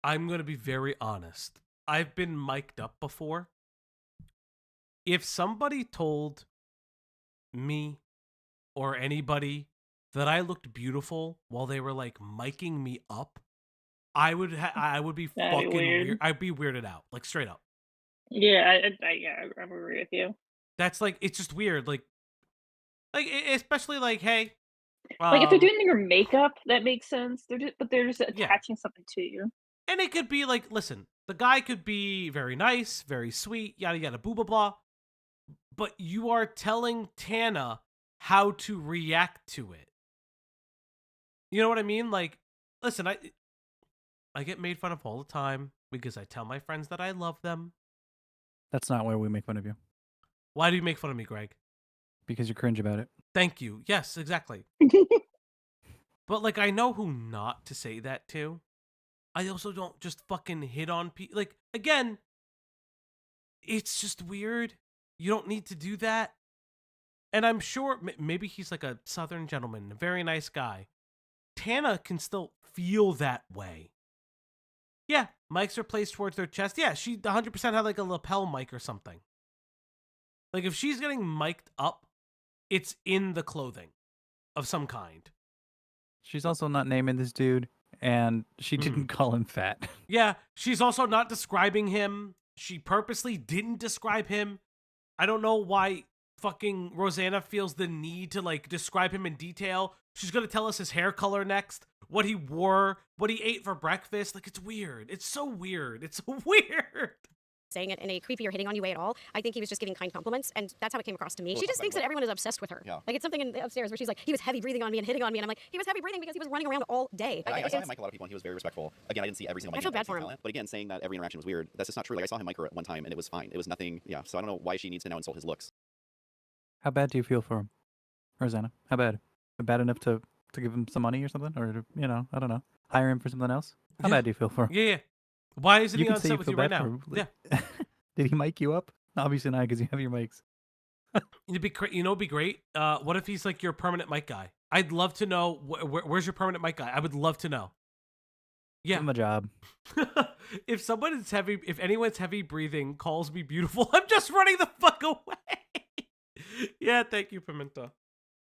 I'm going to be very honest. I've been mic'd up before. If somebody told me or anybody that I looked beautiful while they were like miking me up, I would be fucking weird. I'd be weirded out, like straight up. Yeah, I agree with you. That's like, it's just weird. Like especially like, hey, like if they're doing your makeup, that makes sense. They're just attaching something to you. And it could be like, listen, the guy could be very nice, very sweet, yada yada, blah blah blah. But you are telling Tana how to react to it. You know what I mean? Like, listen, I get made fun of all the time because I tell my friends that I love them. That's not why we make fun of you. Why do you make fun of me, Greg? Because you're cringe about it. Thank you. Yes, exactly. But like, I know who not to say that to. I also don't just fucking hit on people. Like, again, it's just weird. You don't need to do that. And I'm sure maybe he's like a Southern gentleman, a very nice guy. Tana can still feel that way. Yeah, mics are placed towards their chest. Yeah, she 100% had like a lapel mic or something. Like if she's getting mic'd up, it's in the clothing of some kind. She's also not naming this dude, and she didn't call him fat. Yeah, she's also not describing him. She purposely didn't describe him. I don't know why fucking Rosanna feels the need to like describe him in detail. She's gonna tell us his hair color next, what he wore, what he ate for breakfast. Like, it's weird. It's so weird. It's so weird. Saying it in a creepy or hitting on you way at all. I think he was just giving kind compliments, and that's how it came across to me. She just thinks that everyone is obsessed with her. Yeah. Like, it's something in the upstairs where she's like, he was heavy breathing on me and hitting on me, and I'm like, he was heavy breathing because he was running around all day. I saw him mic a lot of people, and he was very respectful. Again, I didn't see every single mic. I feel bad for him. But again, saying that every interaction was weird, that's just not true. Like, I saw him mic her at one time, and it was fine. It was nothing, yeah. So I don't know why she needs to now insult his looks. How bad do you feel for him, Rosanna? How bad? Bad enough to give him some money or something? Or, to, you know, I don't know, hire him for something else? How bad do you feel for him? Yeah. Why isn't he on set with you right now? Yeah. Did he mic you up? Obviously not, because you have your mics. It'd be great. What if he's like your permanent mic guy? I'd love to know where's your permanent mic guy. I would love to know. Yeah, give him a job. If anyone's heavy breathing calls me beautiful, I'm just running the fuck away. Yeah, thank you, Pimenta.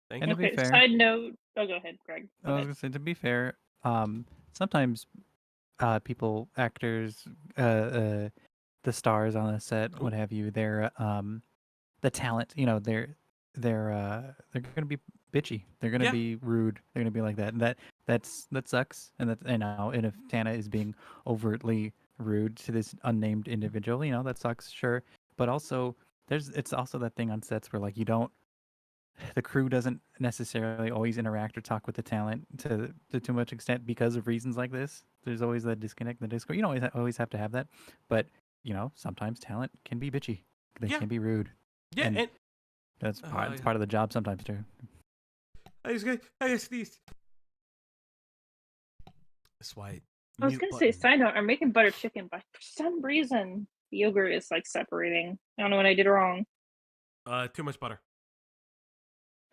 Thank you. To be fair, side note. Oh, go ahead, Greg. I was gonna say, to be fair, sometimes people, actors, the stars on the set, what have you, they're the talent, you know, they're gonna be bitchy. They're gonna be rude. They're gonna be like that. And that sucks. And and if Tana is being overtly rude to this unnamed individual, you know, that sucks, sure. But also it's also that thing on sets where like the crew doesn't necessarily always interact or talk with the talent to too much extent because of reasons like this. There's always that disconnect in the Discord. You don't always have to have that, but you know, sometimes talent can be bitchy. They can be rude. Yeah, and that's part of the job sometimes too. I just sneezed. That's why. I was gonna say, side note, I'm making butter chicken, but for some reason the yogurt is like separating. I don't know what I did wrong. Too much butter.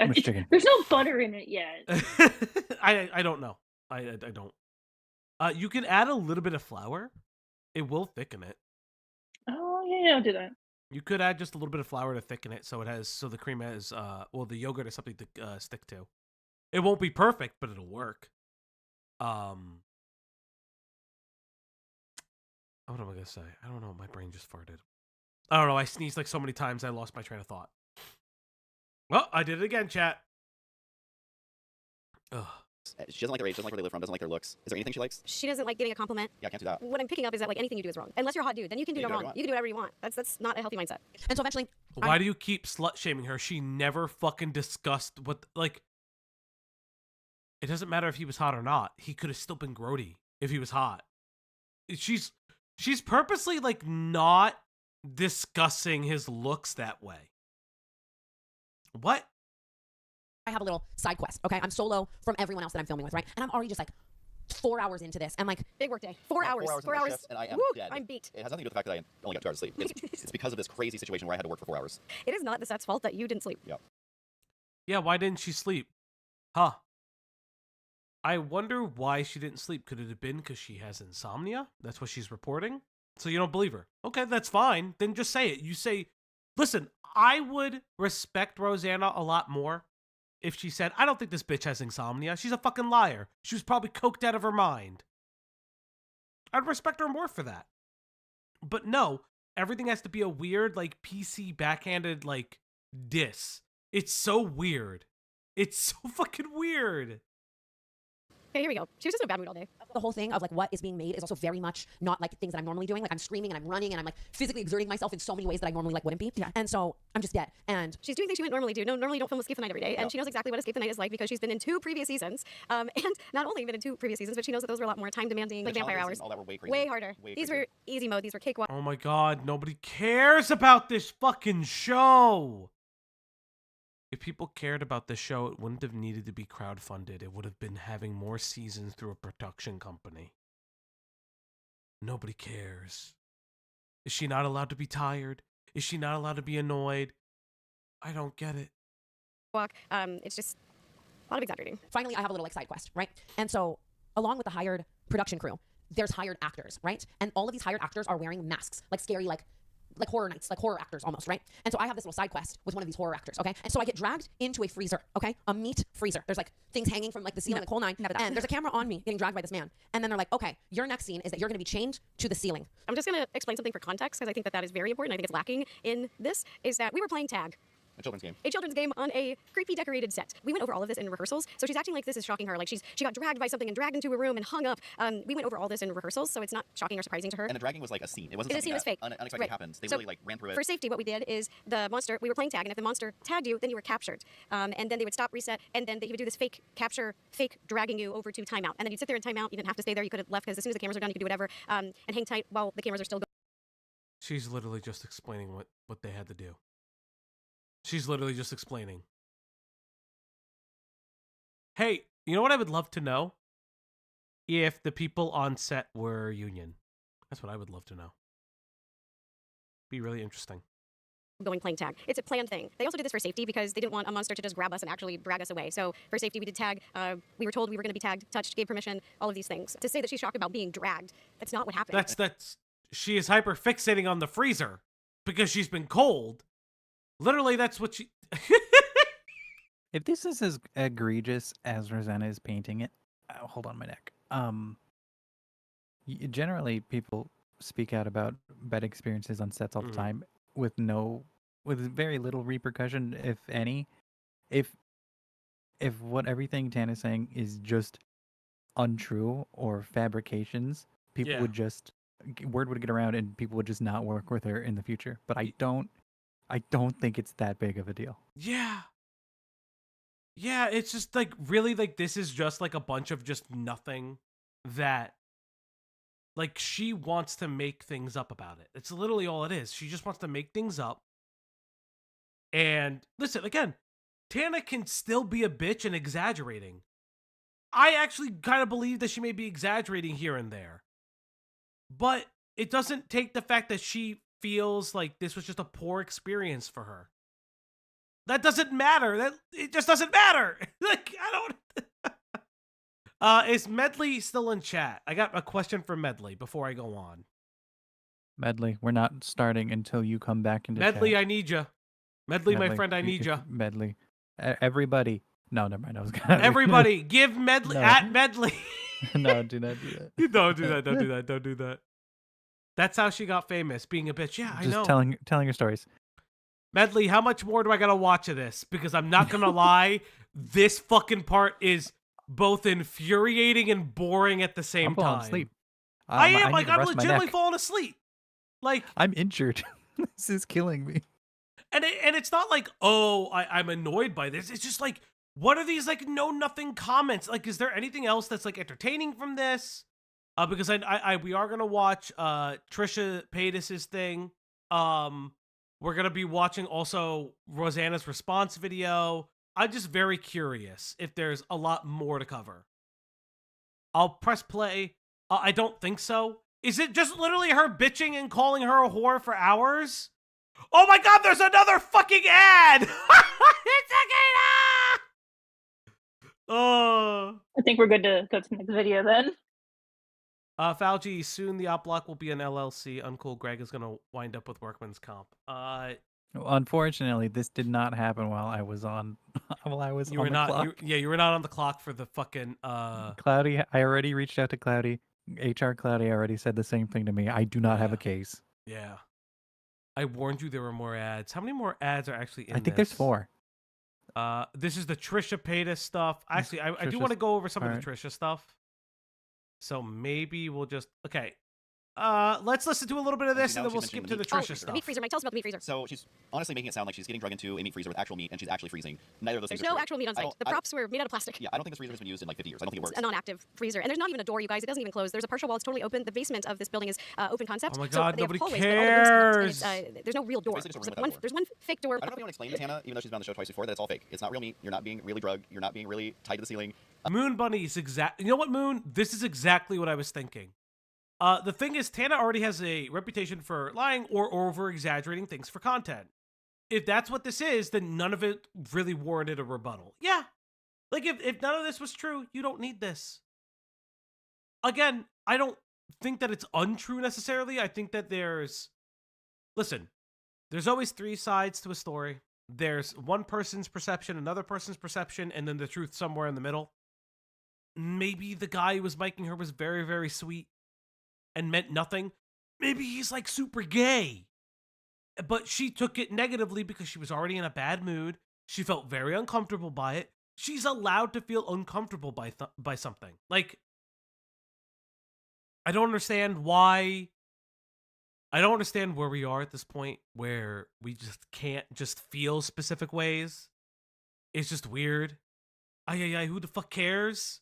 Too much chicken. There's no butter in it yet. I don't know. I don't. You can add a little bit of flour. It will thicken it. Oh yeah, I'll do that. You could add just a little bit of flour to thicken it, so the cream has the yogurt has something to stick to. It won't be perfect, but it'll work. What am I gonna say? I don't know. My brain just farted. I don't know. I sneezed like so many times, I lost my train of thought. Well, I did it again, chat. Ugh. She doesn't like their age, doesn't like where they live from, doesn't like their looks. Is there anything she likes? She doesn't like getting a compliment. Yeah, I can't do that. What I'm picking up is that like anything you do is wrong. Unless you're a hot dude, then you can do no wrong. You can do whatever you want. That's not a healthy mindset. And so eventually, why do you keep slut shaming her? She never fucking discussed what like. It doesn't matter if he was hot or not. He could have still been grody if he was hot. She's purposely like not discussing his looks that way. What? I have a little side quest, okay? I'm solo from everyone else that I'm filming with, right? And I'm already just like 4 hours into this. And like, big work day. 4 hours. 4 hours. And I am dead. I'm beat. It has nothing to do with the fact that I only got 2 hours of sleep. It's because of this crazy situation where I had to work for 4 hours. It is not the set's fault that you didn't sleep. Yep. Yeah, why didn't she sleep? Huh. I wonder why she didn't sleep. Could it have been because she has insomnia? That's what she's reporting? So you don't believe her. Okay, that's fine. Then just say it. You say, listen, I would respect Rosanna a lot more if she said, I don't think this bitch has insomnia. She's a fucking liar. She was probably coked out of her mind. I'd respect her more for that. But no, everything has to be a weird, like, PC backhanded, like, diss. It's so weird. It's so fucking weird. Okay, here we go. She was just in a bad mood all day. The whole thing of like what is being made is also very much not like things that I'm normally doing. Like I'm screaming and I'm running and I'm like physically exerting myself in so many ways that I normally like wouldn't be. Yeah. And so I'm just dead. And she's doing things she wouldn't normally do. No, normally you don't film Escape the Night every day. And she knows exactly what Escape the Night is like because she's been in 2 previous seasons. And not only been in 2 previous seasons, but she knows that those were a lot more time demanding, like vampire hours. All that were way crazy. Way harder. These were easy mode. These were cakewalk. Oh my god, nobody cares about this fucking show. If people cared about the show, it wouldn't have needed to be crowdfunded. It would have been having more seasons through a production company. Nobody cares. Is she not allowed to be tired? Is she not allowed to be annoyed? I don't get it. It's just a lot of exaggerating. Finally, I have a little like side quest, right? And so along with the hired production crew, there's hired actors, right? And all of these hired actors are wearing masks, like scary, like horror nights, like horror actors almost, right? And so I have this little side quest with one of these horror actors, okay? And so I get dragged into a freezer, okay? A meat freezer. There's like things hanging from like the ceiling, like whole nine. And there's a camera on me getting dragged by this man. And then they're like, okay, your next scene is that you're gonna be chained to the ceiling. I'm just gonna explain something for context because I think that is very important. I think it's lacking in this, is that we were playing tag. A children's game. A children's game on a creepy decorated set. We went over all of this in rehearsals, so she's acting like this is shocking her. Like she got dragged by something and dragged into a room and hung up. We went over all this in rehearsals, so it's not shocking or surprising to her. And the dragging was like a scene. It wasn't The scene was fake. Unexpected happens. They really like ran through it. For safety, what we did is the monster, we were playing tag, and if the monster tagged you, then you were captured. And then they would stop, reset, and then he would do this fake capture, fake dragging you over to timeout. And then you'd sit there in timeout. You didn't have to stay there. You could have left because as soon as the cameras are done, you could do whatever and hang tight while the cameras are still going. She's literally just explaining what they had to do. She's literally just explaining. Hey, you know what I would love to know? If the people on set were union. That's what I would love to know. Be really interesting. Going playing tag. It's a planned thing. They also did this for safety because they didn't want a monster to just grab us and actually drag us away. So for safety, we did tag. We were told we were going to be tagged, touched, gave permission, all of these things. To say that she's shocked about being dragged, that's not what happened. She is hyper fixating on the freezer because she's been cold. Literally, that's what she... If this is as egregious as Rosanna is painting it, hold on my neck. Generally, people speak out about bad experiences on sets all the time with very little repercussion, if any. If what everything Tana's saying is just untrue or fabrications, people would just word would get around and people would just not work with her in the future. But I don't think it's that big of a deal. Yeah. Yeah, it's just like really like this is just like a bunch of just nothing that like she wants to make things up about it. It's literally all it is. She just wants to make things up. And listen, again, Tana can still be a bitch and exaggerating. I actually kind of believe that she may be exaggerating here and there. But it doesn't take the fact that she feels like this was just a poor experience for her. That doesn't matter. It just doesn't matter. Like, I don't... Is Medley still in chat? I got a question for Medley before I go on. Medley, we're not starting until you come back into Medley, chat. I need you. Medley, my friend, I need you. Medley. Everybody. No, never mind. I was gonna... Everybody, give Medley... No. At Medley. No, do not do that. You don't do that. Don't do that. Don't do that. That's how she got famous, being a bitch. Yeah, I know. Just telling your stories. Medley, how much more do I gotta watch of this? Because I'm not gonna lie, this fucking part is both infuriating and boring at the same I'm falling time. asleep. I am need like to I'm rest my legitimately neck. falling asleep. Like I'm injured. This is killing me. and it's not like, oh, I'm annoyed by this. It's just like, what are these like nothing comments? Like, is there anything else that's like entertaining from this? Because we are gonna watch Trisha Peytas' thing. We're gonna be watching also Rosanna's response video. I'm just very curious if there's a lot more to cover. I'll press play. I don't think so. Is it just literally her bitching and calling her a whore for hours? Oh my god, there's another fucking ad! It's okay! Oh. I think we're good to go to the next video then. Fauci, soon the op block will be an LLC. Uncool Greg is gonna wind up with workman's comp. Unfortunately, this did not happen while I was on. While I was You on were the not. clock. You were not on the clock for the fucking. Cloudy, I already reached out to Cloudy. HR Cloudy already said the same thing to me. I do not have a case. Yeah. I warned you there were more ads. How many more ads are actually in I think there's 4. This is the Trisha Peytas stuff. Actually, I do Trisha's- want to go over some of alright. the Trisha stuff. So maybe we'll just okay. Let's listen to a little bit of this, now and then she we'll mentioned skip the to the meat Trisha freezer. stuff. Meat freezer, Mike. Tell us about the meat freezer. So she's honestly making it sound like she's getting drug into a meat freezer with actual meat, and she's actually freezing. Neither of those There's things are no true. actual meat on I site. don't- The I- props were made out of plastic. Yeah, I don't think this freezer has been used in like 50 years. I don't think it works. It's a non-active freezer, and there's not even a door, you guys. It doesn't even close. There's a partial wall. It's totally open. The basement of this building is open concept. Oh my So God, they have nobody hallways, but all the rooms connect, and cares. there's no real door. basically just a room without a door. There's one fake door. I don't know if you want to explain to Tana, even though she's been on the show twice before, that it's all fake. It's not real meat. You're not being really drugged. You're not being really tied to the ceiling. Moon Bunny is exact. You know what, Moon? This is exactly what I was thinking. The thing is, Tana already has a reputation for lying or over-exaggerating things for content. If that's what this is, then none of it really warranted a rebuttal. Yeah. Like, if none of this was true, you don't need this. Again, I don't think that it's untrue necessarily. I think that listen, there's always 3 sides to a story. There's one person's perception, another person's perception, and then the truth somewhere in the middle. Maybe the guy who was miking her was very, very sweet and meant nothing. Maybe he's like super gay. But she took it negatively because she was already in a bad mood. She felt very uncomfortable by it. She's allowed to feel uncomfortable by something. Like, I don't understand why. I don't understand where we are at this point where we just can't just feel specific ways. It's just weird. Ay, who the fuck cares?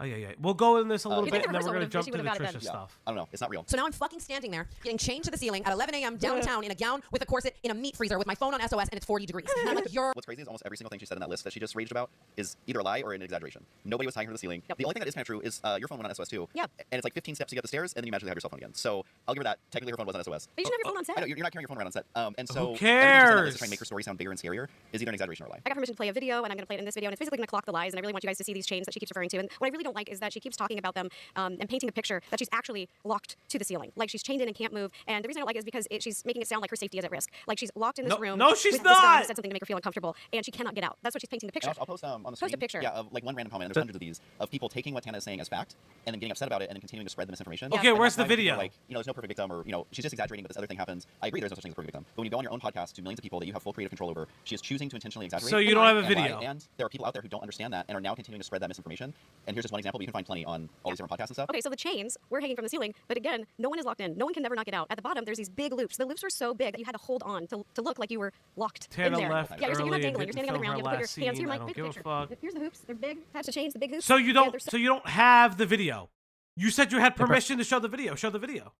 Ay. We'll go in this a little You bit, think and the then we're rehearsal going to would've- jump she to the would've had it Trisha then. stuff. I don't know. It's not real. So now I'm fucking standing there, getting chained to the ceiling at 11 a.m. downtown in a gown with a corset in a meat freezer with my phone on SOS, and it's 40 degrees. And I'm like, What's crazy is almost every single thing she said in that list that she just raged about is either a lie or an exaggeration. Nobody was tying her to the ceiling. The only thing that is kind of true is your phone went on SOS too. Yep. And it's like 15 steps to get the stairs, and then you magically have your cell phone again. So I'll give her that. Technically, her phone was on SOS. But you shouldn't have your phone on set. I know you're not carrying your phone around on set. And so Who everything she said in that list cares? to try and make her story sound bigger and scarier is either an exaggeration or a lie. I got permission to play a video, and I'm going to play it in this video, and it's basically going to clock the lies, and I really want you guys to see these chains that she keeps referring to. And what I really don't like is that she keeps talking about them and painting a picture that she's actually locked to the ceiling. Like she's chained in and can't move. And the reason I don't like it is because she's making it sound like her safety is at risk. Like she's locked in this room. No, she's with this guy not! who said something to make her feel uncomfortable, and she cannot get out. That's what she's painting the picture. And I'll post on the screen. Post a picture. Yeah, of like one random comment. And there's hundreds of these of people taking what Tana is saying as fact and then getting upset about it and then continuing to spread the misinformation. Okay, And where's that's the why people are video? Like, there's no perfect victim, or she's just exaggerating, but this other thing happens. I agree, there's no such thing as a perfect victim. But when you go on your own podcast to millions of people that you have full creative control over, she is choosing to intentionally exaggerate. So you and don't lie have a and lie. video. And there are people out there who don't understand that and are now continuing to spread that misinformation. And here's just one example. But you can find plenty on all these different podcasts and stuff. Okay, so the chains were hanging from the ceiling, but again, no one is locked in. No one can never not get out. At the bottom, there's these big loops. The loops were so big that you had to hold on to look like you were locked Tana in there. left Yeah, you're not early dangling. and You're standing on the didn't ground. You film have to her put your hands last here, scene. I Mike. don't Big give a picture. fuck. Here's the hoops. They're big. Attached to chains. The big hoops. So you Yeah, don't. they're So you don't have the video. You said you had permission to show the video. Show the video.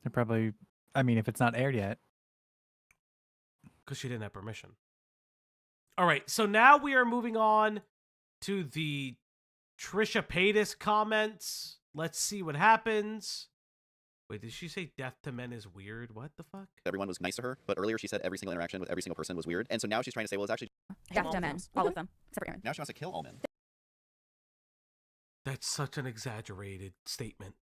They're probably. I mean, if it's not aired yet. Because she didn't have permission. All right. So now we are moving on to the Trisha Peytas comments. Let's see what happens. Wait, did she say death to men is weird? What the fuck? Everyone was nice to her, but earlier she said every single interaction with every single person was weird. And so now she's trying to say, well, it's actually Death to men. All of them. Except for Aaron. now she wants to kill all men. That's such an exaggerated statement.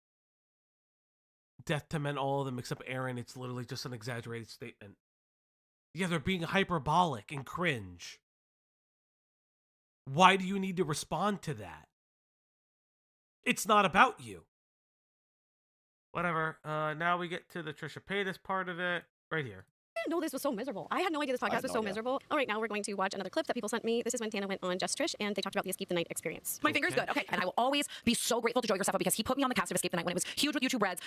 Death to men, all of them except Aaron. It's literally just an exaggerated statement. Yeah, they're being hyperbolic and cringe. Why do you need to respond to that? It's not about you. Whatever. Now we get to the Trisha Peytas part of it. Right here. didn't know this was so miserable. I had no idea this podcast was so miserable. All right, now we're going to watch another clip that people sent me. This is when Tana went on Just Trish, and they talked about the Escape the Night experience. My finger's good. Okay, and I will always be so grateful to Joey Graceffa because he put me on the cast of Escape the Night when it was huge with YouTube Reds,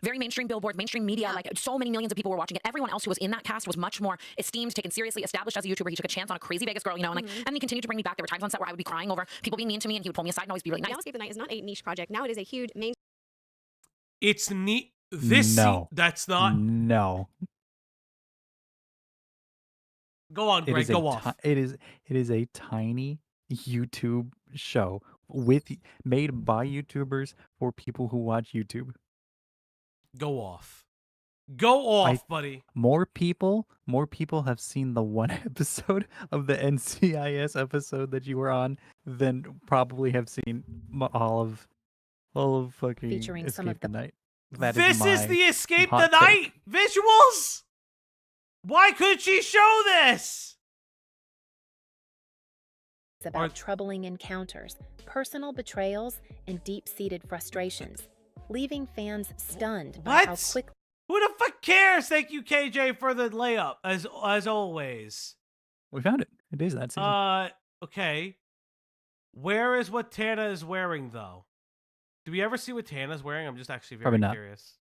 very mainstream billboards, mainstream media, like so many millions of people were watching it. Everyone else who was in that cast was much more esteemed, taken seriously, established as a YouTuber. He took a chance on a crazy Vegas girl, you know, and like, and he continued to bring me back. There were times on set where I would be crying over people being mean to me, and he would pull me aside and always be really nice. Now Escape the Night is not a niche project. Now it is a huge main. It's neat. This that's not. No. Go on, Greg. Go off. It is a tiny YouTube show made by YouTubers for people who watch YouTube. Go off. Go off, buddy. More people have seen the one episode of the NCIS episode that you were on than probably have seen all of fucking featuring Escape some of the Night. This is the Escape the Night visuals? Why could she show this? It's about troubling encounters, personal betrayals, and deep-seated frustrations, leaving fans stunned by how quickly. Who the fuck cares? Thank you, KJ, for the layup, as always. We found it. It is that season. Okay. Where is what Tana is wearing, though? Do we ever see what Tana's wearing? I'm just actually very curious.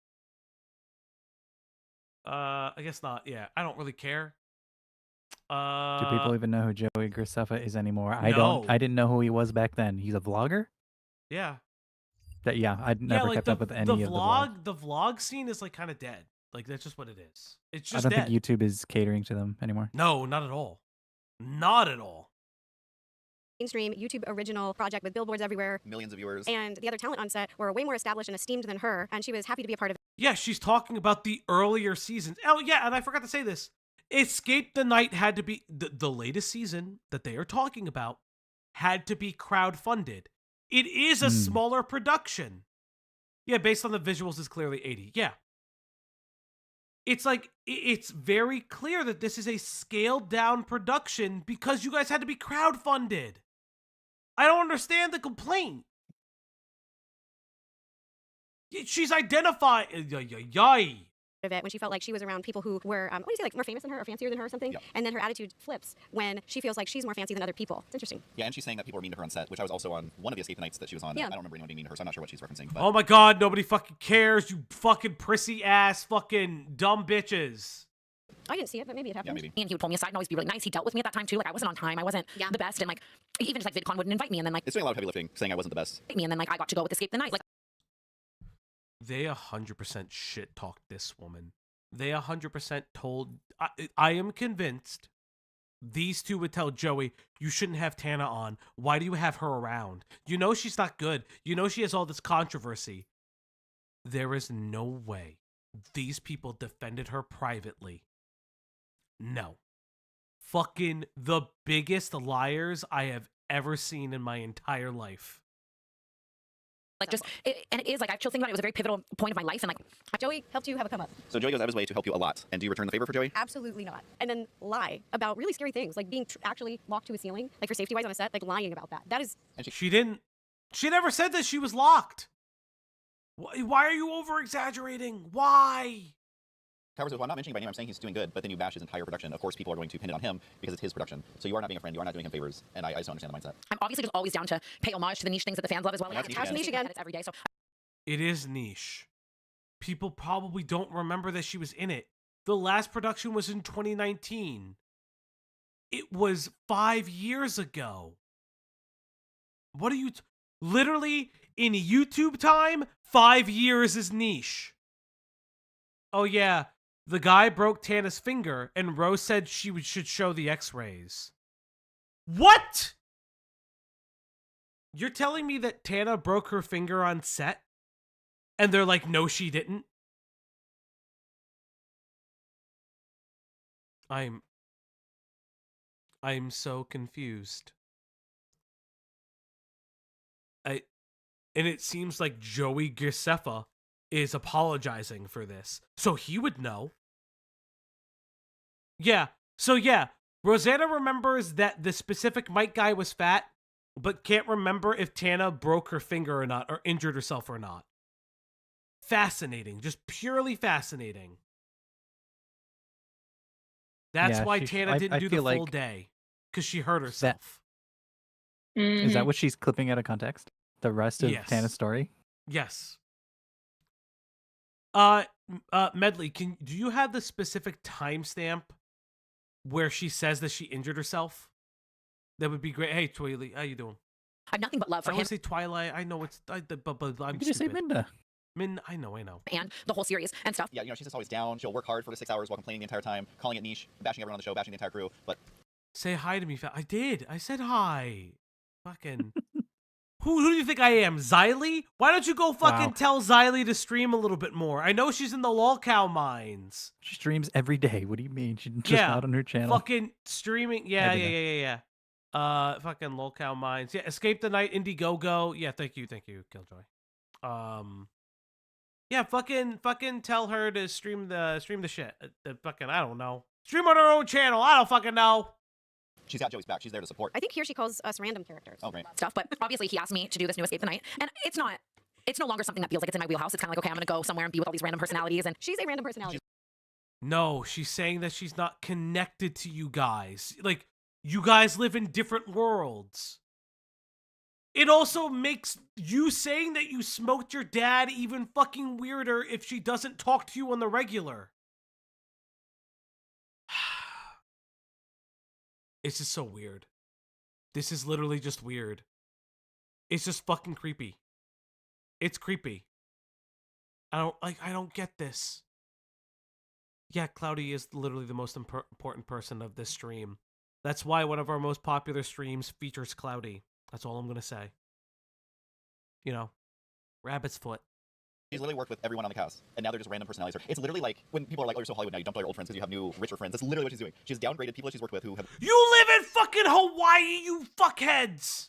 I guess not. Yeah, I don't really care. Do people even know who Joey Graceffa is anymore? No. I didn't know who he was back then. He's a vlogger? Yeah. I'd never kept up with any of the vlogs. The vlog scene is like kind of dead. Like that's just what it is. It's just I don't dead. think YouTube is catering to them anymore. No, not at all. Not at all. Mainstream YouTube original project with billboards everywhere, millions of viewers, and the other talent on set were way more established and esteemed than her, and she was happy to be a part of it. Yeah, she's talking about the earlier seasons. Oh yeah, and I forgot to say this. Escape the Night had to be the latest season that they are talking about had to be crowdfunded. It is a smaller production. Yeah, based on the visuals, is clearly 80. Yeah. It's like, it's very clear that this is a scaled down production because you guys had to be crowdfunded. I don't understand the complaint. She's identifying. Of it when she felt like she was around people who were, what do you say, like more famous than her or fancier than her or something? Yep. And then her attitude flips when she feels like she's more fancy than other people. It's interesting. Yeah, and she's saying that people are mean to her on set, which I was also on one of the Escape the Nights that she was on. Yeah. I don't remember anyone being mean to her, so I'm not sure what she's referencing. But... Oh my god, nobody fucking cares, you fucking prissy ass fucking dumb bitches. I didn't see it, but maybe it happened. Yeah, maybe. And he would pull me aside and always be really nice. He dealt with me at that time too. Like I wasn't on time. I wasn't the best. And like even just like VidCon wouldn't invite me. And then like it's doing a lot of heavy lifting, saying I wasn't the best. Me and then like I got to go with Escape the Night. Like they 100% shit talked this woman. They 100% told. I am convinced these two would tell Joey, you shouldn't have Tana on. Why do you have her around? You know she's not good. You know she has all this controversy. There is no way these people defended her privately. No. Fucking the biggest liars I have ever seen in my entire life. Like just, and it is like I still think about it. It was a very pivotal point of my life, and like Joey helped you have a come up. So Joey goes out of his way to help you a lot, and do you return the favor for Joey? Absolutely not. And then lie about really scary things, like being actually locked to a ceiling, like for safety wise on a set, like lying about that. That is. And she didn't. She never said that she was locked. Why are you over exaggerating? Why? Towers, well, I'm not mentioning by name, I'm saying he's doing good, but then you bash his entire production. Of course, people are going to pin it on him because it's his production. So you are not being a friend, you are not doing him favors, and I just don't understand the mindset. I'm obviously just always down to pay homage to the niche things that the fans love as well. It's niche again. It's every day. So it is niche. People probably don't remember that she was in it. The last production was in 2019. It was 5 years ago. What are you... Literally, in YouTube time, 5 years is niche. Oh yeah, the guy broke Tana's finger, and Rose said she should show the x-rays. What? You're telling me that Tana broke her finger on set? And they're like, no, she didn't? I'm so confused. And it seems like Joey Graceffa is apologizing for this. So he would know. Yeah. So yeah, Rosanna remembers that the specific mic guy was fat, but can't remember if Tana broke her finger or not, or injured herself or not. Fascinating. Just purely fascinating. That's Yeah, why she Tana didn't I do the feel full like day. Because she hurt herself. is that what she's clipping out of context? The rest of Tana's Yes. story? Yes. Medley, do you have the specific timestamp where she says that she injured herself? That would be great. Hey, Twiley, how you doing? I have nothing but love for I him. want to say Twilight. I know it's, but I'm You could just say stupid. Minda. I know. And the whole series and stuff. Yeah, she's just always down. She'll work hard for the 6 hours while complaining the entire time, calling it niche, bashing everyone on the show, bashing the entire crew. But say hi to me. I did. I said hi. Fucking. Who do you think I am, Xylee? Why don't you go fucking tell Xylee to stream a little bit more? I know she's in the Lolcow mines. She streams every day. What do you mean? She's just not on her channel. Fucking streaming. Yeah. Fucking Lolcow mines. Yeah, Escape the Night, Indiegogo. Yeah, thank you, Killjoy. Yeah, fucking tell her to stream the shit. The fucking, I don't know. Stream on her own channel. I don't fucking know. she's got Joey's back. She's there to support. I think here she calls us random characters. Oh, great. Stuff, but obviously he asked me to do this new Escape the Night, and it's no longer something that feels like it's in my wheelhouse. It's kind of like, okay, I'm gonna go somewhere and be with all these random personalities, and she's a random personality. No, she's saying that she's not connected to you guys. Like, you guys live in different worlds. It also makes you saying that you smoked your dad even fucking weirder if she doesn't talk to you on the regular. It's just so weird. This is literally just weird. It's just fucking creepy. It's creepy. I don't get this. Yeah, Cloudy is literally the most important person of this stream. That's why one of our most popular streams features Cloudy. That's all I'm going to say. You know, rabbit's foot. She's literally worked with everyone on the cast, and now they're just random personalities. It's literally like when people are like, oh, you're so Hollywood now, you dumped all your old friends because you have new, richer friends. That's literally what she's doing. She's downgraded people that she's worked with who have... You live in fucking Hawaii, you fuckheads!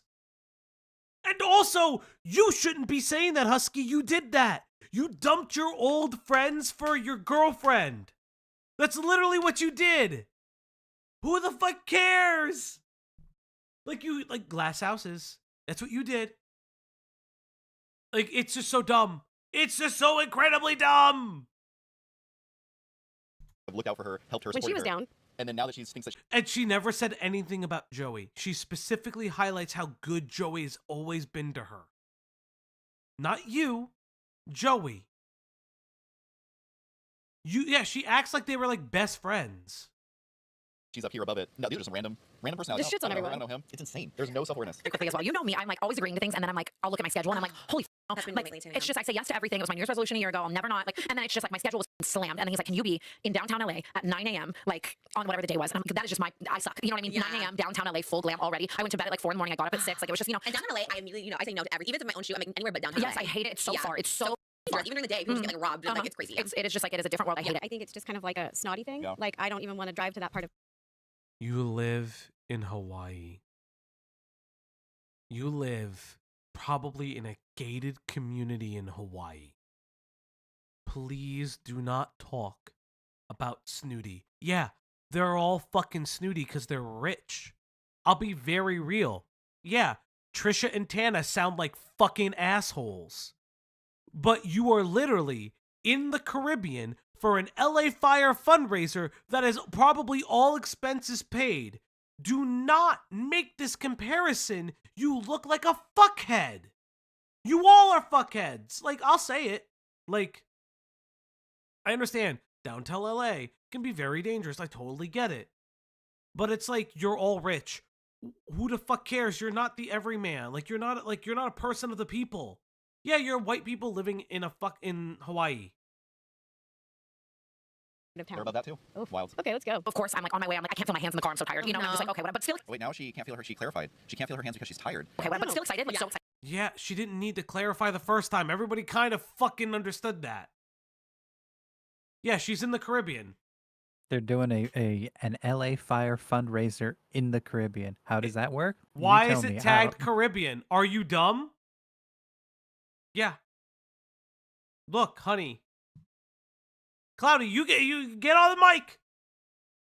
And also, you shouldn't be saying that, Husky. You did that. You dumped your old friends for your girlfriend. That's literally what you did. Who the fuck cares? Like glass houses. That's what you did. Like, it's just so dumb. It's just so incredibly dumb. I've looked out for her, helped her, when she was down. And then now that she thinks that And she never said anything about Joey. She specifically highlights how good Joey has always been to her. Not you, Joey. She acts like they were like best friends. she's up here above it. No, these are just random personalities. This shit's on everyone. I don't know him. It's insane. There's no self-awareness. Quickly as well. You know me. I'm like always agreeing to things, and then I'm like, I'll look at my schedule, and I'm like, holy That's been like, lately too, it's yeah. just I say yes to everything. It was my New Year's resolution a year ago. I'll never not like, and then it's just like my schedule was slammed. And then he's like, can you be in downtown LA at 9 a.m. like on whatever the day was? And I'm like, that is just I suck. You know what I mean? 9 a.m. downtown LA, full glam already. I went to bed at like 4 in the morning. I got up at 6. Like it was just And downtown LA, I immediately, I say no to everything. Even if it's my own shoot, I'm like anywhere but downtown yes, LA. I hate it. It's so far. It's so far. Even during the day, people just get like robbed. And, like it's crazy. It is just like it is a different world. I hate it. I think it's just kind of like a snotty thing. Yeah. Like I don't even want to drive to that part of. You live in Hawaii. You live probably in a gated community in Hawaii. Please do not talk about Snooty. Yeah, they're all fucking snooty because they're rich. I'll be very real. Yeah, Trisha and Tana sound like fucking assholes. But you are literally in the Caribbean for an LA Fire fundraiser that is probably all expenses paid. Do not make this comparison. You look like a fuckhead. You all are fuckheads. Like, I'll say it. Like, I understand downtown LA can be very dangerous. I totally get it. But it's like, you're all rich. Who the fuck cares? You're not the everyman. Like, you're not a person of the people. Yeah, you're white people living in in Hawaii. They're above that too. Oof. Wild. Okay, let's go. Of course, I'm like on my way. I'm like, I can't feel my hands in the car. I'm so tired. You know, I'm just like, okay, whatever. But still, Wait, now she can't feel her. She clarified. She can't feel her hands because she's tired. okay, whatever. But still excited. Like so excited. Yeah, she didn't need to clarify the first time. Everybody kind of fucking understood that. Yeah, she's in the Caribbean. They're doing an LA Fire fundraiser in the Caribbean. How does that work? You Why tell is it me. tagged Caribbean? Are you dumb? Yeah. Look, honey. Cloudy, you get on the mic.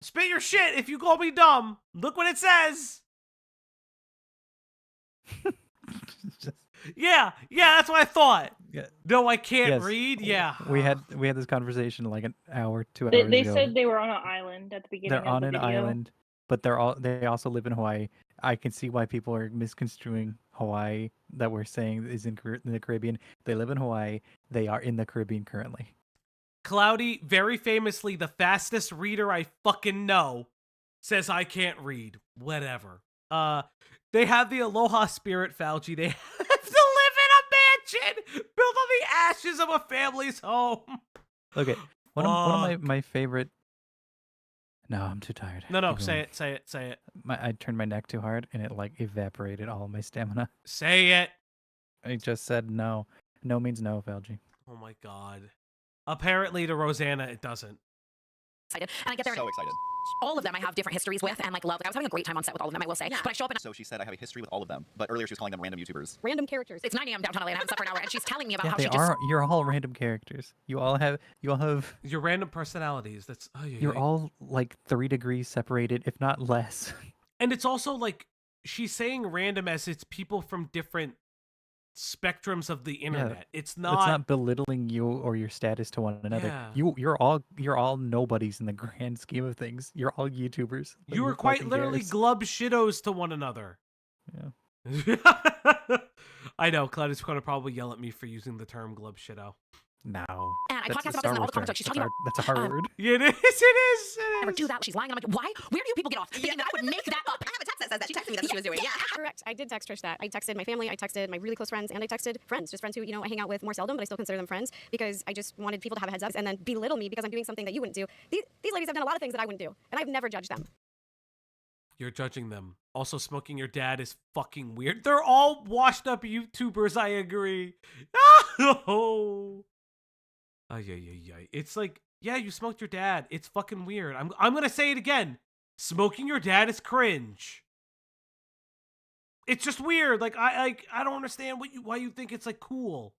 Spit your shit if you call me dumb. Look what it says. Yeah, that's what I thought. Yeah. No, I can't Yes. read. Yeah. We had this conversation like an hour, 2 They, hours they ago. said they were on an island at the beginning They're of on the an video. island, but they also live in Hawaii. I can see why people are misconstruing Hawaii that we're saying is in the Caribbean. They live in Hawaii. They are in the Caribbean currently. Cloudy, very famously, the fastest reader I fucking know, says I can't read. Whatever. They have the Aloha spirit, Fauci. They have to live in a mansion built on the ashes of a family's home. Okay, one of my favorite. No, I'm too tired. No, Keep going. say it. I turned my neck too hard and it like evaporated all of my stamina. Say it. I just said no. No means no, Fauci. Oh my god. Apparently to Rosanna, it doesn't. Excited. And I get there. So excited. All of them I have different histories with and like love. Like, I was having a great time on set with all of them, I will say. But I show up and So she said I have a history with all of them, but earlier she was calling them random YouTubers. random characters. It's 9 a.m. downtown LA and I haven't slept for an hour and she's telling me about Yeah, how they she are. just You're all random characters. You all have. Your random personalities. That's. You're all like 3 degrees separated, if not less. And it's also like she's saying random as it's people from different spectrums of the internet. It's not belittling you or your status to one another. Yeah. You're all nobodies in the grand scheme of things. You're all YouTubers. You were Who quite fucking literally cares? glub shittos to one another. Yeah. I know, Claudia's going to probably yell at me for using the term glub shitto. No. And I That's podcast a about this in Star all Wars the comments. term. Like, she's talking about That's a hard word. Yeah, it is. never do that. She's lying. And I'm like, why? Where do you people get off thinking that I would make that up? I have a text that says that. She texted me that's what she was doing. Yeah. Correct. I did text Trish that. I texted my family, I texted my really close friends, and I texted friends. Just friends who, I hang out with more seldom, but I still consider them friends because I just wanted people to have a heads up and then belittle me because I'm doing something that you wouldn't do. These ladies have done a lot of things that I wouldn't do, and I've never judged them. You're judging them. Also, smoking your dad is fucking weird. They're all washed up YouTubers, I agree. Oh. Ay. It's like, yeah, you smoked your dad. It's fucking weird. I'm gonna say it again. Smoking your dad is cringe. It's just weird. Like I don't understand why you think it's like cool.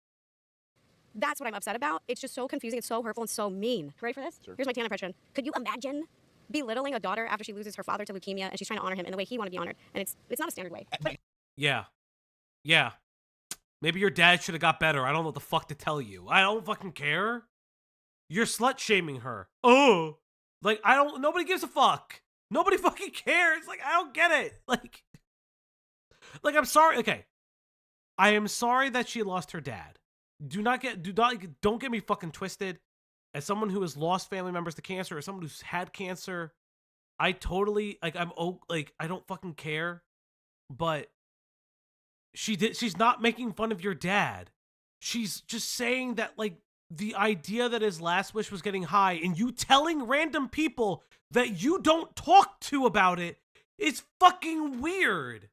That's what I'm upset about. It's just so confusing. It's so hurtful and so mean. Ready for this? Sure. Here's my Tana impression. Could you imagine belittling a daughter after she loses her father to leukemia and she's trying to honor him in the way he wanted to be honored? And it's not a standard way. But Yeah. Maybe your dad should have got better. I don't know what the fuck to tell you. I don't fucking care. You're slut shaming her. Oh. Like, nobody gives a fuck. Nobody fucking cares. Like, I don't get it. Like, I'm sorry. Okay. I am sorry that she lost her dad. Don't get me fucking twisted. As someone who has lost family members to cancer, or someone who's had cancer, I totally, I don't fucking care. But she's not making fun of your dad. She's just saying that, like, the idea that his last wish was getting high and you telling random people that you don't talk to about it is fucking weird.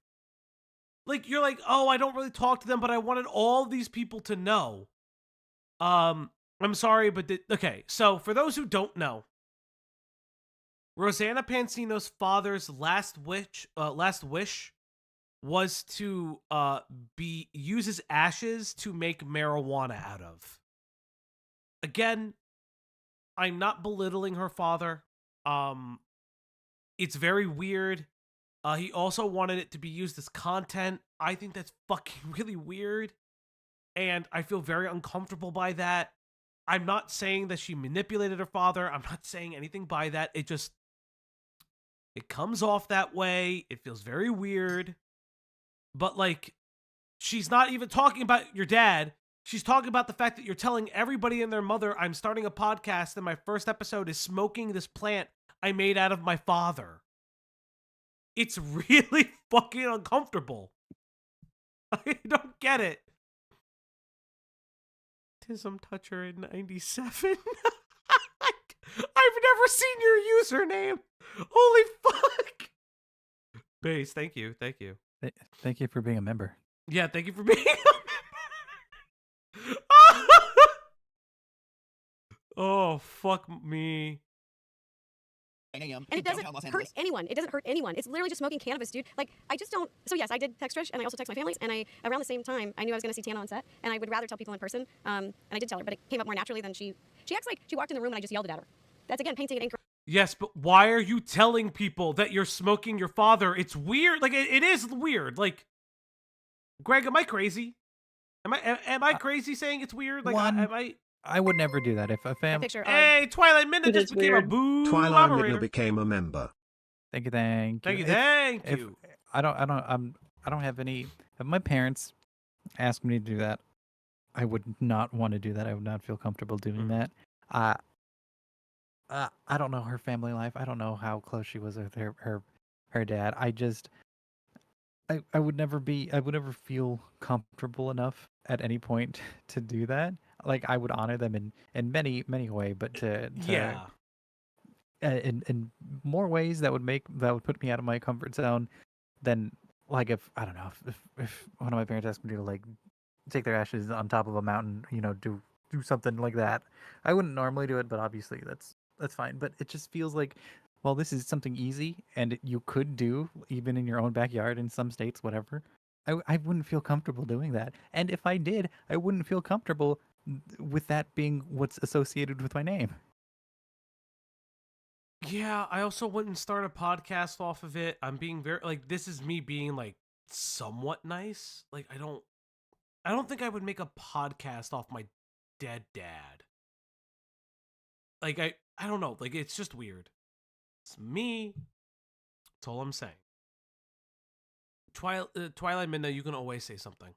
Like, you're like, oh, I don't really talk to them, but I wanted all these people to know. I'm sorry, but okay. So for those who don't know, Rosanna Pansino's father's last wish was to use his ashes to make marijuana out of. Again, I'm not belittling her father. It's very weird. He also wanted it to be used as content. I think that's fucking really weird. And I feel very uncomfortable by that. I'm not saying that she manipulated her father. I'm not saying anything by that. It comes off that way. It feels very weird. But, like, she's not even talking about your dad. She's talking about the fact that you're telling everybody and their mother, I'm starting a podcast and my first episode is smoking this plant I made out of my father. It's really fucking uncomfortable. I don't get it. Tism Toucher in 97. I've never seen your username. Holy fuck. Base, thank you. Thank you for being a member. Yeah, thank you for being a member. Oh, fuck me. And it doesn't hurt anyone. It doesn't hurt anyone. It's literally just smoking cannabis, dude. Like, I just don't. So yes, I did text Trish, and I also text my families. And around the same time, I knew I was going to see Tana on set, and I would rather tell people in person. And I did tell her, but it came up more naturally than she acts like she walked in the room and I just yelled it at her. That's again painting it incorrect. Yes, but why are you telling people that you're smoking your father? It's weird. Like, it is weird. Like, Greg, am I crazy? Am I crazy saying it's weird? Like, One, am I? I would never do that if a family. Hey, Twilight Midna It just is became a weird. boo Twilight Midna moderator. became a member. Thank you, thank you. Thank If you. I don't have any. If my parents asked me to do that, I would not want to do that. I would not feel comfortable doing that. I don't know her family life. I don't know how close she was with her dad. I would never feel comfortable enough at any point to do that. Like I would honor them in many way, but to Yeah. in more ways that would put me out of my comfort zone than like if I don't know if one of my parents asked me to like take their ashes on top of a mountain, do something like that. I wouldn't normally do it, but obviously that's fine. But it just feels like, well, this is something easy and you could do even in your own backyard in some states, whatever. I wouldn't feel comfortable doing that. And if I did, I wouldn't feel comfortable with that being what's associated with my name. Yeah, I also wouldn't start a podcast off of it. I'm being very like this is me being like somewhat nice. Like I don't think I would make a podcast off my dead dad. Like I don't know. Like it's just weird. It's me. That's all I'm saying. Twilight Midna, you can always say something.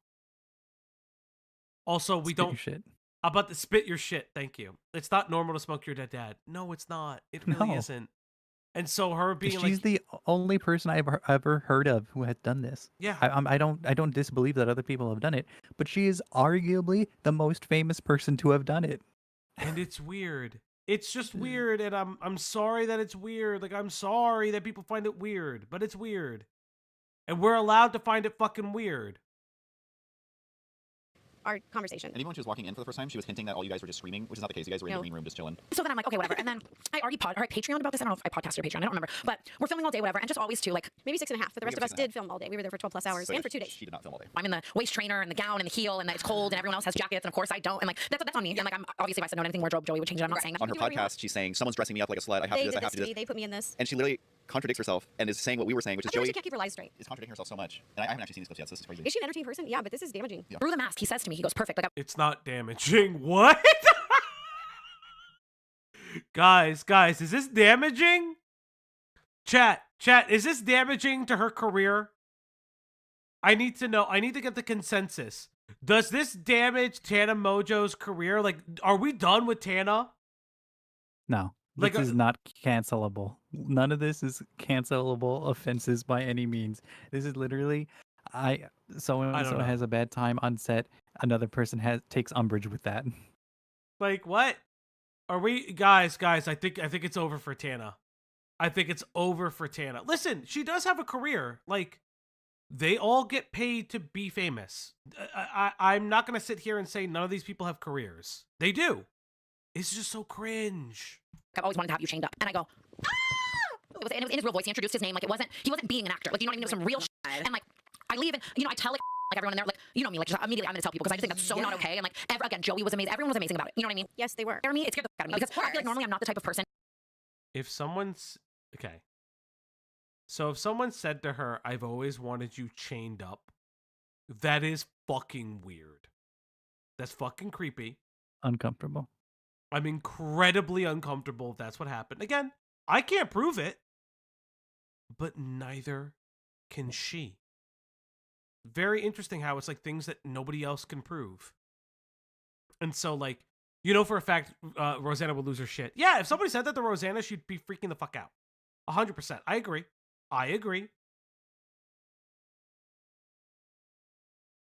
Also, we Spit don't. your shit. About to spit your shit. Thank you. It's not normal to smoke your dead dad. No, it's not. It really No. isn't. And so her being She's like, the only person I've ever heard of who has done this. Yeah. I don't disbelieve that other people have done it, but she is arguably the most famous person to have done it. and it's weird. It's just weird, and I'm sorry that it's weird. Like I'm sorry that people find it weird, but it's weird, and we're allowed to find it fucking weird. Our conversation. And even when she was walking in for the first time, she was hinting that all you guys were just screaming, which is not the case. You guys were in No. the green room just chilling. So then I'm like, okay, whatever. And then I already Patreon about this. I don't know if I podcasted or Patreon. I don't remember. But we're filming all day, whatever. And just always too, like, Maybe 6.5, but the rest of us did film all day. We were there for 12 plus hours So and for 2 days. She did not film all day. I'm in the waist trainer and the gown and the heel and it's cold and everyone else has jackets and of course I don't. And like, that's on me. And like, I'm obviously if I said no to anything wardrobe, Joey would change it. I'm not saying that. On her podcast, she's saying, someone's dressing me up like a slut. I have to They do this, did I have this to to do me. this. They put me in this. And she literally contradicts herself and is saying what we were saying, which I is feel like Joey she can't keep her lies straight. is contradicting herself so much. And I haven't actually seen these clips yet, so this is crazy. Is she an entertaining person? Yeah, but this is damaging. Yeah. Through the mask, he says to me, he goes, perfect. Like, It's not damaging. What? Guys, is this damaging? Chat, is this damaging to her career? I need to know. I need to get the consensus. Does this damage Tana Mongeau's career? Like, are we done with Tana? No, Like this is not cancelable. None of this is cancelable offenses by any means. This is literally, so and I don't so know. has a bad time on set. Another person takes umbrage with that. Like, what? Are we guys? I think it's over for Tana. I think it's over for Tana. Listen, she does have a career. Like, they all get paid to be famous. I'm not gonna sit here and say none of these people have careers. They do. It's just so cringe. I've always wanted to have you chained up. And I go, ah! It was in his real voice. He introduced his name. Like he wasn't being an actor. Like, you know what I mean? It was some real shit. And like, I leave and, I tell like everyone in there, like, you know me, like just immediately I'm gonna tell people because I just think that's so not okay. And like, again, Joey was amazing. Everyone was amazing about it. You know what I mean? Yes, they were. For me, it scared the fuck out of me because I feel like normally I'm not the type of person. If someone's okay. So if someone said to her, "I've always wanted you chained up," that is fucking weird. That's fucking creepy. Uncomfortable. I'm incredibly uncomfortable if that's what happened. Again, I can't prove it, but neither can she. Very interesting how it's like things that nobody else can prove. And so, like, for a fact, Rosanna would lose her shit. Yeah, if somebody said that to Rosanna, she'd be freaking the fuck out. 100%. I agree.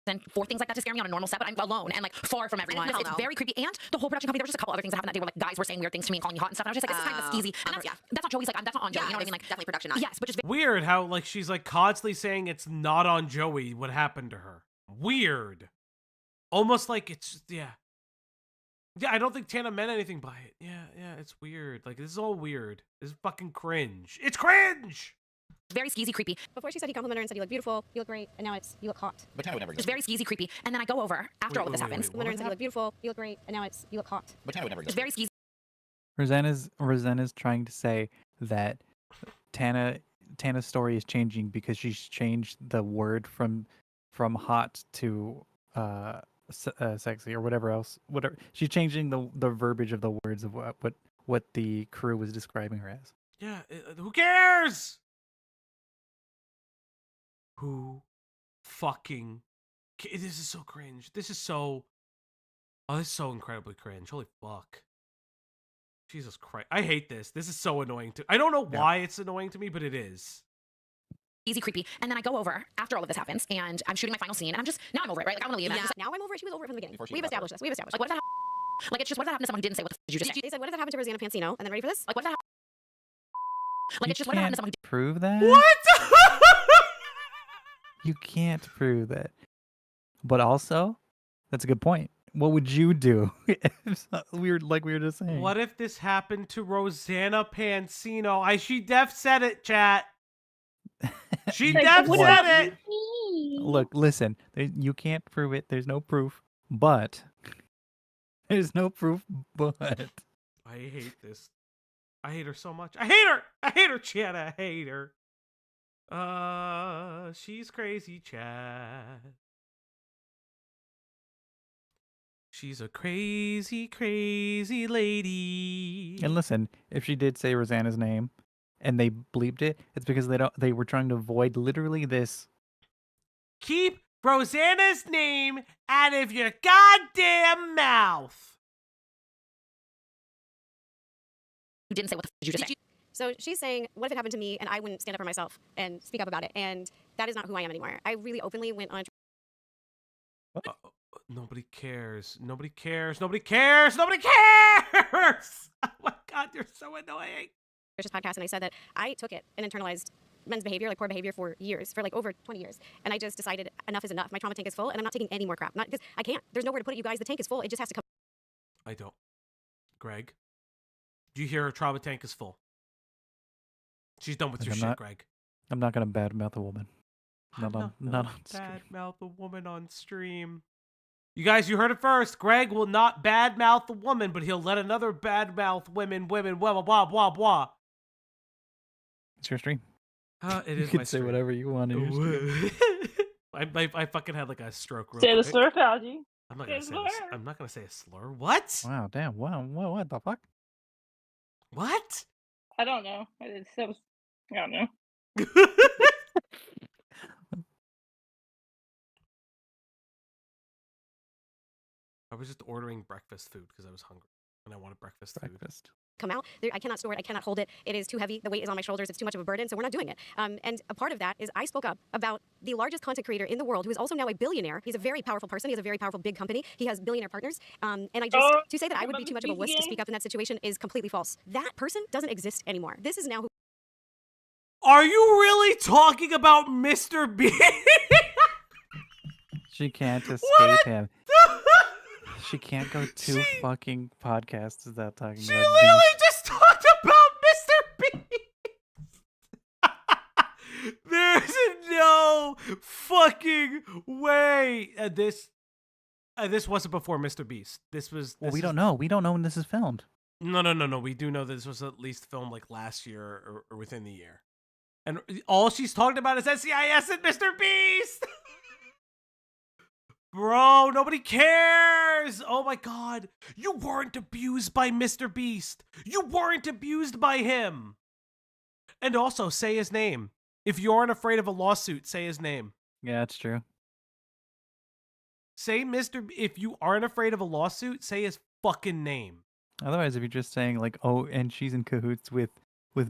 And for things like that to scare me on a normal set, but I'm alone and like far from everyone. It's very creepy. And the whole production company, there was just a couple other things that happened that day where like guys were saying weird things to me and calling me hot and stuff. And I was just like, this is kind of skeezy. And that's not Joey's, like, that's not on Joey. You know what I mean? Like, definitely production. yes, but just Weird how, like, she's, like, constantly saying it's not on Joey what happened to her. Weird. Almost like it's, yeah. Yeah, I don't think Tana meant anything by it. Yeah, it's weird. Like, this is all weird. This is fucking cringe. It's cringe! very skeezy, creepy. Before she said he complimented her and said you look beautiful, you look great, and now it's you look hot. But Tana would never do It's that. very skeezy, creepy. And then I go over after all of this happens. Complimented her and said you look beautiful, you look great, and now it's you look hot. But Tana would never do It's that. very skeezy. Rosanna's trying to say that Tana's story is changing because she's changed the word from hot to sexy or whatever else. Whatever. She's changing the verbiage of the words of what the crew was describing her as. Yeah, who cares? Who fucking this is so cringe. This is so incredibly cringe. Holy fuck. Jesus Christ. I hate this. This is so annoying I don't know why it's annoying to me, but it is. Easy creepy. And then I go over after all of this happens and I'm shooting my final scene and now I'm over it, right? Like I want to leave. And I'm just like, now I'm over it. She was over it from the beginning. We've established this. Like what if that like it's just what if that happened to someone who didn't say what the did you just say? They said what if that happened to Rosanna Pansino? And then ready for this? Like what if that like it's just what if that happened to someone who prove that? What? You can't prove that. But also, that's a good point. What would you do? we were just saying. What if this happened to Rosanna Pansino? She def said it, chat. She def said it. Look, listen. You can't prove it. There's no proof. But there's no proof. But I hate this. I hate her so much. I hate her. I hate her, chat. I hate her. She's crazy, chat. She's a crazy, crazy lady. And listen, if she did say Rosanna's name and they bleeped it, it's because they were trying to avoid literally this. Keep Rosanna's name out of your goddamn mouth. You didn't say what the did you just say? So she's saying, what if it happened to me and I wouldn't stand up for myself and speak up about it? And that is not who I am anymore. I really openly went on. Nobody cares. Nobody cares. Nobody cares. Nobody cares. Oh my God, you're so annoying. Trisha's podcast, and I said that I took it and internalized men's behavior, like poor behavior, for years, for like over 20 years. And I just decided enough is enough. My trauma tank is full, and I'm not taking any more crap. Not because I can't. There's nowhere to put it, you guys. The tank is full. It just has to come. I don't. Greg, do you hear her trauma tank is full? She's done with your shit, Greg. I'm not gonna badmouth a woman. Not on stream. Badmouth a woman on stream. You guys, you heard it first. Greg will not badmouth a woman, but he'll let another badmouth women, blah, blah, blah, blah, blah. It's your stream. It you is can my say stream. whatever you want. I fucking had like a stroke. Real Say the quick. slur, Fauci. I'm not gonna say a slur. What? Wow, damn. Wow, what the fuck? What? I don't know. I don't know. I was just ordering breakfast food because I was hungry and I wanted breakfast food. Come out. I cannot store it. I cannot hold it. It is too heavy. The weight is on my shoulders. It's too much of a burden, so we're not doing it. And a part of that is I spoke up about the largest content creator in the world, who is also now a billionaire. He's a very powerful person. He has a very powerful big company. He has billionaire partners. And I just, to say that I would be too much of a wuss to speak up in that situation is completely false. That person doesn't exist anymore. This is now who. Are you really talking about Mr. B? She can't escape him. She can't go two fucking podcasts without talking about. She literally just talked about Mr. Beast. There's no fucking way. This wasn't before Mr. Beast. This was. Well, we don't know. We don't know when this is filmed. No. We do know that this was at least filmed like last year or within the year. And all she's talking about is NCIS and Mr. Beast. Bro, nobody cares. Oh my God. You weren't abused by Mr. Beast. You weren't abused by him. And also, say his name. If you aren't afraid of a lawsuit, say his name. Yeah, that's true. Say if you aren't afraid of a lawsuit, say his fucking name. Otherwise, if you're just saying like, oh, and she's in cahoots with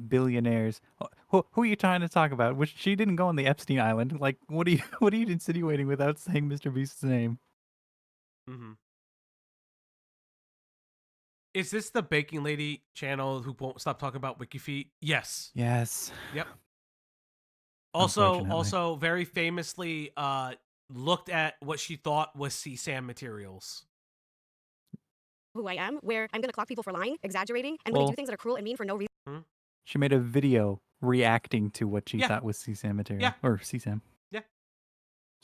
billionaires, who are you trying to talk about? Which she didn't go on the Epstein Island. Like, what are you insinuating without saying Mr. Beast's name? Mm-hmm. Is this the baking lady channel who won't stop talking about WikiFeet? Yes. Yes. Yep. Also, very famously, looked at what she thought was CSAM materials. Who I am, where I'm going to clock people for lying, exaggerating, and when they do things that are cruel and mean for no reason. She made a video reacting to what she thought was CSAM material. Yeah. Or CSAM. Yeah.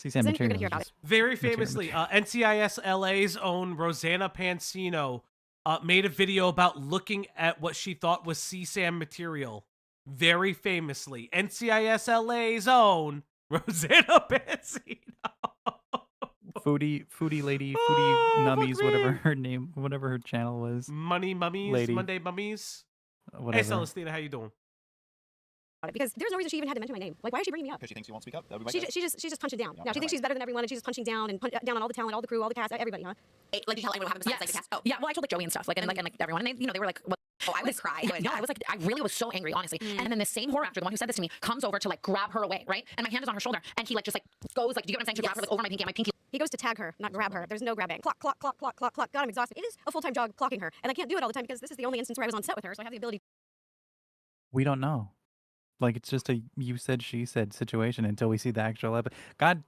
CSAM material. You're gonna hear about it. Very famously, NCIS LA's own Rosanna Pansino made a video about looking at what she thought was CSAM material. Very famously. NCIS LA's own Rosanna Pansino. Foodie lady, foodie nummies, whatever her name, whatever her channel was. Money Mummies, Lady. Monday Mummies. Whatever. Hey, Celestina, how you doing? Because there's no reason she even had to mention my name. Like, why is she bringing me up? Because she thinks you won't speak up. That would be my She's guess. just punching down. Yeah, Now she thinks she's better than everyone, and she's just punching down and down on all the talent, all the crew, all the cast, everybody, huh? Like, you tell everyone what happened besides like the cast. Oh, yeah. Well, I told like Joey and stuff, like and everyone, and they were like, "What?" Oh, I would cry. Yeah, I was like, I really was so angry, honestly. And then the same horror actor, the one who said this to me, comes over to like grab her away, right? And my hand is on her shoulder, and he like just like goes like, do you get what I'm saying? To grab her like over my pinky, and my pinky. He goes to tag her, not grab her. There's no grabbing. Clock. God, I'm exhausted. It is a full-time job clocking her, and I can't do it all the time because this is the only instance where I was on set with her, so I have the ability. We don't know. Like, it's just a you said, she said situation until we see the actual episode. God,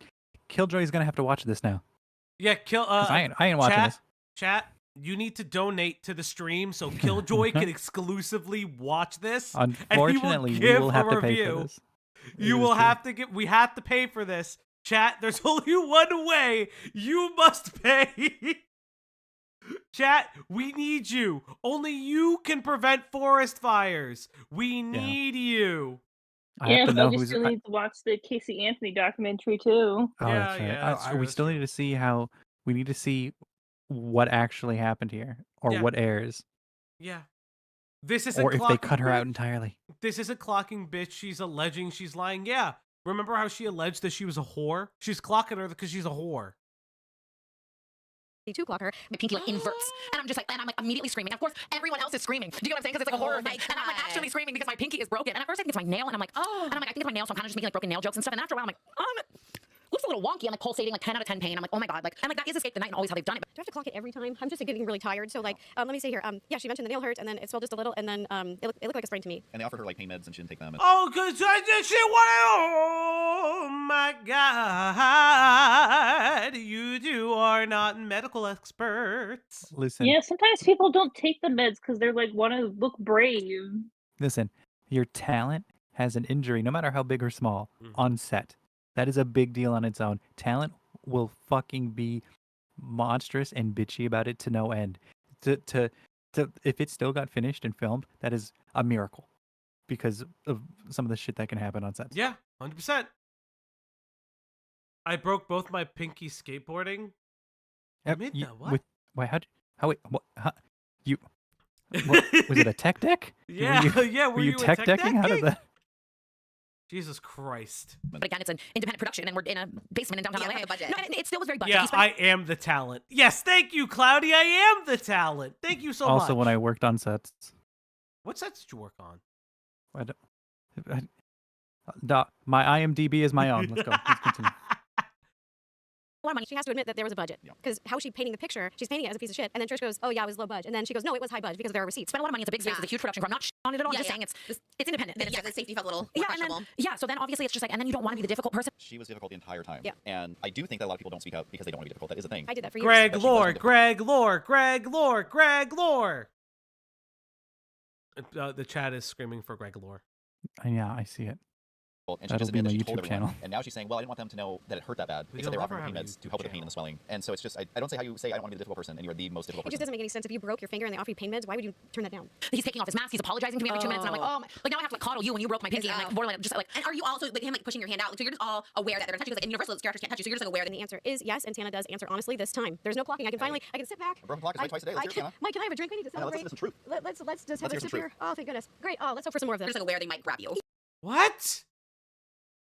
Killjoy's gonna have to watch this now. Yeah, 'Cause I ain't watching this. Chat, you need to donate to the stream so Killjoy can exclusively watch this. Unfortunately, and we will have to pay for this. You will have to get. We have to pay for this. Chat, there's only one way. You must pay. Chat, we need you. Only you can prevent forest fires. We need you. Yeah, we still need to watch the Casey Anthony documentary too. Oh, that's right. We still need to see how. We need to see what actually happened here, or what airs, Yeah. This isn't or if they clocking cut her out bitch. entirely. This isn't clocking bitch. She's alleging she's lying. Yeah. Remember how she alleged that she was a whore? She's clocking her because she's a whore. To clock her. My pinky like inverts, and I'm like immediately screaming. And of course, everyone else is screaming. Do you know what I'm saying? Because it's like a horror thing, and I'm like actually screaming because my pinky is broken. And at first I think it's my nail, and I'm like, I think it's my nail, so I'm kind of just making like broken nail jokes and stuff. And after a while, I'm like, looks a little wonky. I'm like pulsating, like 10 out of 10 pain. I'm like, oh my god, like, and like that is Escape the Night and always how they've done it. Do I have to clock it every time? I'm just getting really tired. So like, let me see here. Yeah, she mentioned the nail hurt, and then it swelled just a little, and then it looked like a sprain to me. And they offered her like pain meds, and she didn't take them. And Oh, cause I did shit. Oh my god, you two are not medical experts. Listen. Yeah, sometimes people don't take the meds because they're like want to look brave. Listen, your talent has an injury, no matter how big or small, on set. That is a big deal on its own. Talent will fucking be monstrous and bitchy about it to no end. To if it still got finished and filmed, that is a miracle because of some of the shit that can happen on sets. Yeah, 100%. I broke both my pinky skateboarding. Yep, Admit that, what? Was it a tech deck? Yeah, Were you tech decking? How did that? Jesus Christ. But again, it's an independent production, and we're in a basement in downtown LA. No budget. No, and it still was very budget. Yeah, I am the talent. Yes, thank you, Cloudy. I am the talent. Thank you so much. Also, when I worked on sets. What sets did you work on? My IMDb is my own. Let's go. Let's continue. A lot of money. She has to admit that there was a budget. Because how is she painting the picture? She's painting it as a piece of shit. And then Trish goes, oh yeah, it was low budget. And then she goes, no, it was high budget because there are receipts. Spent a lot of money. It's a big space. It's a huge production. I'm not on it at all. I'm just saying it's independent. Yeah, the safety felt a little yeah, questionable. So then obviously it's just like, and then you don't want to be the difficult person. she was difficult the entire time. Yeah. And I do think that a lot of people don't speak out because they don't want to be difficult. That is a thing. I did that for years. Greg Lore. The chat is screaming for Greg Lore. Yeah, I see it. And she That'll just be admitted my that she told YouTube everyone. channel. And now she's saying, well, I didn't want them to know that it hurt that bad. Except they were offering pain meds to help with the pain and the swelling. And so it's just, I don't say how you say I don't want to be the difficult person, and you're the most difficult It just person. doesn't make any sense. If you broke your finger and they offer you pain meds, why would you turn that down? He's taking off his mask. He's apologizing to me every 2 minutes, and I'm like, oh, like now I have to like coddle you when you broke my pinky, and like borderline just like. And are you also like him like pushing your hand out? Like, so you're just all aware that they're touching you. Like in Universal, characters can't touch you, so you're just like aware. And the answer is yes, and Tana does answer honestly this time. There's no clocking. I can finally, I can sit back. A broken clock is right twice a day. Let's hear it, Tana. Mike, can I have a drink? We need to Yeah, let's celebrate. listen to some truth. Let's just have Let's a hear sip some here. Oh, thank goodness. Great. Oh, let's hope for some more of this. You're just like aware they might grab you. What?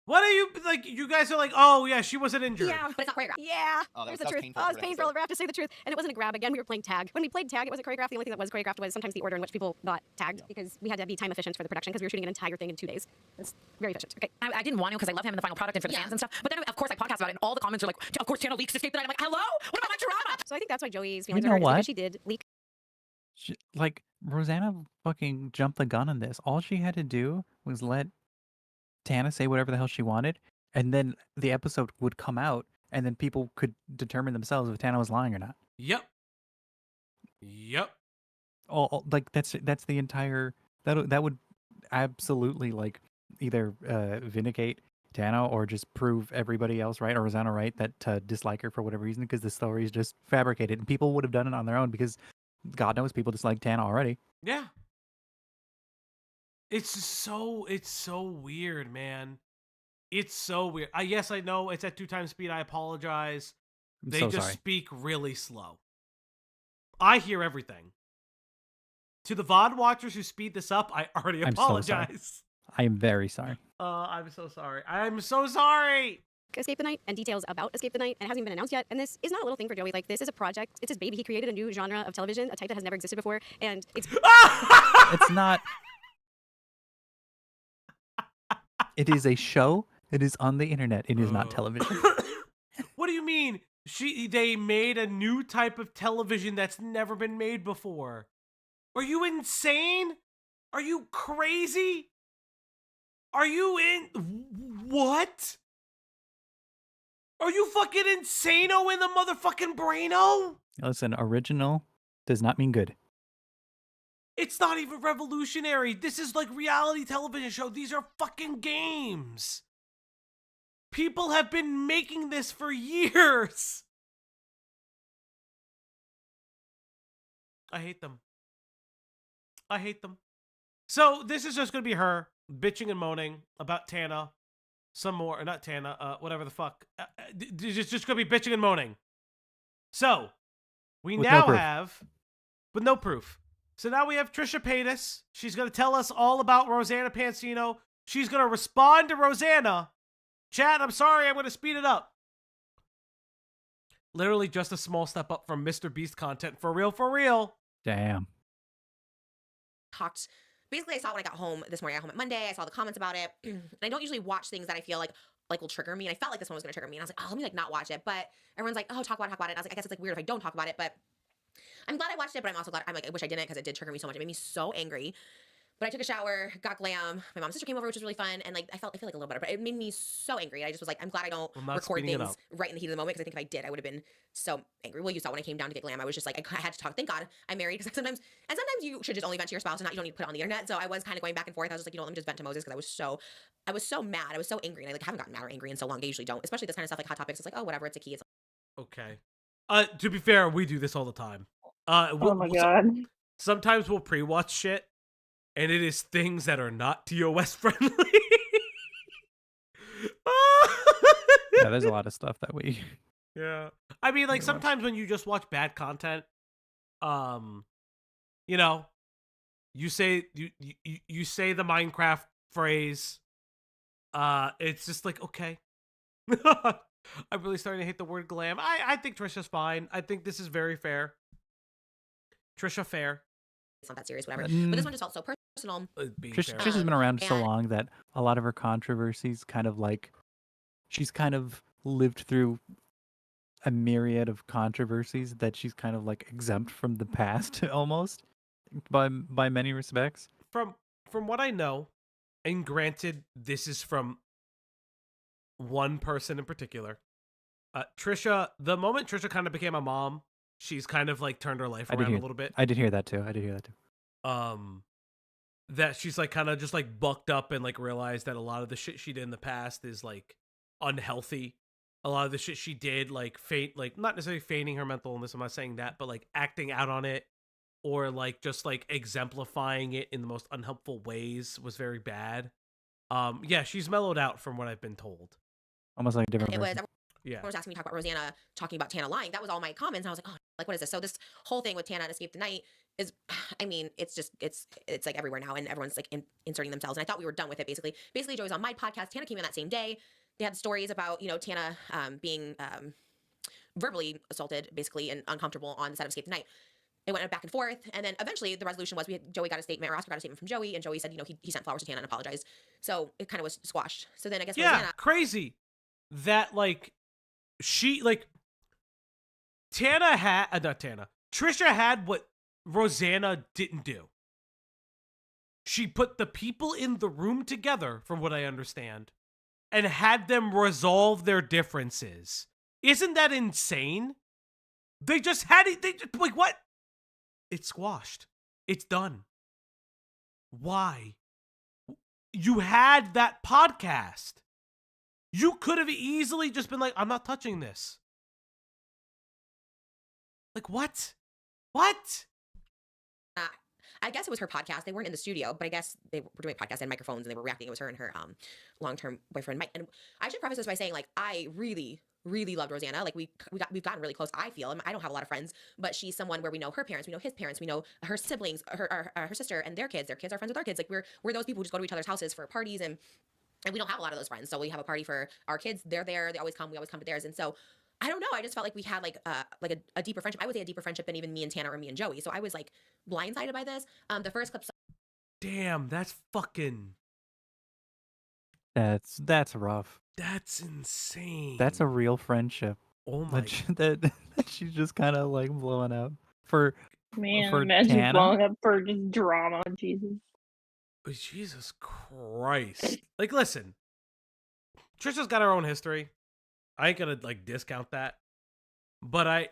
What are you, like, you guys are like, oh yeah, she wasn't injured. Yeah, but it's not choreographed. Yeah, Oh, there's that the was truth. painful Oh, it for was her to painful. say. I have to say the truth. And it wasn't a grab. Again, we were playing tag. When we played tag, it wasn't choreographed. The only thing that was choreographed was sometimes the order in which people got tagged because we had to be time efficient for the production because we were shooting an entire thing in 2 days. It's very efficient. Okay. I didn't want to because I love him in the final product and for the fans and stuff. But then, of course, I podcast about it, and all the comments are like, of course, Tana leaks Escape the Night. I'm like, hello? What about my drama? So I think that's why Joey's feelings You are know hurt, is what? because she did leak. Like, Rosanna fucking jumped the gun on this. All she had to do was let Tana say whatever the hell she wanted, and then the episode would come out, and then people could determine themselves if Tana was lying or not. Yep. Like that's the entire that would absolutely like either vindicate Tana or just prove everybody else right or Rosanna right that to dislike her for whatever reason because the story is just fabricated and people would have done it on their own because God knows people dislike Tana already. Yeah. It's so weird, man. It's so weird. Yes, I know it's at 2 times speed. I apologize. They so just sorry. speak really slow. I hear everything. To the VOD watchers who speed this up, I already I'm so sorry. apologize. I am very sorry. I'm so sorry. I'm so sorry. Escape the Night and details about Escape the Night, and it hasn't even been announced yet. And this is not a little thing for Joey. Like, this is a project. It's his baby. He created a new genre of television, a type that has never existed before, and it's... It's not... It is a show. It is on the internet. It is not television. What do you mean? They made a new type of television that's never been made before. Are you insane? Are you crazy? Are you what? Are you fucking insano in the motherfucking braino? Listen, original does not mean good. It's not even revolutionary. This is like reality television show. These are fucking games. People have been making this for years. I hate them. I hate them. So this is just going to be her bitching and moaning about Tana. Some more, or not Tana, whatever the fuck. It's just going to be bitching and moaning. So, we With now no have, with no proof. So now we have Trisha Peytas. She's going to tell us all about Rosanna Pansino. She's going to respond to Rosanna. Chat, I'm sorry, I'm going to speed it up. Literally just a small step up from Mr. Beast content. For real, for real. Damn. Talked. Basically, I saw it when I got home this morning. I got home at Monday. I saw the comments about it. And I don't usually watch things that I feel like will trigger me. And I felt like this one was going to trigger me. And I was like, oh, let me not watch it. But everyone's like, oh, talk about it. And I was like, I guess it's weird if I don't talk about it. But I'm glad I watched it. But I'm also glad, I wish I didn't because it did trigger me so much. It made me so angry. But I took a shower, got glam. My mom's sister came over, which was really fun. And I feel like a little better. But it made me so angry. I just was like, I'm glad I don't record things right in the heat of the moment. Because I think if I did, I would have been so angry. Well, you saw when I came down to get glam, I was just like, I had to talk. Thank God I'm married. Because sometimes you should just only vent to your spouse and you don't need to put it on the internet. So I was kind of going back and forth. I was just like, let me just vent to Moses because I was so mad. I was so angry. And I haven't gotten mad or angry in so long. I usually don't. Especially this kind of stuff like Hot Topics. It's like, oh, whatever. It's a key. It's okay. To be fair, we do this all the time. Oh my God. Sometimes we'll pre-watch shit. And it is things that are not TOS friendly. Yeah, there's a lot of stuff that we... Yeah. I mean, like, sometimes when you just watch bad content, you say you say the Minecraft phrase. It's just like, okay. I'm really starting to hate the word glam. I think Trisha's fine. I think this is very fair. Trisha fair. not that serious, whatever. But this one just felt so personal. Trisha's been around so long that a lot of her controversies she's kind of lived through a myriad of controversies that she's kind of like exempt from the past almost by many respects. From what I know, and granted, this is from one person in particular, Trisha, the moment Trisha kind of became a mom, she's kind of like turned her life around a little bit. I did hear that too. That she's like kind of just like bucked up and like realized that a lot of the shit she did in the past is like unhealthy. A lot of the shit she did, like not necessarily feigning her mental illness, I'm not saying that, but like acting out on it or like just like exemplifying it in the most unhelpful ways was very bad. Yeah, she's mellowed out from what I've been told. Almost like a different person. Everyone was asking me to talk about Rosanna talking about Tana lying. That was all my comments. And I was like, oh, like, what is this? So this whole thing with Tana and Escape the Night is, I mean, it's like everywhere now and everyone's like inserting themselves. And I thought we were done with it basically. Basically, Joey was on my podcast. Tana came in that same day. They had stories about, Tana being verbally assaulted basically and uncomfortable on the set of Escape the Night. It went back and forth. And then eventually the resolution was Joey got a statement, or Oscar got a statement from Joey. And Joey said, he sent flowers to Tana and apologized. So it kind of was squashed. So then I guess Rosanna, crazy that like, Trisha had what Rosanna didn't do. She put the people in the room together, from what I understand, and had them resolve their differences. Isn't that insane? They just had it. Like, what? It's squashed. It's done. Why? You had that podcast. You could have easily just been like, I'm not touching this. Like, what? What? I guess it was her podcast. They weren't in the studio, but I guess they were doing a podcast and microphones, and they were reacting. It was her and her long-term boyfriend Mike. And I should preface this by saying, like, I really loved Rosanna. Like we've gotten really close. I feel, and I don't have a lot of friends, but she's someone where we know her parents, we know his parents, we know her siblings, her sister and their kids. Their kids are friends with our kids. Like we're those people who just go to each other's houses for parties, and we don't have a lot of those friends. So we have a party for our kids. They're there. They always come. We always come to theirs. And so I don't know. I just felt like we had like a deeper friendship. I would say a deeper friendship than even me and Tana or me and Joey. So I was like blindsided by this. The first clip. Damn, that's fucking. That's rough. That's insane. That's a real friendship. Oh my. That she's just kind of like blowing up for. Man, for imagine Tana? blowing up for just drama. Jesus. Jesus Christ. Like, listen. Trisha's got her own history. I ain't gonna like discount that. But I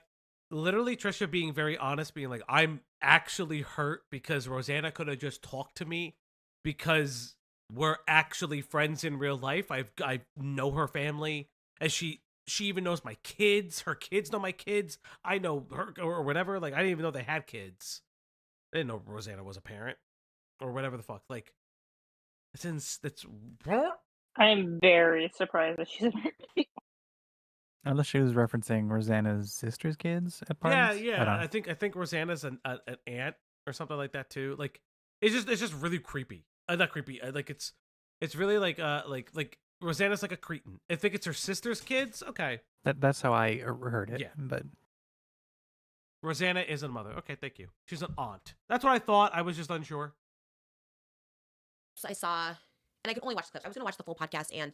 literally, Trisha being very honest, being like, I'm actually hurt because Rosanna could have just talked to me because we're actually friends in real life. I know her family, and she even knows my kids. Her kids know my kids. I know her or whatever. Like, I didn't even know they had kids. I didn't know Rosanna was a parent or whatever the fuck. Like, that's. I'm very surprised that she's married. Unless she was referencing Rosanna's sister's kids at parties. Yeah. I think Rosanna's an aunt or something like that too. Like, it's just really creepy. Not creepy. Like it's really like Rosanna's like a cretin. I think it's her sister's kids. Okay. That's how I heard it. Yeah. But Rosanna is a mother. Okay, thank you. She's an aunt. That's what I thought. I was just unsure. I saw, and I could only watch the clips. I was going to watch the full podcast, and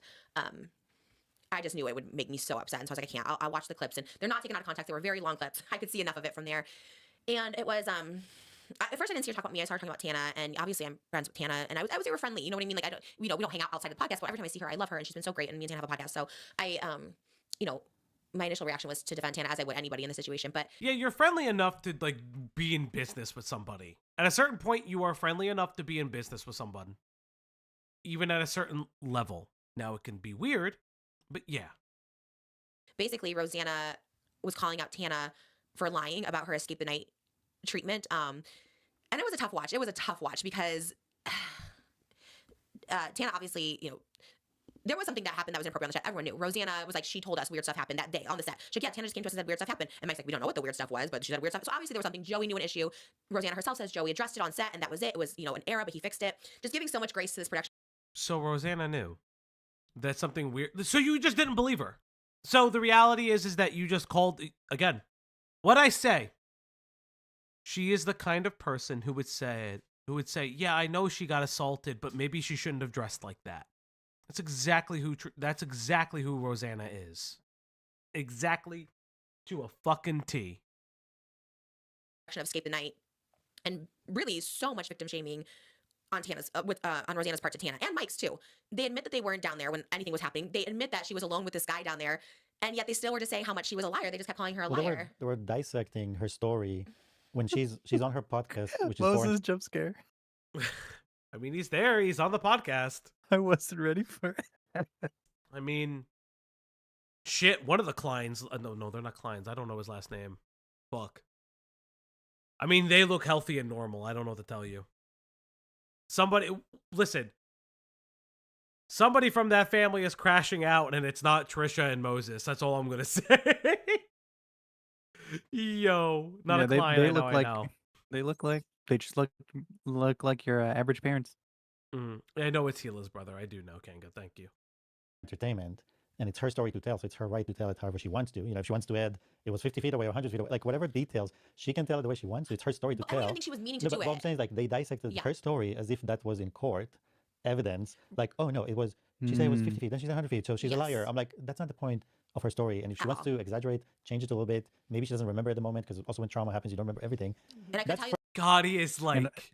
I just knew it would make me so upset. And so I was like, I can't. I'll watch the clips, and they're not taken out of context. They were very long clips. I could see enough of it from there. And it was, at first I didn't see her talk about me. I started talking about Tana, and obviously I'm friends with Tana, and I would say we're friendly. You know what I mean? Like, we don't hang out outside the podcast, but every time I see her, I love her, and she's been so great, and me and Tana have a podcast. So I, my initial reaction was to defend Tana as I would anybody in the situation. But yeah, you're friendly enough to like be in business with somebody. At a certain point, you are friendly enough to be in business with someone. Even at a certain level. Now it can be weird, but yeah. Basically, Rosanna was calling out Tana for lying about her escape the night treatment. And it was a tough watch. It was a tough watch because Tana obviously, there was something that happened that was inappropriate on the set. Everyone knew. Rosanna was like, she told us weird stuff happened that day on the set. She's like, yeah, Tana just came to us and said weird stuff happened. And Mike's like, we don't know what the weird stuff was, but she said weird stuff. So obviously there was something. Joey knew an issue. Rosanna herself says Joey addressed it on set, and that was it. It was, an error, but he fixed it. Just giving so much grace to this production. So Rosanna knew that something weird. So you just didn't believe her. So the reality is that you just called again. What I say. She is the kind of person who would say, yeah, I know she got assaulted, but maybe she shouldn't have dressed like that. That's exactly who Rosanna is. Exactly to a fucking T. Of Escape the Night, and really so much victim shaming on Tana's on Rosanna's part to Tana and Mike's too. They admit that they weren't down there when anything was happening. They admit that she was alone with this guy down there, and yet they still were just saying how much she was a liar. They just kept calling her a liar. They were dissecting her story when she's on her podcast, which is Moses jump scare. I mean, he's there. He's on the podcast. I wasn't ready for it. I mean, shit. One of the Kleins. No, they're not Kleins. I don't know his last name. Fuck. I mean, they look healthy and normal. I don't know what to tell you. Listen. Somebody from that family is crashing out, and it's not Trisha and Moses. That's all I'm gonna say. Yo, not a client. They look like they just look like your average parents. I know it's Hila's brother. I do know Kanga. Thank you. Entertainment, and it's her story to tell, so it's her right to tell it however she wants to. If she wants to add, it was 50 feet away or 100 feet away, like whatever details, she can tell it the way she wants to. It's her story to tell. I don't even think she was meaning to do but it. What I'm saying is, like, they dissected her story as if that was in court evidence. Like, oh no, it was. She said it was 50 feet, then she said 100 feet, so she's a liar. I'm like, that's not the point of her story. And if she wants to exaggerate, change it a little bit. Maybe she doesn't remember at the moment, because also when trauma happens, you don't remember everything. And I can tell you, God, he is like.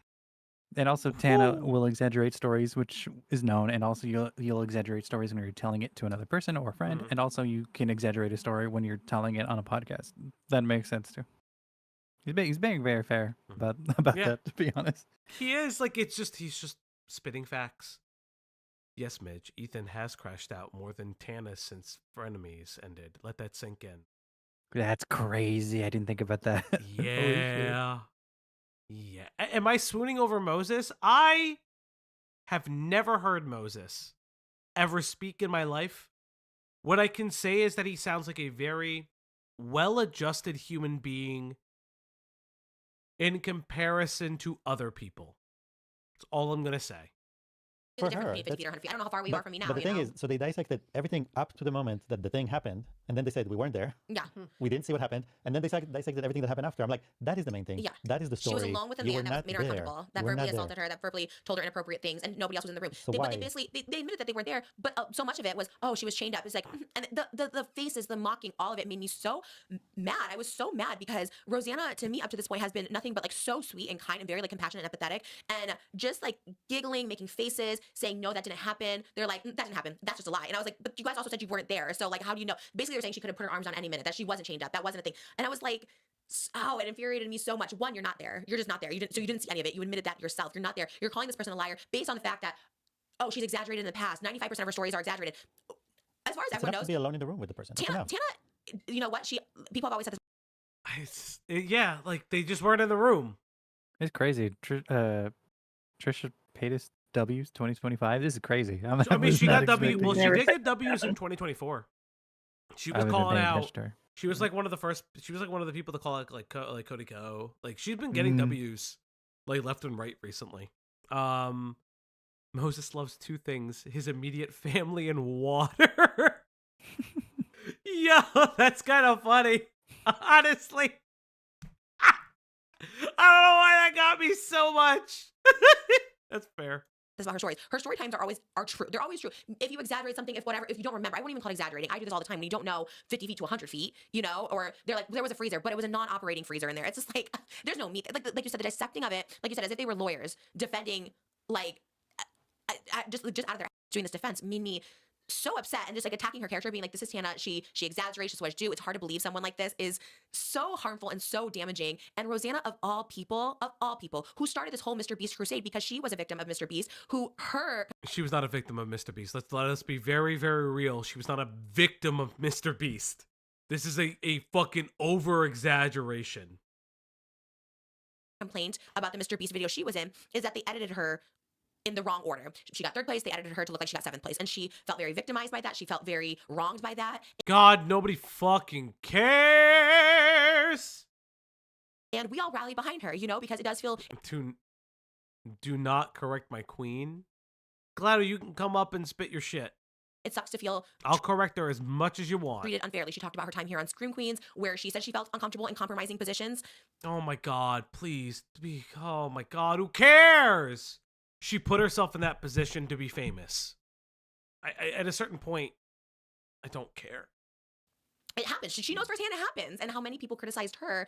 And also, Tana will exaggerate stories, which is known. And also, you'll exaggerate stories when you're telling it to another person or a friend. And also, you can exaggerate a story when you're telling it on a podcast. That makes sense too. He's being very fair about that, to be honest. He is like he's just spitting facts. Yes, Midge. Ethan has crashed out more than Tana since Frenemies ended. Let that sink in. That's crazy. I didn't think about that. Yeah. Yeah. Am I swooning over Moses? I have never heard Moses ever speak in my life. What I can say is that he sounds like a very well-adjusted human being in comparison to other people. That's all I'm going to say. For her, 50 feet or 100 feet. I don't know how far we are from me now. But the thing is, so they dissected everything up to the moment that the thing happened, and then they said we weren't there. Yeah. We didn't see what happened, and then they dissected everything that happened after. I'm like, that is the main thing. Yeah. That is the story. She was alone with a You man were that not made her there. uncomfortable, that You were verbally not there. assaulted her, that verbally told her inappropriate things, and nobody else was in the room. So But why? they basically they admitted that they weren't there, but so much of it was, oh, she was chained up. It's like, and the faces, the mocking, all of it made me so mad. I was so mad because Rosanna, to me, up to this point, has been nothing but like so sweet and kind and very like compassionate and empathetic, and just like giggling, making faces, saying no, that didn't happen. They're like, that didn't happen. That's just a lie. And I was like, but you guys also said you weren't there. So like, how do you know? Basically, they were saying she could have put her arms on any minute, that she wasn't chained up. That wasn't a thing. And I was like, oh, it infuriated me so much. One, you're not there. You're just not there. You didn't see any of it. You admitted that yourself. You're not there. You're calling this person a liar based on the fact that, oh, she's exaggerated in the past. 95% of her stories are exaggerated. As far as It's everyone enough knows, to be alone in the room with the person. That's Tana, enough. you know what? People have always said this. Yeah, like they just weren't in the room. It's crazy. Trisha Peytas W's 2025. This is crazy. I mean, she got W. W. Well, she did get W's in 2024. She was calling out. She was like one of the first. She was like one of the people to call it like Cody Co. Like she's been getting W's like left and right recently. Moses loves two things: his immediate family and water. Yo, that's kind of funny. Honestly, I don't know why that got me so much. That's fair. This is about her stories. Her story times are true. They're always true. If you exaggerate something, if you don't remember, I won't even call it exaggerating. I do this all the time when you don't know 50 feet to 100 feet, you know, or they're like, there was a freezer, but it was a non-operating freezer in there. It's just like, there's no meat. Like you said, the dissecting of it, like you said, as if they were lawyers defending, like, just out of their doing this defense made me so upset, and just like attacking her character, being like, this is Tana, she exaggerates, she's what she do. It's hard to believe someone like this is so harmful and so damaging. And Rosanna, of all people, who started this whole Mr. Beast crusade because she was a victim of Mr. Beast, She was not a victim of Mr. Beast. Let us be very, very real. She was not a victim of Mr. Beast. This is a fucking over-exaggeration. Complaint about the Mr. Beast video she was in is that they edited her in the wrong order. She got 3rd place. They edited her to look like she got 7th place. And she felt very victimized by that. She felt very wronged by that. God, nobody fucking cares. And we all rally behind her, you know, because it does feel... Do not correct my queen. Gladys, you can come up and spit your shit. It sucks to feel... I'll correct her as much as you want. ...treated unfairly. She talked about her time here on Scream Queens, where she said she felt uncomfortable in compromising positions. Oh my God, please. Oh my God, who cares? She put herself in that position to be famous. At a certain point, I don't care. It happens. She knows firsthand it happens, and how many people criticized her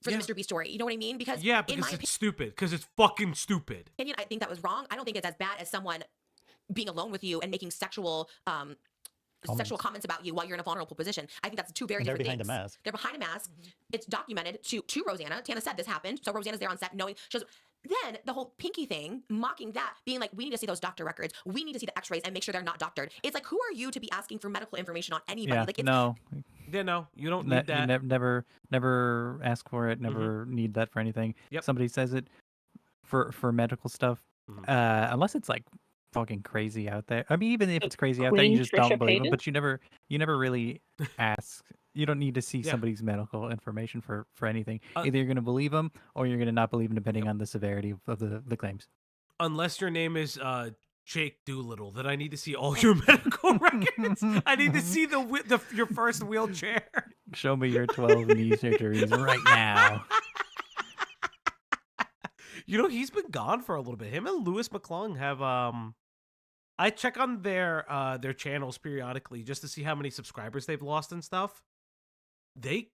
for the Mr. Beast story. You know what I mean? Because it's stupid. Because it's fucking stupid. Opinion, I think that was wrong. I don't think it's as bad as someone being alone with you and making sexual comments about you while you're in a vulnerable position. I think that's two very different things. They're behind a mask. They're behind a mask. It's documented to Rosanna. Tana said this happened, so Rosanna's there on set knowing. Then the whole Pinky thing, mocking that, being like, we need to see those doctor records. We need to see the x-rays and make sure they're not doctored. It's like, who are you to be asking for medical information on anybody? Yeah, like, no. Yeah, no, you don't need that. You never ask for it, never need that for anything. Yep. Somebody says it for medical stuff, unless it's like fucking crazy out there. I mean, even if it's crazy out there, you just don't believe it, but you never really ask. You don't need to see somebody's medical information for anything. Either you're going to believe them or you're going to not believe them, depending on the severity of the claims. Unless your name is Jake Doolittle, then I need to see all your medical records. I need to see your first wheelchair. Show me your 12 knee surgeries right now. You know, he's been gone for a little bit. Him and Louis McClung have I check on their channels periodically just to see how many subscribers they've lost and stuff. Louis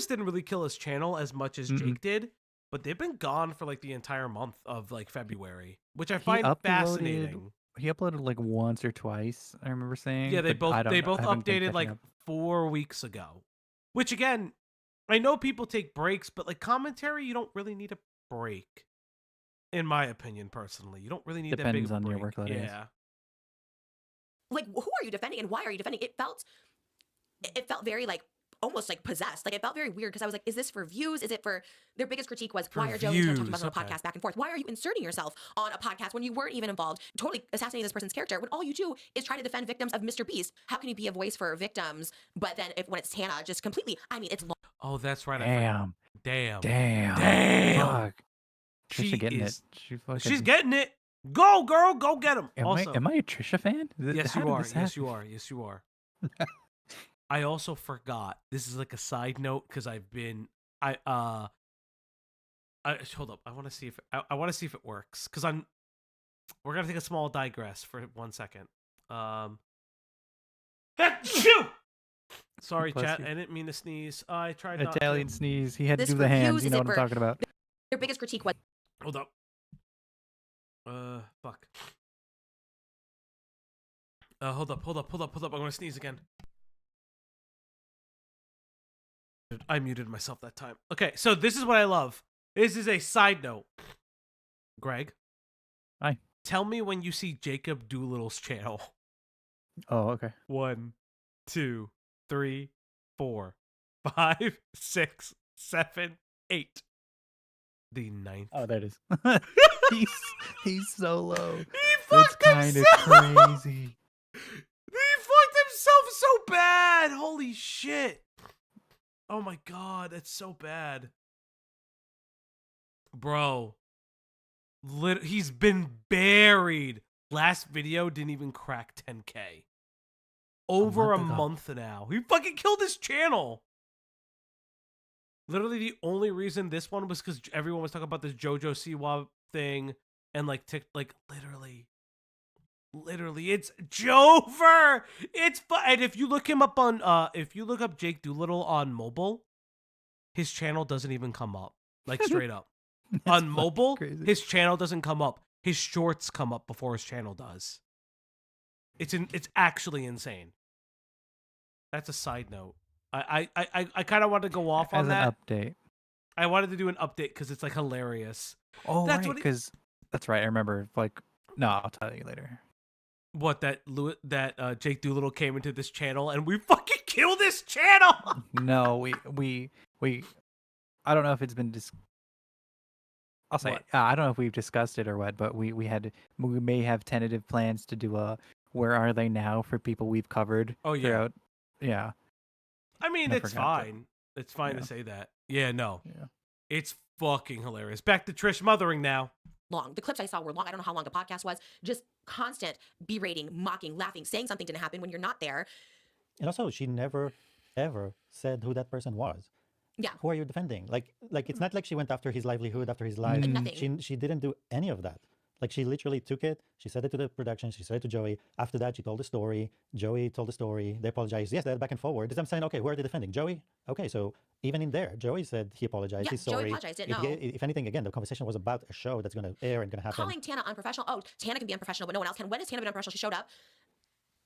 didn't really kill his channel as much as Jake did, but they've been gone for like the entire month of like February, which I find fascinating. He uploaded like once or twice, I remember saying. Yeah, they both updated like 4 weeks ago. Which again, I know people take breaks, but like commentary, you don't really need a break. In my opinion, personally, you don't really need that big of a break. Depends on your workload. Yeah. Like, who are you defending and why are you defending? It felt very like almost like possessed. Like it felt very weird because I was like, is this for views? Is it for their biggest critique was For why are Joey and Tana talking views, about it on a okay. podcast back and forth? Why are you inserting yourself on a podcast when you weren't even involved, totally assassinating this person's character when all you do is try to defend victims of Mr. Beast? How can you be a voice for victims, but then when it's Tana, just completely, I mean, it's long. Oh, that's right. Damn. Damn. Damn. Fuck. She Trisha getting is- it. She's getting it. Go, girl. Go get him. Am I a Trisha fan? Yes, How you did are. this Yes, you happen? are. Yes, you are. I also forgot. This is like a side note because I've been hold up. I want to see if I want to see if it works because we're gonna take a small digress for 1 second. Achoo! Sorry, Bless chat. you. I didn't mean to sneeze. I tried not to. Italian sneeze. He had to This do the for hands. views, You is know it what I'm for- talking about. Their biggest critique was Hold up. Fuck. Hold up. I'm gonna sneeze again. I muted myself that time. Okay, so this is what I love. This is a side note. Greg. Hi. Tell me when you see Jacob Doolittle's channel. Oh, okay. 1, 2, 3, 4, 5, 6, 7, 8. The 9th. Oh, there it is. he's so low. He That's fucked kind of himself! crazy. He fucked himself so bad. Holy shit. Oh my god, that's so bad. Bro. He's been buried. Last video didn't even crack 10K. Over a month now. He fucking killed his channel. Literally the only reason this one was because everyone was talking about this JoJo Siwa thing and like literally it's Jover. It's and if you look him up on if you look up Jake Doolittle on mobile, his channel doesn't even come up. Like straight up. On mobile, his channel doesn't come up. His shorts come up before his channel does. It's actually insane. That's a side note. I kind of wanted to go off on that. As an update. I wanted to do an update because it's like hilarious. Oh, that's right, because that's right. I remember. Like, no, I'll tell you later. What that Jake Doolittle came into this channel and we fucking killed this channel. No, we. I don't know if it's been I'll say I don't know if we've discussed it or what, but we may have tentative plans to do a where are they now for people we've covered. Oh yeah, throughout. Yeah. I mean, it's fine. It's fine to say that. Yeah, no. Yeah. It's fucking hilarious. Back to Trish mothering now. long. The clips I saw were long. I don't know how long the podcast was. Just constant berating, mocking, laughing, saying something didn't happen when you're not there. And also, she never, ever said who that person was. Yeah. Who are you defending? Like it's not like she went after his livelihood, after his life. Like nothing. She didn't do any of that. Like she literally took it. She said it to the production. She said it to Joey. After that, she told the story. Joey told the story. They apologized. Yes, they had back and forward. I'm saying, okay, who are they defending? Joey? Okay, so even in there, Joey said he apologized. Yeah, He's Joey sorry. apologized, didn't know. If anything, again, the conversation was about a show that's going to air and going to happen. Calling Tana unprofessional. Oh, Tana can be unprofessional, but no one else can. When has Tana been unprofessional? She showed up.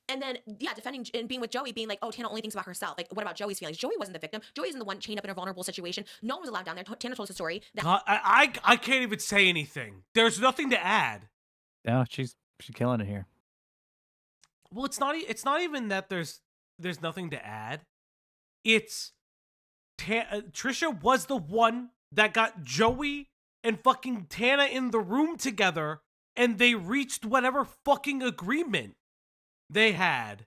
And then, yeah, defending and being with Joey, being like, oh, Tana only thinks about herself. Like, what about Joey's feelings? Joey wasn't the victim. Joey isn't the one chained up in a vulnerable situation. No one was allowed down there. Tana told us a story. That God, I can't even say anything. There's nothing to add. No, she's killing it here. Well, it's not even that there's nothing to add. It's Trisha was the one that got Joey and fucking Tana in the room together, and they reached whatever fucking agreement they had.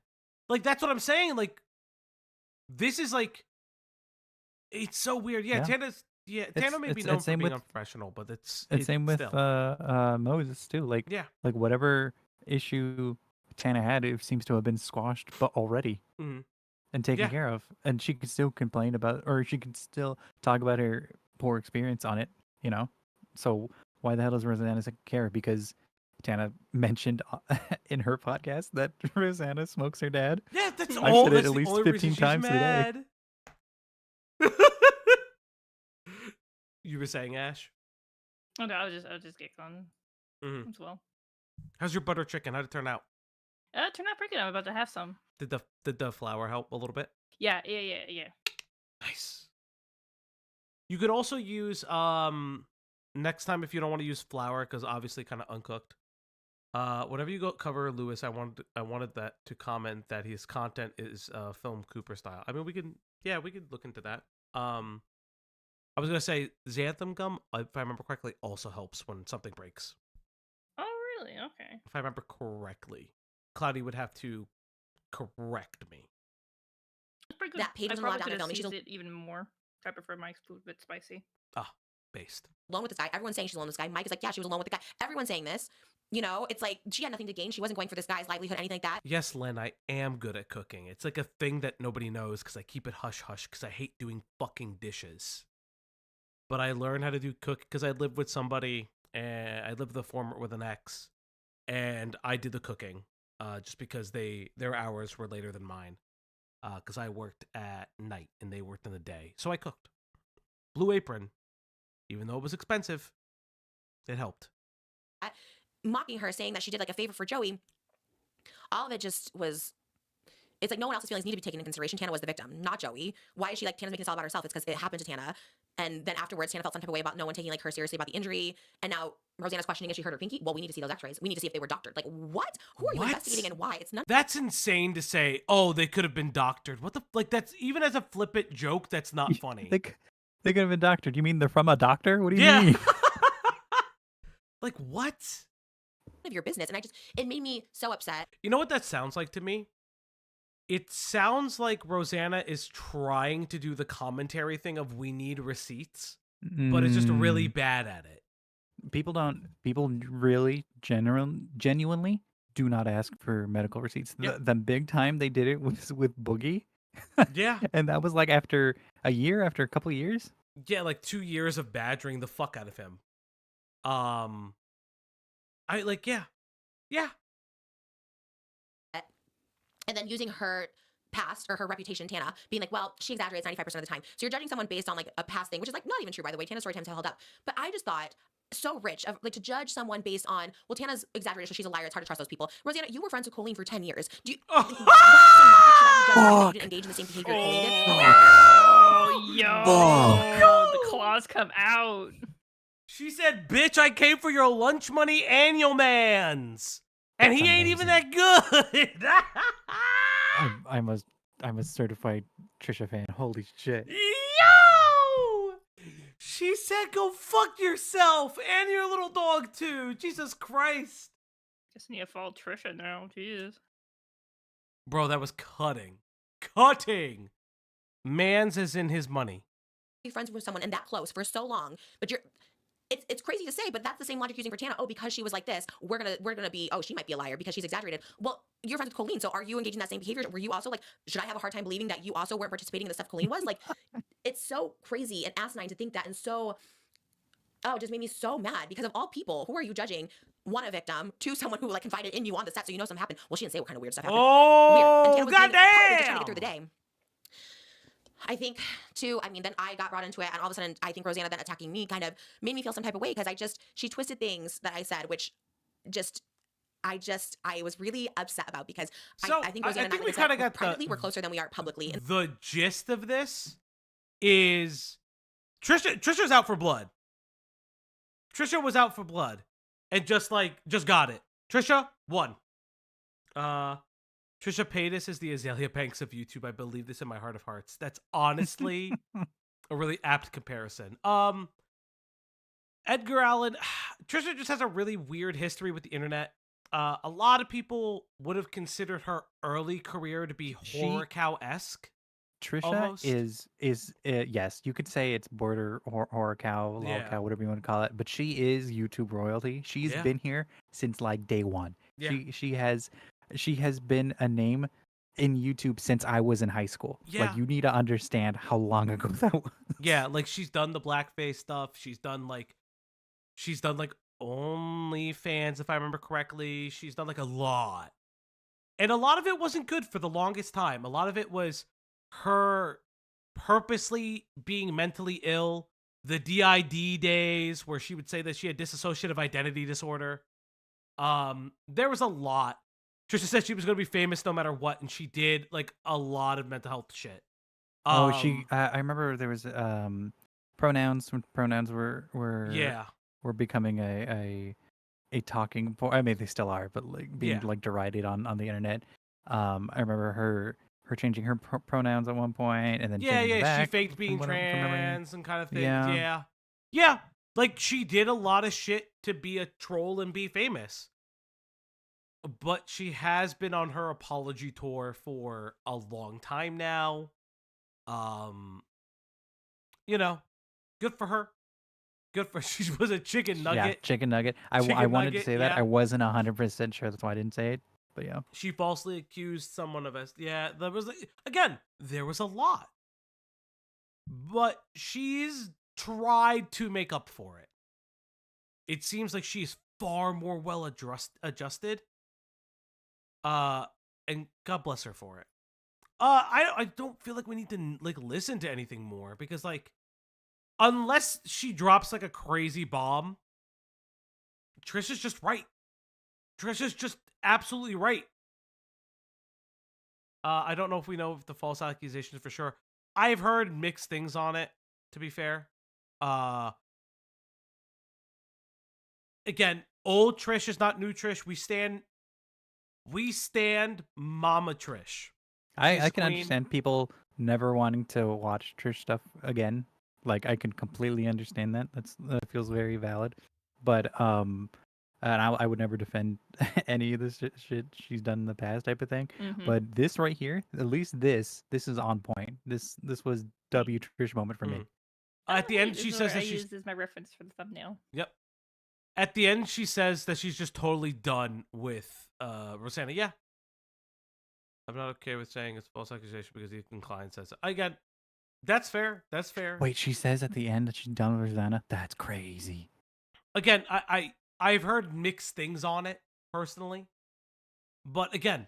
Like, that's what I'm saying. Like, this is like, it's so weird. Yeah, Tana's. Yeah, Tana may be known for being unprofessional, but it's same with still. Moses too. Like, yeah, like whatever issue Tana had, it seems to have been squashed, but already and taken care of. And she could still complain about, or she could still talk about her poor experience on it. You know, so why the hell does Rosanna care? Because Tana mentioned in her podcast that Rosanna smokes her dad. Yeah, that's I've said it at least 15 times today. You were saying, Ash? Oh no, I was just giggling as well. How's your butter chicken? How'd it turn out? It turned out pretty good. I'm about to have some. Did the flour help a little bit? Yeah. Nice. You could also use next time if you don't want to use flour because obviously kind of uncooked. Whenever you go cover Lewis, I wanted that to comment that his content is film Cooper style. I mean, we can Yeah, we could look into that. I was gonna say xanthan gum, if I remember correctly, also helps when something breaks. Oh, really? Okay. If I remember correctly, Cloudy would have to correct me. It's pretty good. That Peytas I wasn't allowed probably down could to have film. seized it even more. I prefer my food a bit spicy. Ah, based. Alone with this guy. Everyone's saying she's alone with this guy. Mike is like, yeah, she was alone with the guy. Everyone's saying this. You know, it's like she had nothing to gain. She wasn't going for this guy's livelihood, anything like that. Yes, Len, I am good at cooking. It's like a thing that nobody knows because I keep it hush hush because I hate doing fucking dishes. But I learned how to do cook because I lived with somebody, and I lived with an ex, and I did the cooking, just because their hours were later than mine, because I worked at night and they worked in the day, so I cooked. Blue Apron, even though it was expensive, it helped. Mocking her, saying that she did like a favor for Joey. All of it just was. It's like no one else's feelings need to be taken into consideration. Tana was the victim, not Joey. Why is she like Tana's making this all about herself? It's because it happened to Tana. And then afterwards, Tana felt some type of way about no one taking like her seriously about the injury. And now Rosanna's questioning if she hurt her pinky. Well, we need to see those x-rays. We need to see if they were doctored. Like, what? Who are you investigating and why? It's not. That's insane to say, oh, they could have been doctored. What the, like, that's, even as a flippant joke, that's not funny. They could have been doctored. You mean they're from a doctor? What do you mean? Like, what? Of your business. And it made me so upset. You know what that sounds like to me? It sounds like Rosanna is trying to do the commentary thing of we need receipts, but it's just really bad at it. People really genuinely do not ask for medical receipts. Yeah. The big time they did it was with Boogie. Yeah. And that was like after a couple of years. Yeah, like 2 years of badgering the fuck out of him. Yeah. And then using her past or her reputation, Tana, being like, well, she exaggerates 95% of the time. So you're judging someone based on like a past thing, which is like not even true, by the way. Tana's story times held up. But I just thought so rich of like to judge someone based on, well, Tana's exaggerated, so she's a liar. It's hard to trust those people. Rosanna, you were friends with Colleen for 10 years. Do you, you didn't engage in the same behavior Colleen did? Oh, yo. The claws come out. She said, bitch, I came for your lunch money and your man's. And he ain't even that good. I'm a certified Trisha fan. Holy shit. Yo! She said go fuck yourself and your little dog too. Jesus Christ. Just need to follow Trisha now. Jeez. Bro, that was cutting. Cutting. Man's is in his money. Be friends with someone and that close for so long, but it's crazy to say, but that's the same logic using for Tana. Oh, because she was like this, we're gonna be, oh, she might be a liar because she's exaggerated. Well, you're friends with Colleen, so are you engaging in that same behavior? Were you also like, should I have a hard time believing that you also weren't participating in the stuff Colleen was? Like, it's so crazy and asinine to think that, and so, it just made me so mad because of all people, who are you judging? One, a victim, two, someone who like confided in you on the set, so you know something happened. Well, she didn't say what kind of weird stuff happened. Oh, weird. And Tana was just trying to goddamn! get through the day. I think, too, I mean, then I got brought into it, and all of a sudden, I think Rosanna then attacking me kind of made me feel some type of way, because she twisted things that I said, which I was really upset about, because I think Rosanna and I, we kind of got privately, we're closer than we are publicly. And the gist of this is Trisha's out for blood. Trisha was out for blood, and just got it. Trisha won. Trisha Peytas is the Azalea Banks of YouTube. I believe this in my heart of hearts. That's honestly a really apt comparison. Edgar Allan, Trisha just has a really weird history with the internet. A lot of people would have considered her early career to be horror cow-esque. Trisha almost. is yes, you could say it's border horror cow, Lolcow, whatever you want to call it, but she is YouTube royalty. She's been here since like day one. Yeah. She has been a name in YouTube since I was in high school. Yeah. Like, you need to understand how long ago that was. Yeah, like she's done the blackface stuff. She's done like OnlyFans, if I remember correctly. She's done like a lot. And a lot of it wasn't good for the longest time. A lot of it was her purposely being mentally ill. The DID days where she would say that she had dissociative identity disorder. There was a lot. Trisha said she was going to be famous no matter what, and she did like a lot of mental health shit. I remember there was pronouns when pronouns were becoming a talking point. I mean, they still are, but like being like derided on the internet. I remember her her changing her pronouns at one point, and then Yeah, changing she back faked being from memory. trans and kind of things. Yeah. Yeah. Like, she did a lot of shit to be a troll and be famous. But she has been on her apology tour for a long time now. You know, good for her. Good for she was a chicken nugget. Yeah, chicken nugget. I wanted to say that. I wasn't 100% sure. That's why I didn't say it. But yeah. She falsely accused someone of us. Yeah, there was there was a lot. But she's tried to make up for it. It seems like she's far more well adjusted. And God bless her for it. I don't feel like we need to like listen to anything more because like unless she drops like a crazy bomb, Trisha's just right. Trisha's just absolutely right. I don't know if we know if the false accusations for sure. I've heard mixed things on it, to be fair. Again, old Trish is not new Trish. We stand Mama Trish. I can understand people never wanting to watch Trish stuff again. Like, I can completely understand that. That feels very valid. But and I would never defend any of this shit she's done in the past type of thing. But this right here, at least this is on point. This was W Trish moment for me. At the end, she says that I she's used as my reference for the thumbnail. Yep. At the end, she says that she's just totally done with Rosanna. Yeah. I'm not okay with saying it's false accusation because Ethan Klein says it. Again, that's fair. That's fair. Wait, she says at the end that she's done with Rosanna? That's crazy. Again, I've heard mixed things on it personally. But again,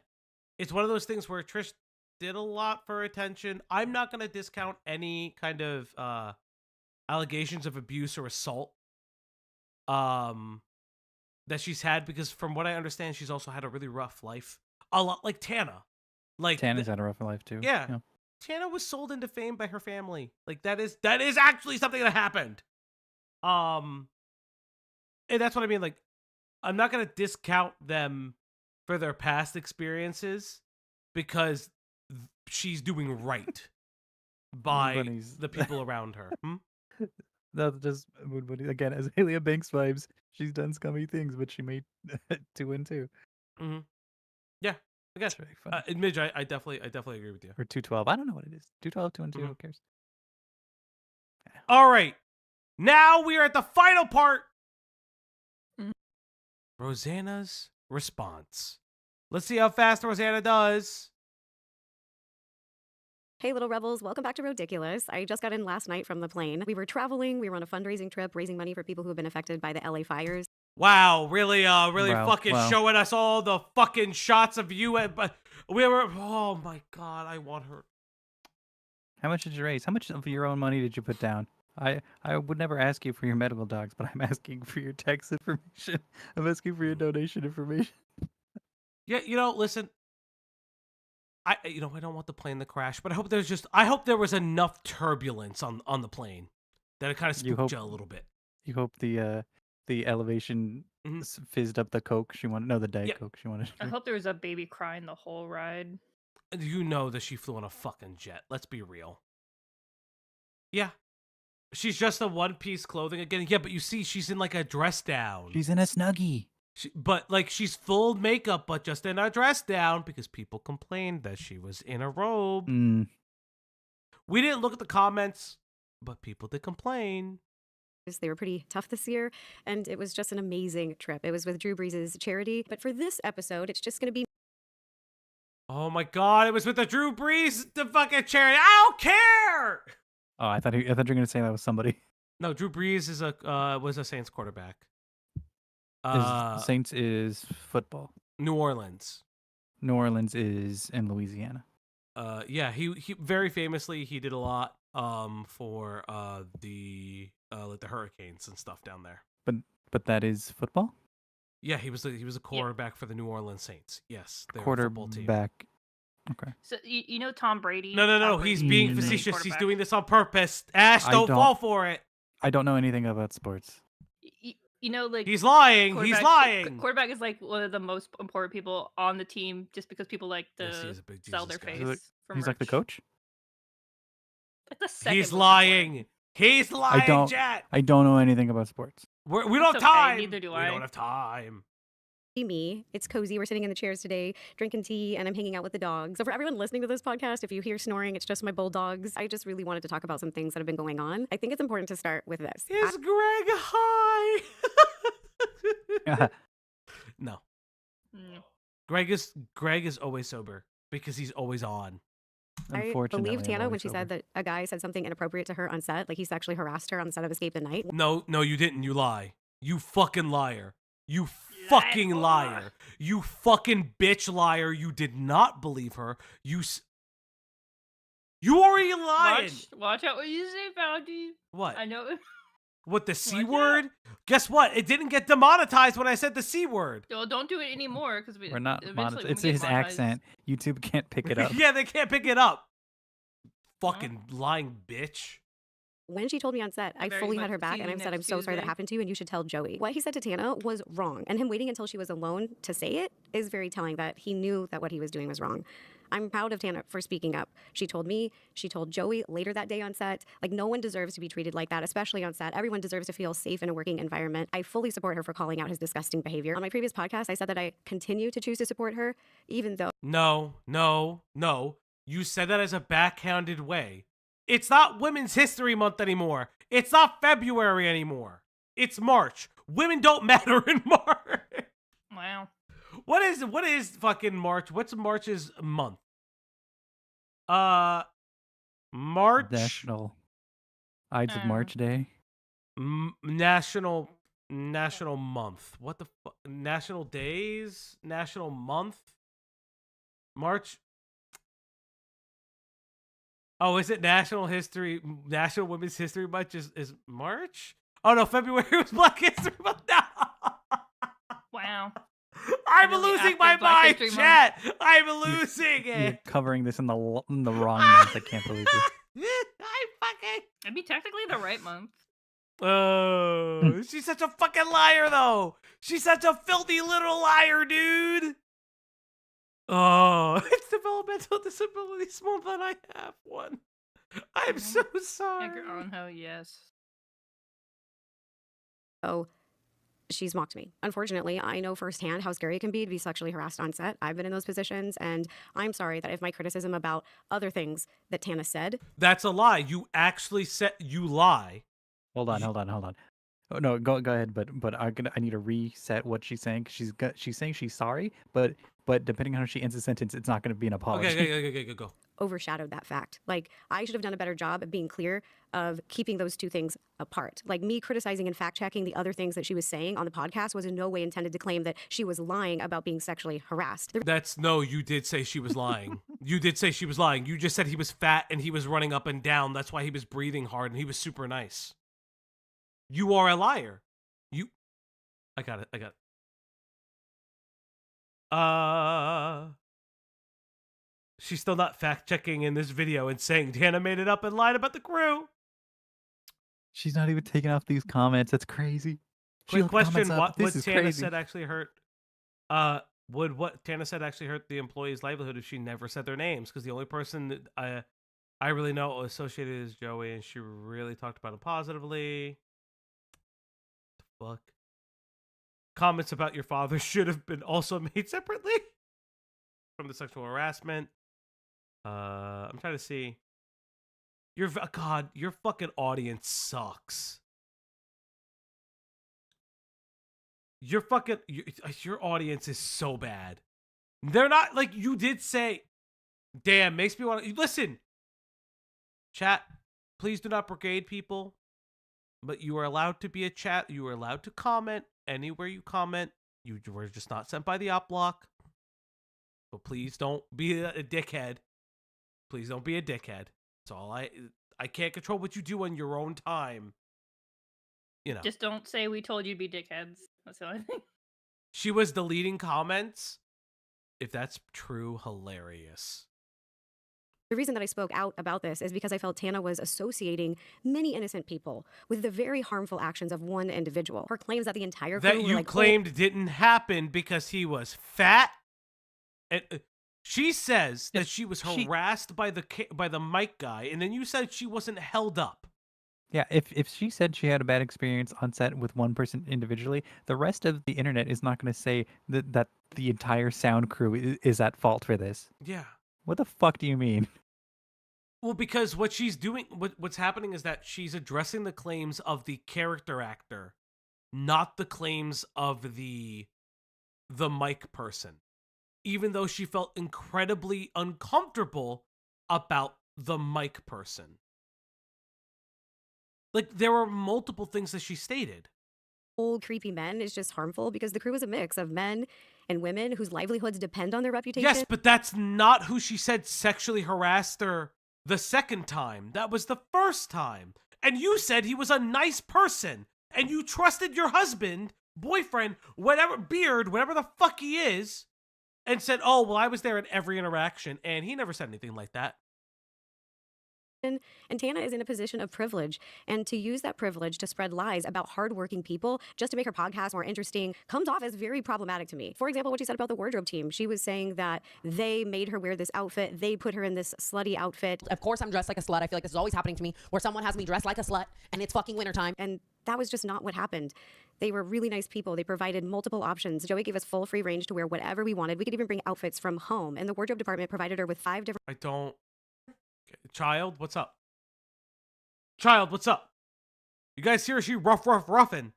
it's one of those things where Trish did a lot for attention. I'm not going to discount any kind of allegations of abuse or assault that she's had because from what I understand, she's also had a really rough life. A lot like Tana. Like Tana's had a rough life too. Yeah. Tana was sold into fame by her family. Like that is actually something that happened. And that's what I mean. Like, I'm not gonna discount them for their past experiences because she's doing right by the people around her. That's just again as Hailey Banks vibes. She's done scummy things, but she made 2 and 2. Yeah, I guess. Midge, I definitely agree with you. Or 212. I don't know what it is. 212, 2 and 2. Who cares? All right, now we are at the final part. Rosanna's response. Let's see how fast Rosanna does. Hey, little rebels, welcome back to Ridiculous. I just got in last night from the plane. We were traveling. We were on a fundraising trip, raising money for people who have been affected by the LA fires. Wow, really showing us all the fucking shots of you. But we were, oh my God, I want her. How much did you raise? How much of your own money did you put down? I would never ask you for your medical docs, but I'm asking for your tax information. I'm asking for your donation information. Yeah, listen. I don't want the plane to crash, but I hope there was enough turbulence on the plane that it kind of spooked you a little bit. You hope the elevation fizzed up the Coke she wanted. No, the Diet Coke she wanted. I hope there was a baby crying the whole ride. You know that she flew on a fucking jet. Let's be real. Yeah. She's just a one-piece clothing again. Yeah, but you see, she's in like a dress down. She's in a Snuggie. But like she's full makeup, but just in a dress down because people complained that she was in a robe. We didn't look at the comments, but people did complain. They were pretty tough this year, and it was just an amazing trip. It was with Drew Brees' charity, but for this episode, it's just going to be. Oh my God! It was with the Drew Brees, the fucking charity. I don't care. Oh, I thought you were going to say that was somebody. No, Drew Brees is was a Saints quarterback. Saints is football. New Orleans. New Orleans is in Louisiana. Yeah, he very famously he did a lot for the hurricanes and stuff down there. But that is football? Yeah, he was a quarterback for the New Orleans Saints. Yes, they're a football team. Quarterback. Okay. So you know Tom Brady? No. He's being facetious. He's doing this on purpose. Ash, don't fall for it. I don't know anything about sports. You know, like He's lying. He's quarterback- lying. Quarterback is like one of the most important people on the team, just because people like Yes, to he is a big sell Jesus their guy. face. For He's like the merch. coach. Like the second He's most lying. He's lying, Jet. I don't know anything about sports. We don't have It's okay, time. neither do We I. don't have time. Me. It's cozy. We're sitting in the chairs today, drinking tea, and I'm hanging out with the dogs. So for everyone listening to this podcast, if you hear snoring, it's just my bulldogs. I just really wanted to talk about some things that have been going on. I think it's important to start with this. Is Greg high? No. Mm. Greg is always sober because he's always on. I believe Tana when she said that a guy said something inappropriate to her on set, like he sexually harassed her on the set of Escape the Night. No, you didn't. You lie. You fucking liar. You fucking liar. You fucking bitch liar. You did not believe her. You already lying. Watch out what you say, Bounty. What? I know. What, the C word? Guess what? It didn't get demonetized when I said the C word. Well, don't do it anymore because We're not eventually monetized. It's when we his get monetized- accent. YouTube can't pick it up. Yeah, they can't pick it up. Fucking lying bitch. When she told me on set, I Very fully had much her back, see and you I said, next I'm so sorry that Tuesday." happened to you, and you should tell Joey. What he said to Tana was wrong, and him waiting until she was alone to say it is very telling that he knew that what he was doing was wrong. I'm proud of Tana for speaking up. She told me, she told Joey later that day on set, like no one deserves to be treated like that, especially on set. Everyone deserves to feel safe in a working environment. I fully support her for calling out his disgusting behavior. On my previous podcast, I said that I continue to choose to support her, even though... No. You said that as a backhanded way. It's not Women's History Month anymore. It's not February anymore. It's March. Women don't matter in March. Wow. What is fucking March? What's March's month? March. National Ides of March Day. National month. What the fuck? National days? National month? March. Oh, is it National Women's History Month is March? Oh no, February was Black History Month now. Wow. I'm Really losing active my Black mind, History chat. I'm losing You're it. covering this in the wrong month. I can't believe you. It'd be technically the right month. Oh, she's such a fucking liar, though. She's such a filthy little liar, dude. Oh, it's Developmental Disabilities Month, and I have one. I'm so sorry. Edgar Allan, yes. Oh, she's mocked me. Unfortunately, I know firsthand how scary it can be to be sexually harassed on set. I've been in those positions, and I'm sorry that if my criticism about other things that Tana said... That's a lie. You actually said you lie. Hold on. Oh, no, go ahead. But I need to reset what she's saying. She's saying she's sorry, but depending on how she ends the sentence, it's not going to be an apology. Okay, go. Overshadowed that fact. Like, I should have done a better job of being clear of keeping those two things apart. Like, me criticizing and fact-checking the other things that she was saying on the podcast was in no way intended to claim that she was lying about being sexually harassed. You did say she was lying. You did say she was lying. You just said he was fat and he was running up and down. That's why he was breathing hard and he was super nice. You are a liar. I got it. She's still not fact-checking in this video and saying Tana made it up and lied about the crew. She's not even taking off these comments. That's crazy. Quick She'll question: comments up. What This would is Tana crazy. said actually hurt? Would what Tana said actually hurt the employee's livelihood if she never said their names? Because the only person that I really know associated is Joey, and she really talked about him positively. Fuck. Comments about your father should have been also made separately from the sexual harassment. I'm trying to see. Your fucking audience sucks. Your audience is so bad. They're not like you did say. Damn, makes me want to listen. Chat, please do not brigade people. But you are allowed to be a chat. You are allowed to comment anywhere you comment. You were just not sent by the op block. So please don't be a dickhead. Please don't be a dickhead. That's all I can't control what you do on your own time. You know. Just don't say we told you to be dickheads. That's the only thing. She was deleting comments. If that's true, hilarious. The reason that I spoke out about this is because I felt Tana was associating many innocent people with the very harmful actions of one individual. Her claims that the entire crew That were you like, claimed didn't happen because he was fat. And she says that she was harassed by the mic guy, and then you said she wasn't held up. Yeah, if she said she had a bad experience on set with one person individually, the rest of the internet is not going to say that the entire sound crew is at fault for this. Yeah. What the fuck do you mean? Well, because what she's doing, what's happening is that she's addressing the claims of the character actor, not the claims of the mic person. Even though she felt incredibly uncomfortable about the mic person. Like, there were multiple things that she stated. Old creepy men is just harmful because the crew is a mix of men and women whose livelihoods depend on their reputation. Yes, but that's not who she said sexually harassed her the second time. That was the first time. And you said he was a nice person. And you trusted your husband, boyfriend, whatever, beard, whatever the fuck he is, and said, oh, well, I was there at every interaction. And he never said anything like that. And Tana is in a position of privilege, and to use that privilege to spread lies about hardworking people just to make her podcast more interesting comes off as very problematic to me. For example, what she said about the wardrobe team. She was saying that they made her wear this outfit. They put her in this slutty outfit. Of course I'm dressed like a slut. I feel like this is always happening to me, where someone has me dressed like a slut, and it's fucking wintertime. And that was just not what happened. They were really nice people. They provided multiple options. Joey gave us full free range to wear whatever we wanted. We could even bring outfits from home, and the wardrobe department provided her with 5 different... I don't... Child, what's up? Child, what's up? You guys hear she ruffin'.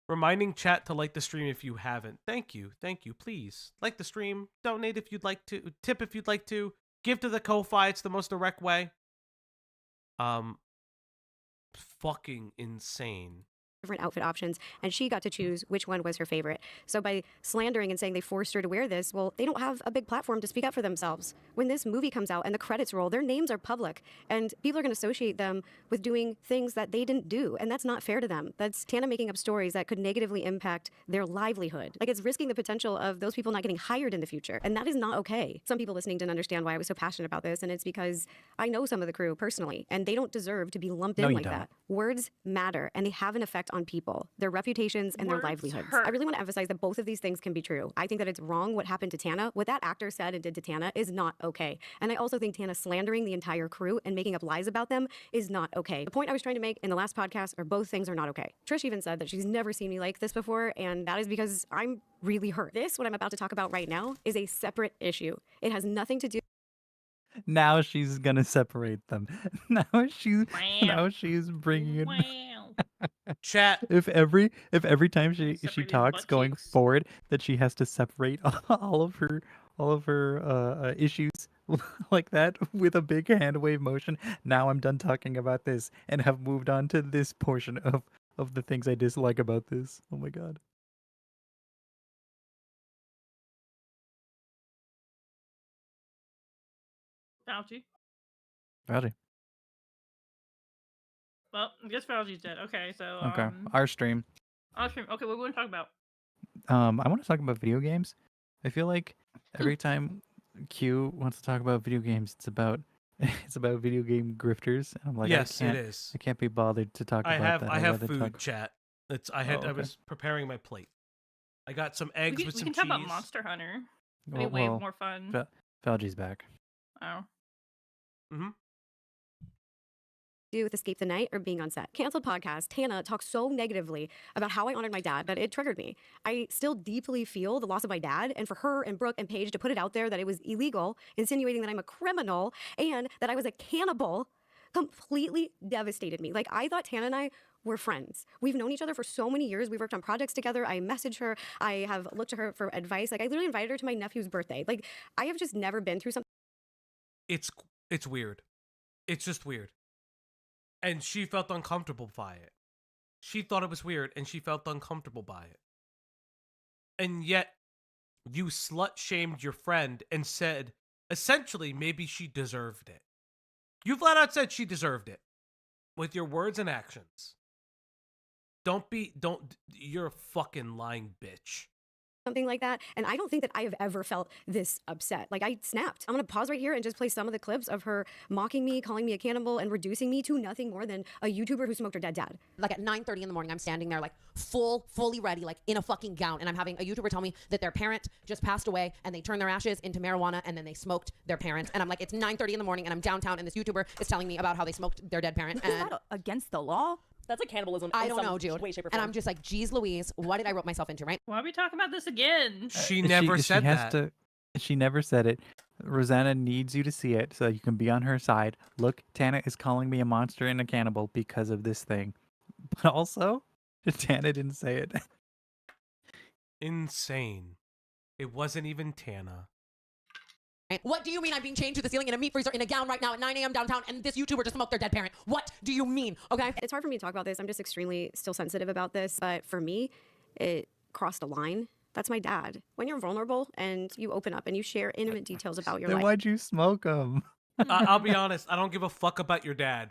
Reminding chat to like the stream if you haven't. Thank you, please. Like the stream, donate if you'd like to, tip if you'd like to, give to the Ko-Fi, it's the most direct way. Fucking insane. Different outfit options, and she got to choose which one was her favorite. So by slandering and saying they forced her to wear this, well, they don't have a big platform to speak up for themselves. When this movie comes out and the credits roll, their names are public, and people are going to associate them with doing things that they didn't do, and that's not fair to them. That's Tana making up stories that could negatively impact their livelihood. Like, it's risking the potential of those people not getting hired in the future, and that is not okay. Some people listening didn't understand why I was so passionate about this, and it's because I know some of the crew personally, and they don't deserve to be lumped in like that. Words matter, and they have an effect on people, their reputations, and their livelihoods. I really want to emphasize that both of these things can be true. I think that it's wrong what happened to Tana. What that actor said and did to Tana is not okay. And I also think Tana slandering the entire crew and making up lies about them is not okay. The point I was trying to make in the last podcast are both things are not okay. Trish even said that she's never seen me like this before, and that is because I'm really hurt. This, what I'm about to talk about right now, is a separate issue. It has nothing to do... Now she's gonna separate them. Now she's bringing in... Chat. If every time she talks going forward that she has to separate all of her issues like that with a big hand wave motion. Now I'm done talking about this and have moved on to this portion of the things I dislike about this. Oh my god. Fauci. Well, I guess Fauci's dead. Okay, so Okay, our stream. Okay, what do we want to talk about? I want to talk about video games. I feel like every time Q wants to talk about video games, it's about video game grifters. And I'm like, yes, it is. I can't be bothered to talk about that. I have food, chat. I was preparing my plate. I got some eggs with some cheese. We can talk about Monster Hunter. It'd be way more fun. Falgi's back. Oh. Mm-hmm. Do with Escape the Night or being on set. Canceled podcast, Tana talks so negatively about how I honored my dad that it triggered me. I still deeply feel the loss of my dad, and for her and Brooke and Paige to put it out there that it was illegal, insinuating that I'm a criminal and that I was a cannibal, completely devastated me. Like, I thought Tana and I were friends. We've known each other for so many years. We've worked on projects together. I message her. I have looked to her for advice. Like, I literally invited her to my nephew's birthday. Like, I have just never been through something. It's weird. It's just weird. And she felt uncomfortable by it. She thought it was weird, and she felt uncomfortable by it. And yet, you slut-shamed your friend and said, essentially, maybe she deserved it. You flat out said she deserved it. With your words and actions. You're a fucking lying bitch. something like that. And I don't think that I have ever felt this upset. Like, I snapped. I'm going to pause right here and just play some of the clips of her mocking me, calling me a cannibal, and reducing me to nothing more than a YouTuber who smoked her dead dad. Like at 9:30 in the morning, I'm standing there like fully ready, like in a fucking gown. And I'm having a YouTuber tell me that their parent just passed away and they turned their ashes into marijuana and then they smoked their parent. And I'm like, it's 9:30 in the morning and I'm downtown and this YouTuber is telling me about how they smoked their dead parent. Is that against the law? That's like cannibalism. I in don't some know, dude. Way, shape, or and form. I'm just like, geez Louise, what did I rope myself into, right? Why are we talking about this again? She never said that. She never said it. Rosanna needs you to see it so you can be on her side. Look, Tana is calling me a monster and a cannibal because of this thing. But also, Tana didn't say it. Insane. It wasn't even Tana. What do you mean I'm being chained to the ceiling in a meat freezer in a gown right now at 9 a.m. downtown and this YouTuber just smoked their dead parent? What do you mean? Okay. It's hard for me to talk about this. I'm just extremely still sensitive about this. But for me, it crossed a line. That's my dad. When you're vulnerable and you open up and you share intimate details about your Then life. why'd you smoke them? I'll be honest. I don't give a fuck about your dad.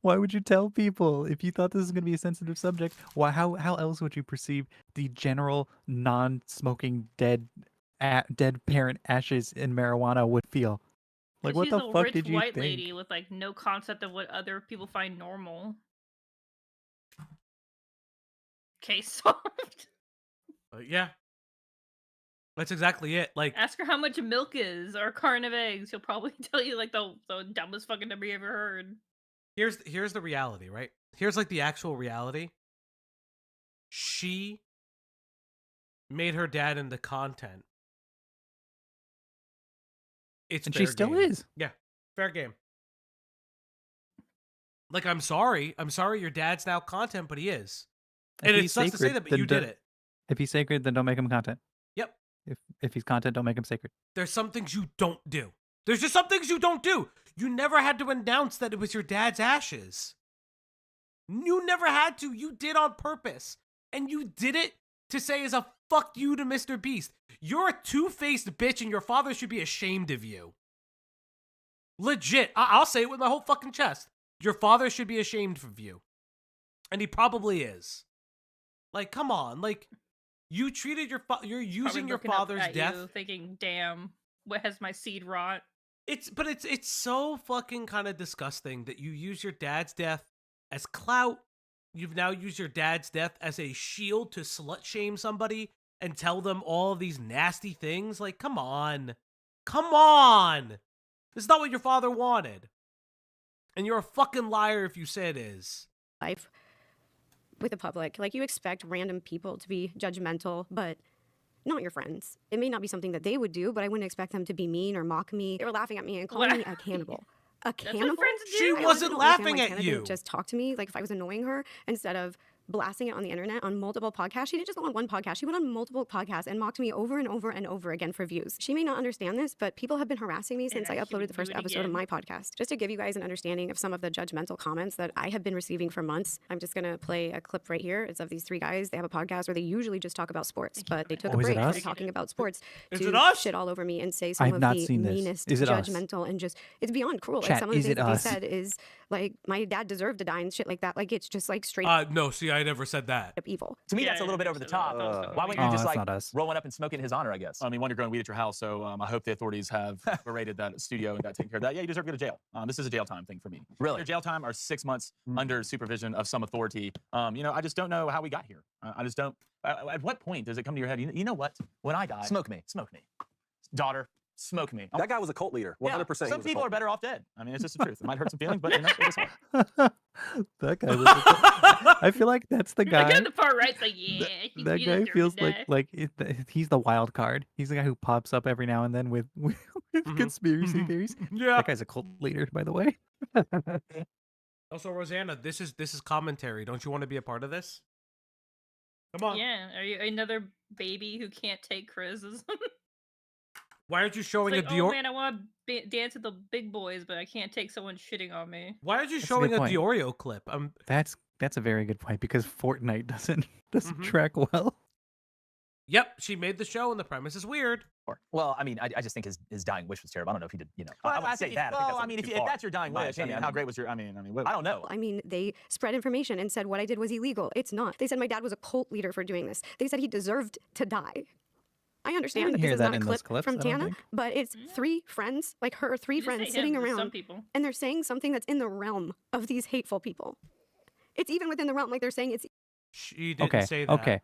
Why would you tell people if you thought this was going to be a sensitive subject? Why? How else would you perceive the general non-smoking dead parent ashes in marijuana would feel? Like, what She's the a fuck rich did you white think? lady with like no concept of what other people find normal. Case solved. Yeah. That's exactly it. Like, Ask her how much milk is or a carton of eggs. She'll probably tell you like the dumbest fucking number you ever heard. here's the reality, right? Here's like the actual reality. She made her dad into content. It's And fair she still game. is. Yeah, fair game. Like, I'm sorry your dad's now content, but he is. If And it he's sucks to say sacred, that, but then you did don't- it. If he's sacred, then don't make him content. Yep. If he's content, don't make him sacred. There's some things you don't do. There's just some things you don't do. You never had to announce that it was your dad's ashes. You never had to. You did on purpose. And you did it to say as a fuck you to Mr. Beast. You're a two-faced bitch and your father should be ashamed of you. Legit. I'll say it with my whole fucking chest. Your father should be ashamed of you. And he probably is. Like, come on. Like, you treated you're using Probably your looking up father's at death. you, thinking, damn, what has my seed rot? It's so fucking kind of disgusting that you use your dad's death as clout. You've now used your dad's death as a shield to slut shame somebody and tell them all of these nasty things. Like, come on. Come on. This is not what your father wanted. And you're a fucking liar if you say it is. Life with the public. Like, you expect random people to be judgmental, but not your friends. It may not be something that they would do, but I wouldn't expect them to be mean or mock me. They were laughing at me and calling me a cannibal. A cannibal? She I honestly wasn't don't understand laughing why at Tana you. didn't just talk to me like if I was annoying her instead of blasting it on the internet on multiple podcasts. She didn't just go on one podcast. She went on multiple podcasts and mocked me over and over and over again for views. She may not understand this, but people have been harassing me since I uploaded the first episode of my podcast. Just to give you guys an understanding of some of the judgmental comments that I have been receiving for months, I'm just going to play a clip right here. It's of these three guys. They have a podcast where they usually just talk about sports, but they took a Oh, is it break us? from talking about sports Is to it us? shit all over me and say I some have of not the seen this. meanest, Is it us? judgmental, and just, it's beyond cruel. Like, Chat, some of the is things it that they us? said is like, my dad deserved to die and shit like that. Like, it's just like straight No, see, I never said that. up evil. To me, that's a little bit over the top. Why wouldn't you Oh, just that's like not us. rolling up and smoking his honor, I guess? I mean, one, you're growing weed at your house, so I hope the authorities have berated that studio and got taken care of that. Yeah, you deserve to go to jail. This is a jail time thing for me. Really? Your jail time are 6 months under supervision of some authority. I just don't know how we got here. I just don't. At what point does it come to your head? You know what? When I die, Smoke me. Smoke me. Daughter, smoke me. That guy was a cult leader. 100%. Some people are better off dead. I mean, it's just the truth. It might hurt some feelings, but it is That guy was. I feel like that's the I guy. got the part right. It's like, yeah. That he guy deserved to feels die. like he's the wild card. He's the guy who pops up every now and then with conspiracy theories. Yeah. That guy's a cult leader, by the way. Also, Rosanna, this is commentary. Don't you want to be a part of this? Come on. Yeah, are you another baby who can't take criticism? Why aren't you showing It's a like, Dior? oh man, I want to dance with the big boys, but I can't take someone shitting on me. Why aren't you That's a showing good a point. Diorio clip? That's a very good point because Fortnite doesn't Mhm. track well. Yep, she made the show, and the premise is weird. Well, I mean, I just think his dying wish was terrible. I don't know if he did, Well, I wouldn't say that. well, I mean, if that's your dying wish, I mean, how great was your, I don't know. I mean, they spread information and said what I did was illegal. It's not. They said my dad was a cult leader for doing this. They said he deserved to die. I understand that hear this is that not a in those clip clips, from I don't Tana, think. but it's three friends, like her three You just friends say sitting him, there's around, some people. and they're saying something that's in the realm of these hateful people. It's even within the realm, like they're saying it's. She didn't Okay, say that. okay.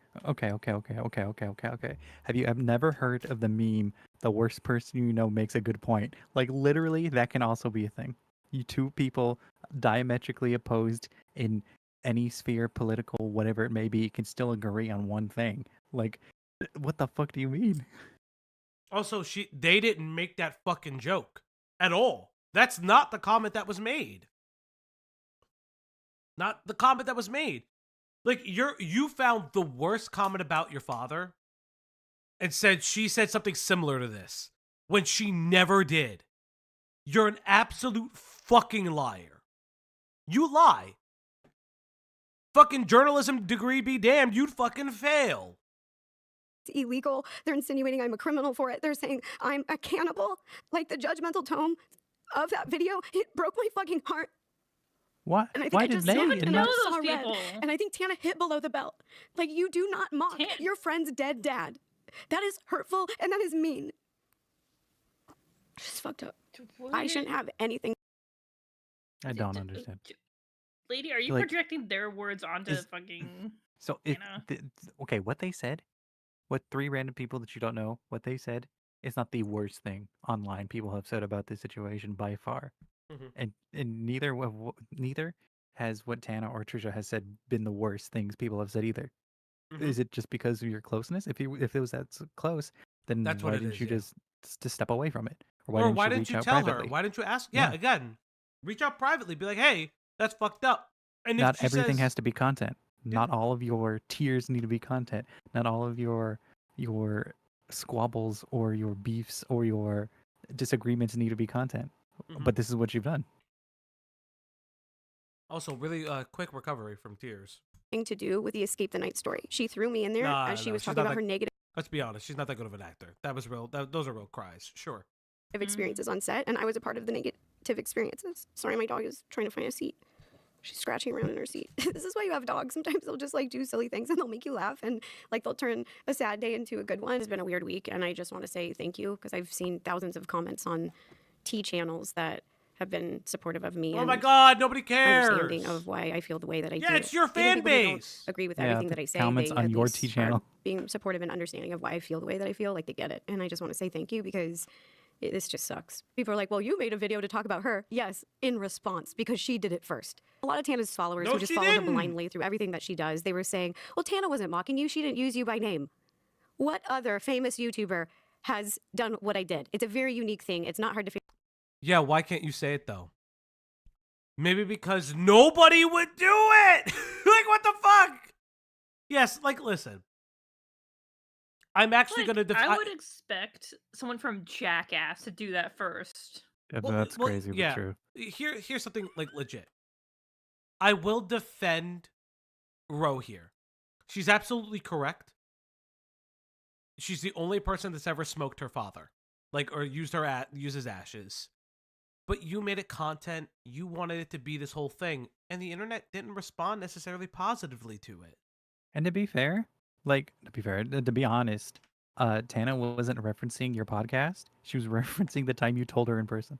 I've never heard of the meme, the worst person you know makes a good point. Like, literally, that can also be a thing. You two people diametrically opposed in any sphere, political, whatever it may be, can still agree on one thing. Like, what the fuck do you mean? Also, they didn't make that fucking joke at all. That's not the comment that was made. Not the comment that was made. Like, you found the worst comment about your father and said she said something similar to this when she never did. You're an absolute fucking liar. You lie. Fucking journalism degree be damned, you'd fucking fail. It's illegal. They're insinuating I'm a criminal for it. They're saying I'm a cannibal. Like the judgmental tone of that video, it broke my fucking heart. What? And I think Why I did just they? saw it and I know just those saw red. people. And I think Tana hit below the belt. Like, you do not mock your friend's dead dad. That is hurtful and that is mean. Just fucked up. I shouldn't have anything. I don't understand. Lady, are you Like, projecting their words onto fucking So, if Tana? okay, what they said, what three random people that you don't know, what they said is not the worst thing online people have said about this situation by far. Mhm. And neither has what Tana or Trisha has said been the worst things people have said either. Mhm. Is it just because of your closeness? If it was that close, then That's why what it didn't is, you yeah. just step away from it? Or Or why why didn't didn't you you reach out tell privately? her? Why didn't you ask? Yeah, again, reach out privately. Be like, hey, that's fucked up. And if Not she everything says, has to be content. Not all of your tears need to be content. Not all of your squabbles or your beefs or your disagreements need to be content. Mhm. But this is what you've done. Also, really quick recovery from tears. To do with the Escape the Night story. She threw me in there as she was she's talking not about that- her negative Let's be honest, she's not that good of an actor. That was real. Those are real cries. Sure. experiences on set, and I was a part of the negative experiences. Sorry, my dog is trying to find a seat. She's scratching around in her seat. This is why you have dogs. Sometimes they'll just like do silly things and they'll make you laugh and like they'll turn a sad day into a good one. It's been a weird week and I just want to say thank you because I've seen thousands of comments on T channels that have been supportive of me. Oh and my God, nobody cares. Understanding of why I feel the way that I do. Yeah, it's your Even fan people who don't base. agree with Yeah, everything the that I say. comments they on at your least T are channel. being supportive and understanding of why I feel the way that I feel. Like they get it, and I just want to say thank you because this just sucks. People are like, well, you made a video to talk about her. Yes, in response, because she did it first. A lot of Tana's followers No, who just she follow her didn't. blindly through everything that she does, they were saying, well, Tana wasn't mocking you. She didn't use you by name. What other famous YouTuber has done what I did? It's a very unique thing. It's not hard to figure. Yeah, why can't you say it though? Maybe because nobody would do it. Like, what the fuck? Yes, like, listen. I'm actually Like, gonna. I would expect someone from Jackass to do that first. That's crazy, but yeah. true. Here's something like legit. I will defend Ro here. She's absolutely correct. She's the only person that's ever smoked her father, like, or used his ashes. But you made it content. You wanted it to be this whole thing, and the internet didn't respond necessarily positively to it. And to be honest, Tana wasn't referencing your podcast. She was referencing the time you told her in person.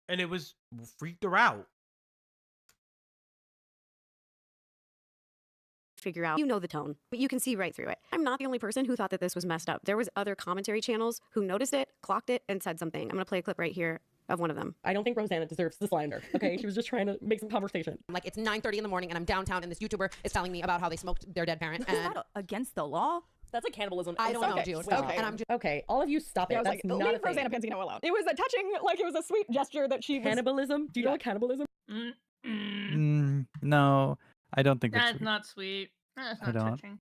And it was freaked her out. Figure out, you know, the tone, but you can see right through it. I'm not the only person who thought that this was messed up. There was other commentary channels who noticed it, clocked it, and said something. I'm gonna play a clip right here of one of them. I don't think Rosanna deserves the slander, okay? She was just trying to make some conversation. Like, it's 9:30 in the morning and I'm downtown and this YouTuber is telling me about how they smoked their dead parent. Is And that against the law? That's like cannibalism. I don't know, okay. Jude. Okay. And I'm just, okay, all of you stop it. I was That's like, not leave a thing. Rosanna Pansino alone. It was a touching, like it was a sweet gesture that she was. Cannibalism? Do you know what cannibalism? No, I don't think That's that's. not sweet. That's I not don't. touching.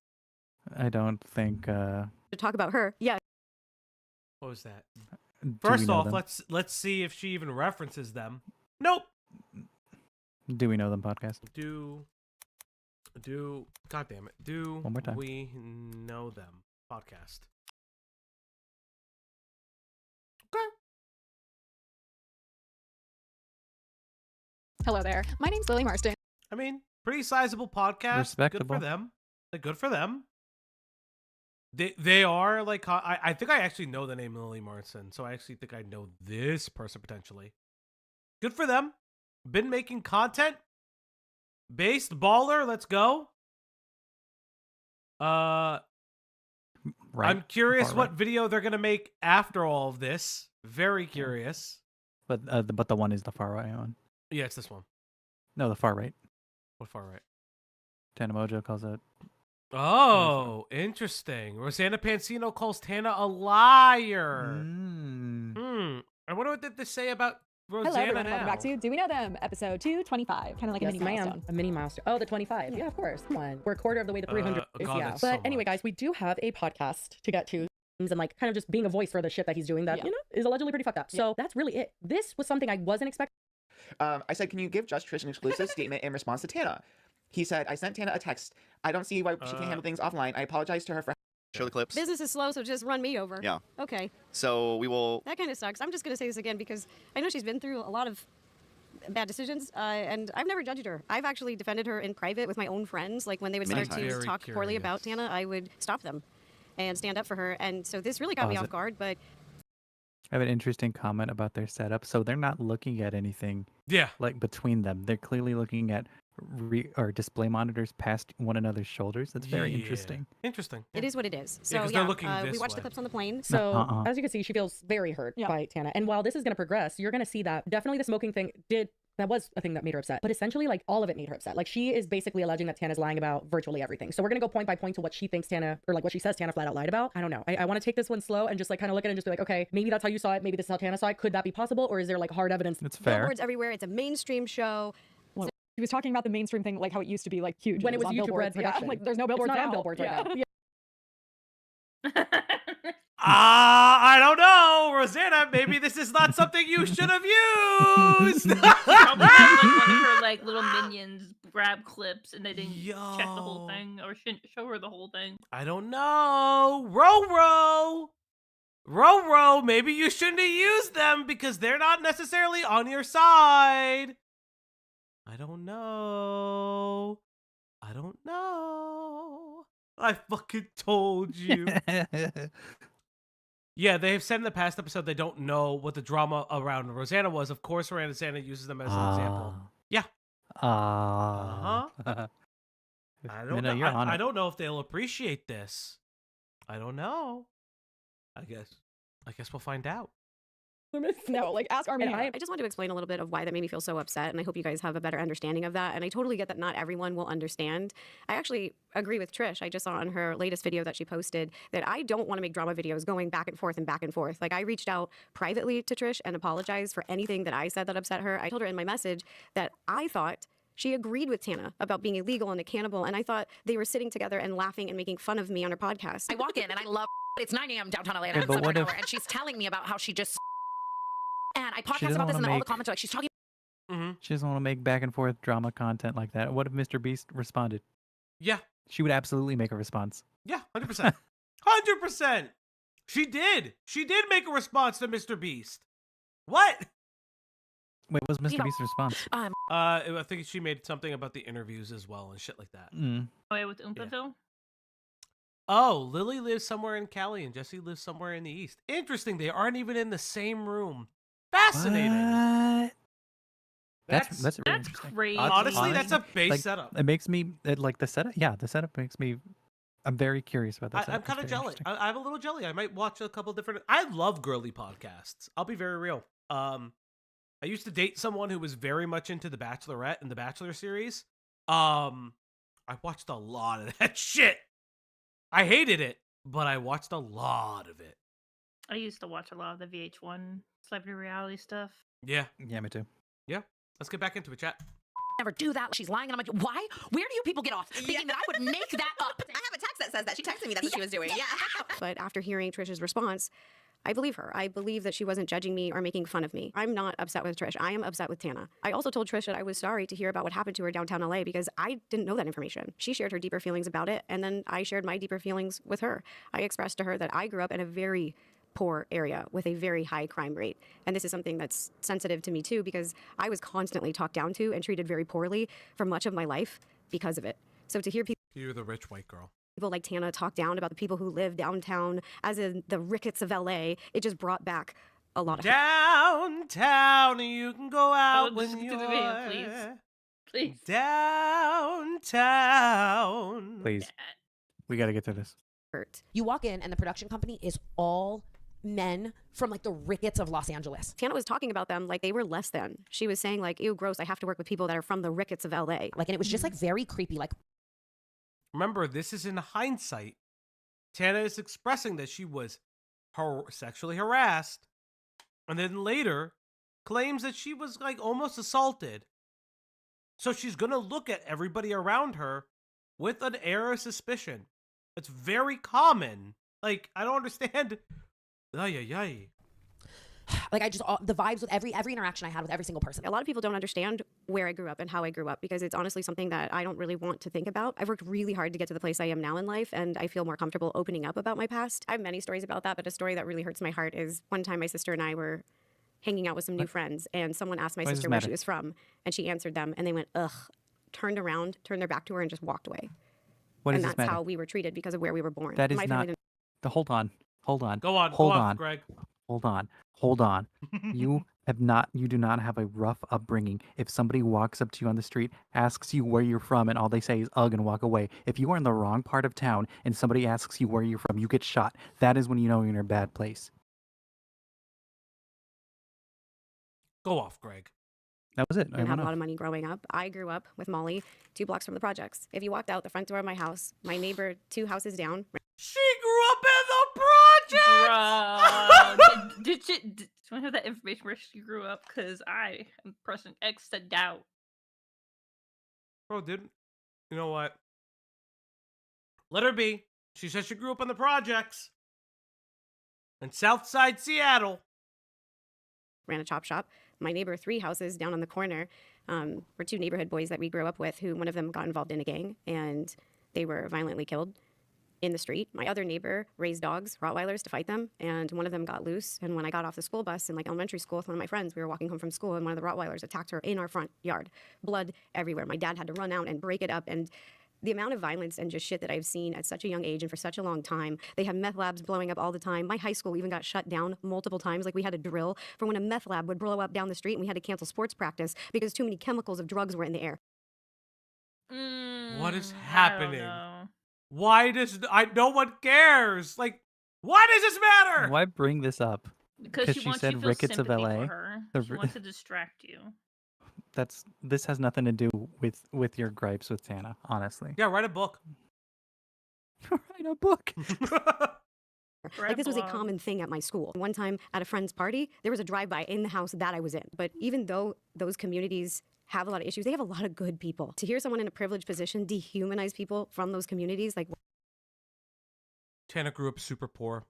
I don't think. To talk about her, yeah. What was that? Do First we know off, them? let's see if she even references them. Nope. Do we know them? Podcast. Do God damn it. Do One more time. we know them? Podcast. Okay. Hello there. My name's Lily Marston. I mean, pretty sizable podcast. Respectable. Good for them. Good for them. They are like I think I actually know the name Lily Martin, so I actually think I know this person potentially. Good for them. Been making content. Based baller, let's go. Right. I'm curious Far what right. video they're gonna make after all of this. Very curious. But the one is the far right one. Yeah, it's this one. No, the far right. What far right? Tana Mogeau calls it. Oh, interesting. Rosanna Pansino calls Tana a liar. I wonder what did they say about Rosanna Hello, everyone. now. Welcome back to Do We Know Them? Episode 225. Kind of like a Yes, mini ma'am. milestone. A mini milestone. Oh, the 25. Yeah, of course. Come on. We're a quarter of the way to 300. God, yeah. that's But so anyway, guys, we do have a podcast to get to. And like kind of just being a voice for the shit that he's doing that, you know, is allegedly pretty fucked up. So that's really it. This was something I wasn't expecting. I said, can you give Just Trish an exclusive statement in response to Tana? He said, I sent Tana a text. I don't see why she can't handle things offline. I apologize to her for... Show the clips. Business is slow, so just run me over. Yeah. Okay. So we will... That kind of sucks. I'm just going to say this again because I know she's been through a lot of bad decisions, and I've never judged her. I've actually defended her in private with my own friends. Like when they would start to talk poorly about Tana, I would stop them and stand up for her. And so this really got me off guard, but... I have an interesting comment about their setup. So they're not looking at anything. Yeah. Like between them, they're clearly looking at or display monitors past one another's shoulders. That's very interesting. Interesting. It is what it is. So 'cause they're looking we this watched the way. clips on the plane. So as you can see, she feels very hurt by Tana. And while this is going to progress, you're going to see that definitely the smoking thing that was a thing that made her upset. But essentially, like, all of it made her upset. Like, she is basically alleging that Tana's lying about virtually everything. So we're going to go point by point to what she thinks Tana, or like what she says Tana flat out lied about. I don't know. I want to take this one slow and just like kind of look at it and just be like, okay, maybe that's how you saw it. Maybe this is how Tana saw it. Could that be possible? Or is there like hard evidence? It's fair. Billboards everywhere. It's a mainstream show. Well, he was talking about the mainstream thing, like how it used to be like huge. When it was on YouTube billboards. Red Yeah, production. like there's no billboards It's not now. on billboards right now. I don't know, Rosanna. Maybe this is not something you should have used. Probably had, like one of her like little minions grab clips and they didn't check the whole thing or shouldn't show her the whole thing. I don't know. Ro. Maybe you shouldn't have used them because they're not necessarily on your side. I don't know. I fucking told you. Yeah, they have said in the past episode they don't know what the drama around Rosanna was. Of course, Rosanna uses them as an example. Yeah. I don't know. I don't know if they'll appreciate this. I don't know. I guess we'll find out. No, like ask Army. I just want to explain a little bit of why that made me feel so upset, and I hope you guys have a better understanding of that. And I totally get that not everyone will understand. I actually agree with Trish. I just saw on her latest video that she posted that I don't want to make drama videos going back and forth and back and forth. Like, I reached out privately to Trish and apologized for anything that I said that upset her. I told her in my message that I thought she agreed with Tana about being illegal and a cannibal, and I thought they were sitting together and laughing and making fun of me on her podcast. I walk in and I love it's 9 a.m. downtown LA and Yeah, I'm but at what if- and she's telling me about how she just and I She podcast doesn't about this wanna and all the make- comments are like she's talking She doesn't want to make back and forth drama content like that. What if Mr. Beast responded? Yeah. She would absolutely make a response. Yeah, 100%. 100%. She did. She did make a response to Mr. Beast. What? Wait, what was Mr. Beast's response? I think she made something about the interviews as well and shit like that. Mm. Oh, yeah, with Oompaville? Oh, Lily lives somewhere in Cali and Jesse lives somewhere in the East. Interesting. They aren't even in the same room. Fascinating. What? That's really That's interesting. crazy. Honestly, that's a base like, setup. It makes me like the setup. Yeah, the setup makes me. I'm very curious about that. I'm setup. kind of It's very jelly. interesting. I'm a little jelly. I might watch a couple different. I love girly podcasts. I'll be very real. I used to date someone who was very much into The Bachelorette and The Bachelor series. I watched a lot of that shit. I hated it, but I watched a lot of it. I used to watch a lot of the VH1 celebrity reality stuff. Yeah. Yeah, me too. Yeah. Let's get back into it, chat. never do that. She's lying and I'm like, why? Where do you people get off thinking that I would make that up? I have a text that says that. She texted me that's what she was doing. Yeah. But after hearing Trisha's response, I believe her. I believe that she wasn't judging me or making fun of me. I'm not upset with Trish. I am upset with Tana. I also told Trish that I was sorry to hear about what happened to her downtown LA because I didn't know that information. She shared her deeper feelings about it, and then I shared my deeper feelings with her. I expressed to her that I grew up in a very poor area with a very high crime rate. And this is something that's sensitive to me too because I was constantly talked down to and treated very poorly for much of my life because of it. So to hear people... You're the rich white girl. People like Tana talk down about the people who live downtown, as in the rickets of LA. It just brought back a lot of Downtown, you can go out Oh, when just you're do the video, please. Please. downtown. Please. We got to get to this. You walk in and the production company is all men from like the rickets of Los Angeles. Tana was talking about them like they were less than. She was saying like, ew, gross, I have to work with people that are from the rickets of LA. Like, and it was just like very creepy. Like, Remember, this is in hindsight. Tana is expressing that she was sexually harassed, and then later claims that she was like almost assaulted. So she's gonna look at everybody around her with an air of suspicion. It's very common. Like, I don't understand. Ay, ay, ay. like I just the vibes with every interaction I had with every single person. A lot of people don't understand where I grew up and how I grew up because it's honestly something that I don't really want to think about. I've worked really hard to get to the place I am now in life, and I feel more comfortable opening up about my past. I have many stories about that, but a story that really hurts my heart is one time my sister and I were hanging out with some new friends, and someone asked my sister where she was from, and she answered them, and they went, ugh, turned around, turned their back to her, and just walked away. What and does this that's matter? how we were treated because of where we were born. That is My not. family didn't- Hold on. Go on, Hold go on, on, Greg. Hold on. You do not have a rough upbringing. If somebody walks up to you on the street, asks you where you're from, and all they say is ugh and walk away. If you are in the wrong part of town and somebody asks you where you're from, you get shot. That is when you know you're in a bad place. Go off, Greg. That was it. didn't have a lot of money growing up. I grew up with Molly 2 blocks from the projects. If you walked out the front door of my house, my neighbor 2 houses down. She grew up in the projects! Did she want to have that information where she grew up? Because I am pressing X to doubt. Bro, didn't. You know what? Let her be. She said she grew up in the projects. In Southside Seattle. Ran a chop shop. My neighbor 3 houses down on the corner were 2 neighborhood boys that we grew up with, who one of them got involved in a gang, and they were violently killed in the street. My other neighbor raised dogs, Rottweilers, to fight them, and one of them got loose. And when I got off the school bus in like elementary school with one of my friends, we were walking home from school, and one of the Rottweilers attacked her in our front yard. Blood everywhere. My dad had to run out and break it up, and the amount of violence and just shit that I've seen at such a young age and for such a long time. They have meth labs blowing up all the time. My high school even got shut down multiple times. Like, we had a drill for when a meth lab would blow up down the street, and we had to cancel sports practice because too many chemicals of drugs were in the air. What is happening? Why does no one cares? Like, why does this matter? Why bring this up? Because she said rickets of LA. She wants to distract you. This has nothing to do with your gripes with Tana, honestly. Yeah, write a book. Write a book. Like, this was a common thing at my school. One time at a friend's party, there was a drive-by in the house that I was in. But even though those communities have a lot of issues, they have a lot of good people. To hear someone in a privileged position dehumanize people from those communities, like... Tana grew up super poor.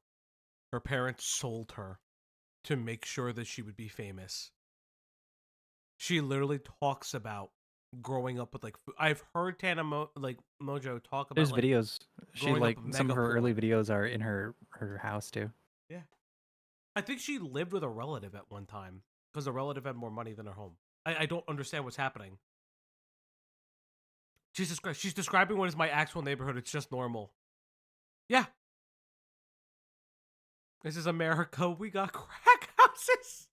Her parents sold her to make sure that she would be famous. She literally talks about growing up with, like, I've heard Tana Mogeau talk about, There's like, videos. She growing like up some of mega her poor. early videos are in her house too. Yeah. I think she lived with a relative at one time because the relative had more money than her home. I don't understand what's happening. Jesus Christ. She's describing what is my actual neighborhood. It's just normal. Yeah. This is America. We got crack houses.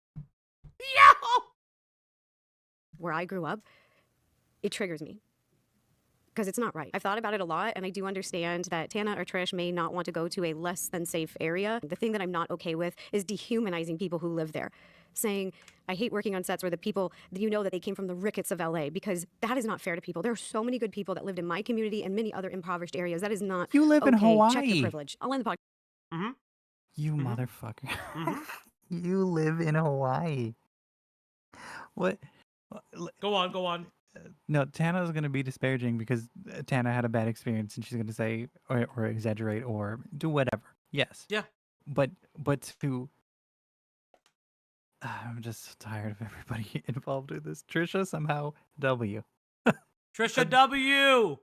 Yo! Where I grew up, it triggers me. Because it's not right. I've thought about it a lot, and I do understand that Tana or Trish may not want to go to a less than safe area. The thing that I'm not okay with is dehumanizing people who live there. Saying, I hate working on sets where the people, you know that they came from the rickets of LA, because that is not fair to people. There are so many good people that lived in my community and many other impoverished areas. That is not You live in okay. Hawaii. Check your privilege. I'll end the podcast. Mm-hmm. You motherfucker. You live in Hawaii. What? Go on. No, Tana's going to be disparaging because Tana had a bad experience, and she's going to say or exaggerate or do whatever. Yes. Yeah. But to I'm just tired of everybody involved with this. Trisha somehow W. Trisha W.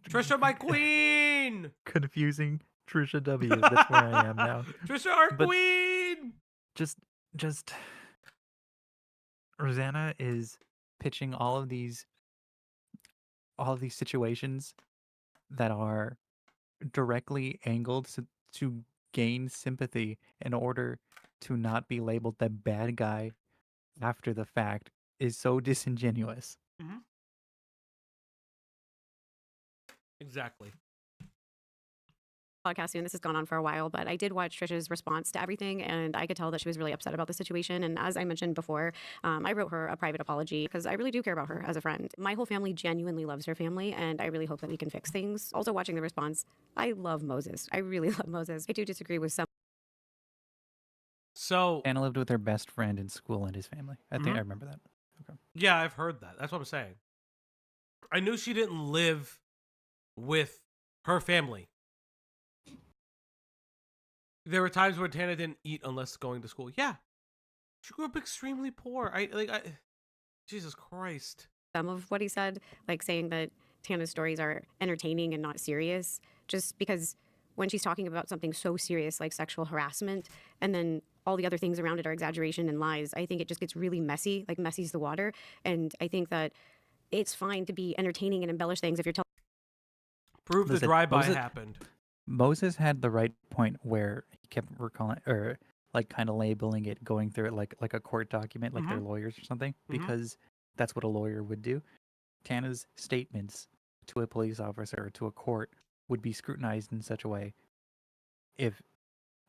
Trisha, my queen. Confusing Trisha W. That's where I am now. Trisha, our But queen. Just Rosanna is pitching all of these situations that are directly angled to gain sympathy in order to not be labeled the bad guy after the fact is so disingenuous. Mm-hmm. Exactly. Podcasting, and this has gone on for a while, but I did watch Trisha's response to everything, and I could tell that she was really upset about the situation. And as I mentioned before, I wrote her a private apology because I really do care about her as a friend. My whole family genuinely loves her family, and I really hope that we can fix things. Also, watching the response, I love Moses. I really love Moses. I do disagree with some. So Anna lived with her best friend in school and his family. I think I remember that. Okay. Yeah, I've heard that. That's what I'm saying. I knew she didn't live with her family. There were times where Tana didn't eat unless going to school. Yeah. She grew up extremely poor. Jesus Christ. Some of what he said, like saying that Tana's stories are entertaining and not serious, just because when she's talking about something so serious like sexual harassment and then all the other things around it are exaggeration and lies, I think it just gets really messy, like messy's the water. And I think that it's fine to be entertaining and embellish things if you're telling. Prove the drive-by happened. Moses had the right point where he kept recalling or like kind of labeling it, going through it like a court document, like they're lawyers or something, because that's what a lawyer would do. Tana's statements to a police officer or to a court would be scrutinized in such a way if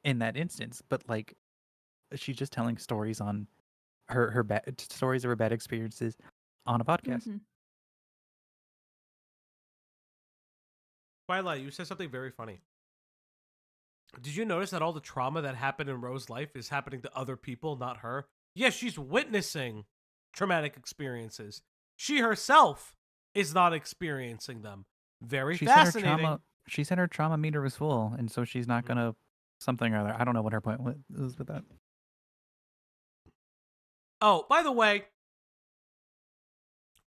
in that instance, but like she's just telling stories on her bad stories of her bad experiences on a podcast. Twilight, you said something very funny. Did you notice that all the trauma that happened in Rose's life is happening to other people, not her? Yes, she's witnessing traumatic experiences. She herself is not experiencing them. Very fascinating. She said her trauma meter was full, and so she's not gonna something or other. I don't know what her point was with that. Oh, by the way,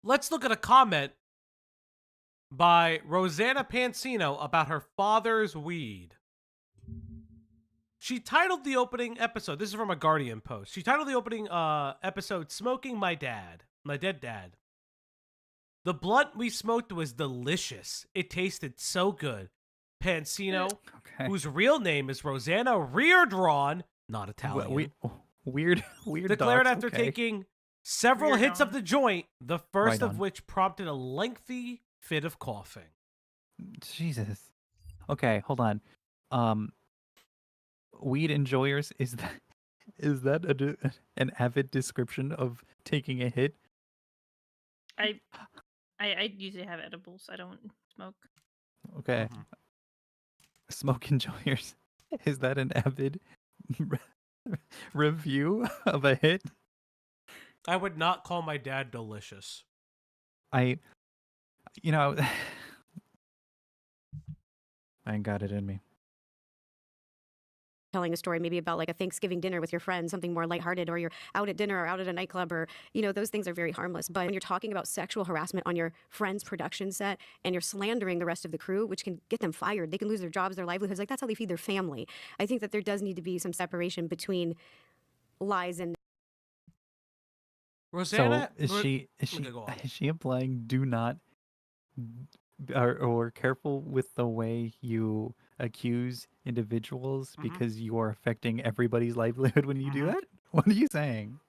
let's look at a comment by Rosanna Pansino about her father's weed. She titled the opening episode, this is from a Guardian post. She titled the opening episode, Smoking My Dead Dad. The blunt we smoked was delicious. It tasted so good. Pansino, whose real name is Rosanna Reardron, not Italian. Weird declared dogs, after taking several hits of the joint, the first Right of on. which prompted a lengthy fit of coughing. Jesus. Okay, hold on. Weed enjoyers, is that an avid description of taking a hit? I usually have edibles. I don't smoke. Okay. Smoke enjoyers, is that an avid review of a hit? I would not call my dad delicious. I ain't got it in me. Telling a story maybe about like a Thanksgiving dinner with your friends, something more lighthearted, or you're out at dinner or out at a nightclub, or those things are very harmless. But when you're talking about sexual harassment on your friend's production set and you're slandering the rest of the crew, which can get them fired, they can lose their jobs, their livelihoods, like that's how they feed their family. I think that there does need to be some separation between lies and. Rosanna, so is she implying do not or careful with the way you accuse individuals because you are affecting everybody's livelihood when you do that? What are you saying?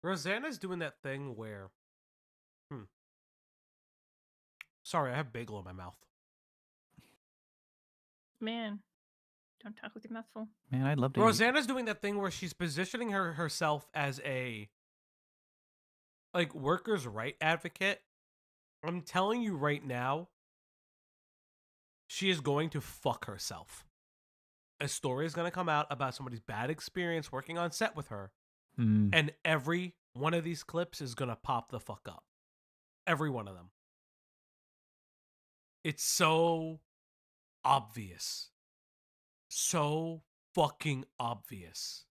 Rosanna's doing that thing where... Sorry, I have bagel in my mouth. Man, don't talk with your mouth full. Man, I'd love to Rosanna's doing that thing where she's positioning herself as a workers' right advocate. I'm telling you right now, she is going to fuck herself. A story is going to come out about somebody's bad experience working on set with her, and every one of these clips is going to pop the fuck up. Every one of them. It's so obvious. So fucking obvious.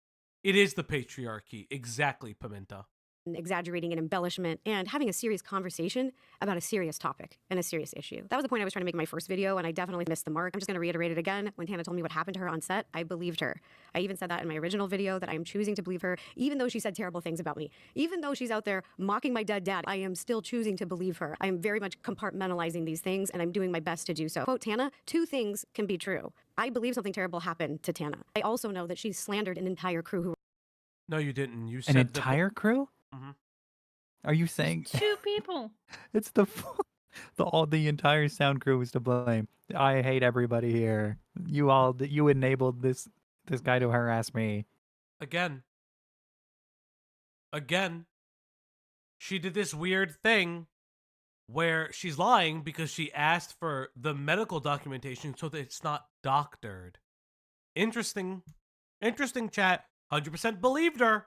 It is the patriarchy. Exactly, Pimenta. exaggerating and embellishment, and having a serious conversation about a serious topic and a serious issue. That was the point I was trying to make in my first video, and I definitely missed the mark. I'm just going to reiterate it again. When Tana told me what happened to her on set, I believed her. I even said that in my original video, that I am choosing to believe her, even though she said terrible things about me. Even though she's out there mocking my dead dad, I am still choosing to believe her. I am very much compartmentalizing these things, and I'm doing my best to do so. Quote Tana, 2 things can be true. I believe something terrible happened to Tana. I also know that she's slandered an entire crew who... No, you didn't. You said An entire crew? Mhm. Are you saying 2 people. it's the entire sound crew is to blame? I hate everybody here. You enabled this guy to harass me. Again, she did this weird thing where she's lying because she asked for the medical documentation so that it's not doctored. Interesting chat. 100% believed her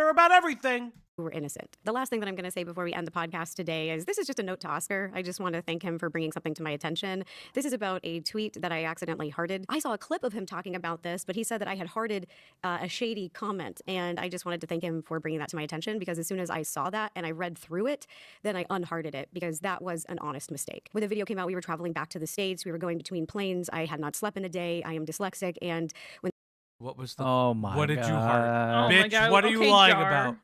about everything. Who were innocent. The last thing that I'm going to say before we end the podcast today is this is just a note to Oscar. I just want to thank him for bringing something to my attention. This is about a tweet that I accidentally hearted. I saw a clip of him talking about this, but he said that I had hearted a shady comment, and I just wanted to thank him for bringing that to my attention, because as soon as I saw that and I read through it, then I unhearted it, because that was an honest mistake. When the video came out, we were traveling back to the States. We were going between planes. I had not slept in a day. I am dyslexic, and when... What was the... Oh my god. What did you heart? Oh my Bitch, God. what are you Okay, lying Jar. about?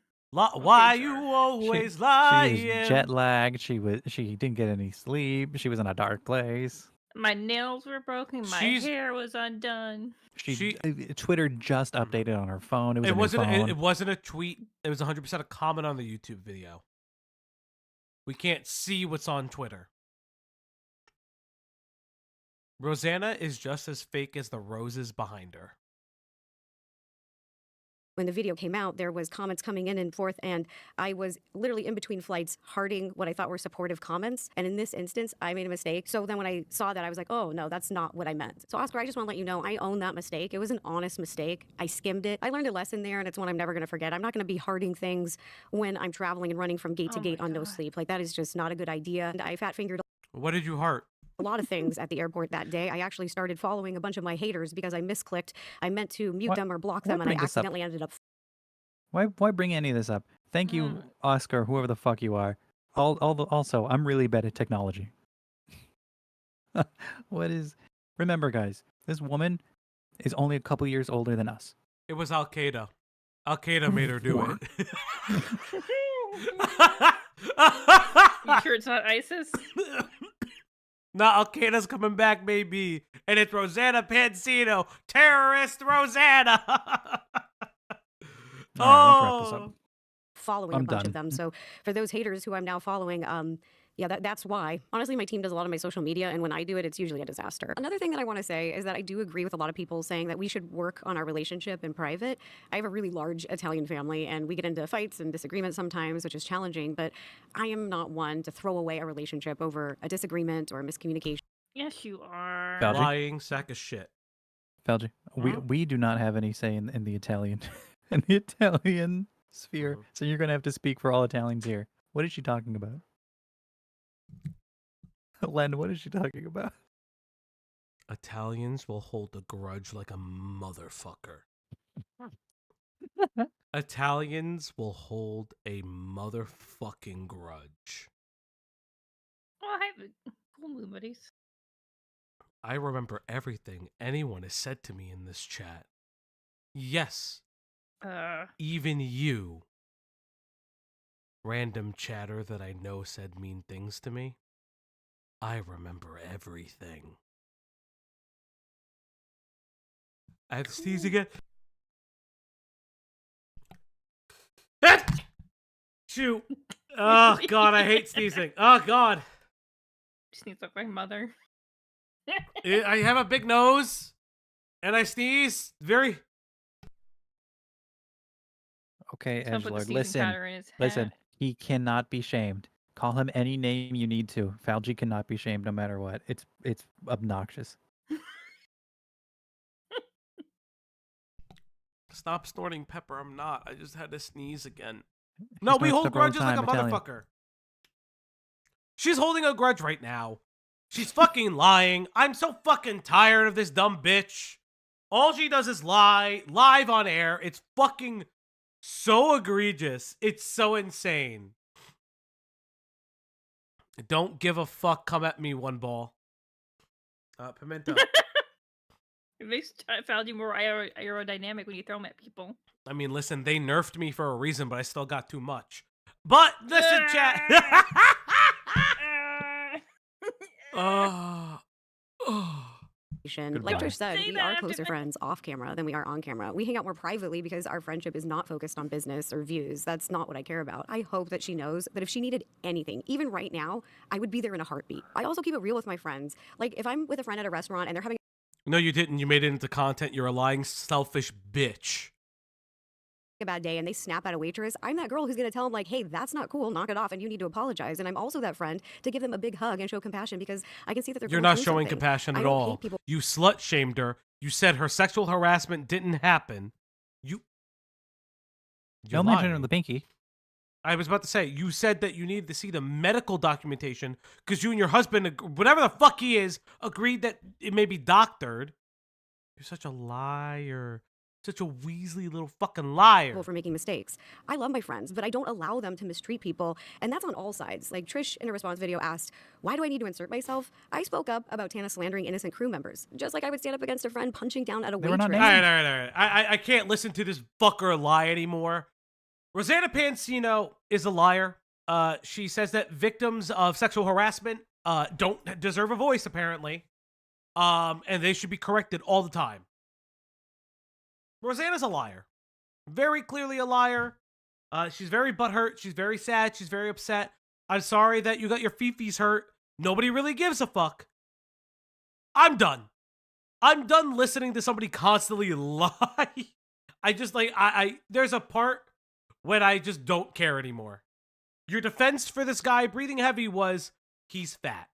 Why you always lying? She was jet lagged. She didn't get any sleep. She was in a dark place. My nails were broken. My hair was undone. Twitter just updated on her phone. It was It wasn't a tweet. It was 100% a comment on the YouTube video. We can't see what's on Twitter. Rosanna is just as fake as the roses behind her. When the video came out, there was comments coming in and forth, and I was literally in between flights hearting what I thought were supportive comments. And in this instance, I made a mistake. So then when I saw that, I was like, oh, no, that's not what I meant. So Oscar, I just want to let you know, I own that mistake. It was an honest mistake. I skimmed it. I learned a lesson there, and it's one I'm never going to forget. I'm not going to be hearting things when I'm traveling and running from gate to gate on no sleep. Like, that is just not a good idea. And I fat-fingered What did you heart? a lot of things at the airport that day. I actually started following a bunch of my haters because I misclicked. I meant to mute them or block them, and I accidentally ended up... Why bring any of this up? Thank you, Oscar, whoever the fuck you are. Also, I'm really bad at technology. Remember, guys, this woman is only a couple years older than us. It was Al Qaeda. Al Qaeda made her do it. You sure it's not ISIS? No, Al Qaeda's coming back, maybe. And it's Rosanna Pansino. Terrorist Rosanna. All right, let's wrap this up. Following a bunch of them. So for those haters who I'm now following, yeah, that's why. Honestly, my team does a lot of my social media, and when I do it, it's usually a disaster. Another thing that I want to say is that I do agree with a lot of people saying that we should work on our relationship in private. I have a really large Italian family, and we get into fights and disagreements sometimes, which is challenging, but I am not one to throw away a relationship over a disagreement or a miscommunication. Yes, you are. Felgi? Lying sack of shit. Felgi, we do not have any say in the Italian in the Italian sphere, so you're gonna have to speak for all Italians here. What is she talking about? Len, what is she talking about? Italians will hold a grudge like a motherfucker. Italians will hold a motherfucking grudge. Oh, I have cool mood buddies. I remember everything anyone has said to me in this chat. Yes. Even you. Random chatter that I know said mean things to me. I remember everything. I have to sneeze again. Shoot. Oh, God, I hate sneezing. Oh, God. Sneeze like my mother. I have a big nose, and I sneeze very... Okay, Someone put the Edgelord, sneezing listen. powder in his Listen, hat. he cannot be shamed. Call him any name you need to. Falgi cannot be shamed no matter what. It's obnoxious. Stop snorting pepper. I'm not. I just had to sneeze again. He No, we snorts hold pepper all the grudges like a time, Italian. motherfucker. She's holding a grudge right now. She's fucking lying. I'm so fucking tired of this dumb bitch. All she does is lie, live on air. It's fucking So egregious. It's so insane. Don't give a fuck. Come at me, one ball. Pimento. It makes you more aerodynamic when you throw them at people. I mean, listen, they nerfed me for a reason, but I still got too much. But listen, chat. Like Trish said, we are closer friends off camera than we are on camera. We hang out more privately because our friendship is not focused on business or views. That's not what I care about. I hope that she knows that if she needed anything, even right now, I would be there in a heartbeat. I also keep it real with my friends. Like if I'm with a friend at a restaurant and they're having No, you didn't. You made it into content. You're a lying, selfish bitch. a bad day and they snap at a waitress, I'm that girl who's going to tell them like, hey, that's not cool, knock it off, and you need to apologize. And I'm also that friend to give them a big hug and show compassion because I can see that they're You're going not through showing something. compassion I at don't all. hate people. You slut shamed her. You said her sexual harassment didn't happen. You You're mentioned lying. on the pinky. I was about to say, you said that you needed to see the medical documentation because you and your husband, whatever the fuck he is, agreed that it may be doctored. You're such a liar. Such a Weasley little fucking liar. For making mistakes. I love my friends, but I don't allow them to mistreat people, and that's on all sides. Like Trish in a response video asked, why do I need to insert myself? I spoke up about Tana slandering innocent crew members, just like I would stand up against a friend punching down at a waitress. All right. I can't listen to this fucker lie anymore. Rosanna Pansino is a liar. She says that victims of sexual harassment don't deserve a voice, apparently. And they should be corrected all the time. Rosanna's a liar. Very clearly a liar. She's very butthurt. She's very sad. She's very upset. I'm sorry that you got your fifis hurt. Nobody really gives a fuck. I'm done. I'm done listening to somebody constantly lie. I just like, there's a part when I just don't care anymore. Your defense for this guy breathing heavy was, he's fat.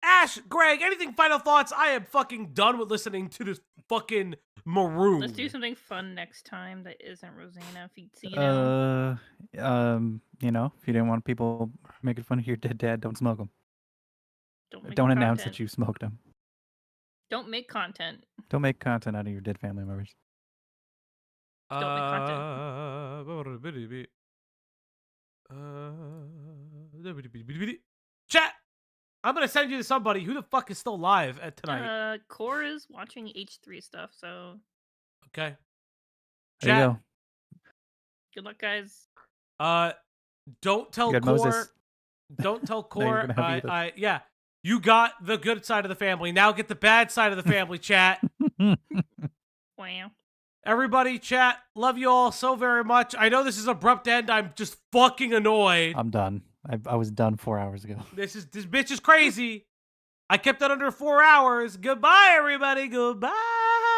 Ash, Greg, anything final thoughts? I am fucking done with listening to this fucking maroon. Let's do something fun next time that isn't Rosanna Pansino. If you didn't want people making fun of your dead dad, don't smoke them. Don't announce content. that you smoked them. Don't make content. Don't make content out of your dead family members. Don't make content. Chat! I'm gonna send you to somebody. Who the fuck is still live at tonight? Core is watching H3 stuff, so Okay. There you Chat. go. good luck, guys. Don't tell You got Core. Moses. Don't tell Now you're Core. gonna have either. Yeah. You got the good side of the family. Now get the bad side of the family, chat. Wow. Everybody, chat. Love you all so very much. I know this is abrupt end. I'm just fucking annoyed. I'm done. I was done 4 hours ago. This bitch is crazy. I kept it under 4 hours. Goodbye, everybody. Goodbye.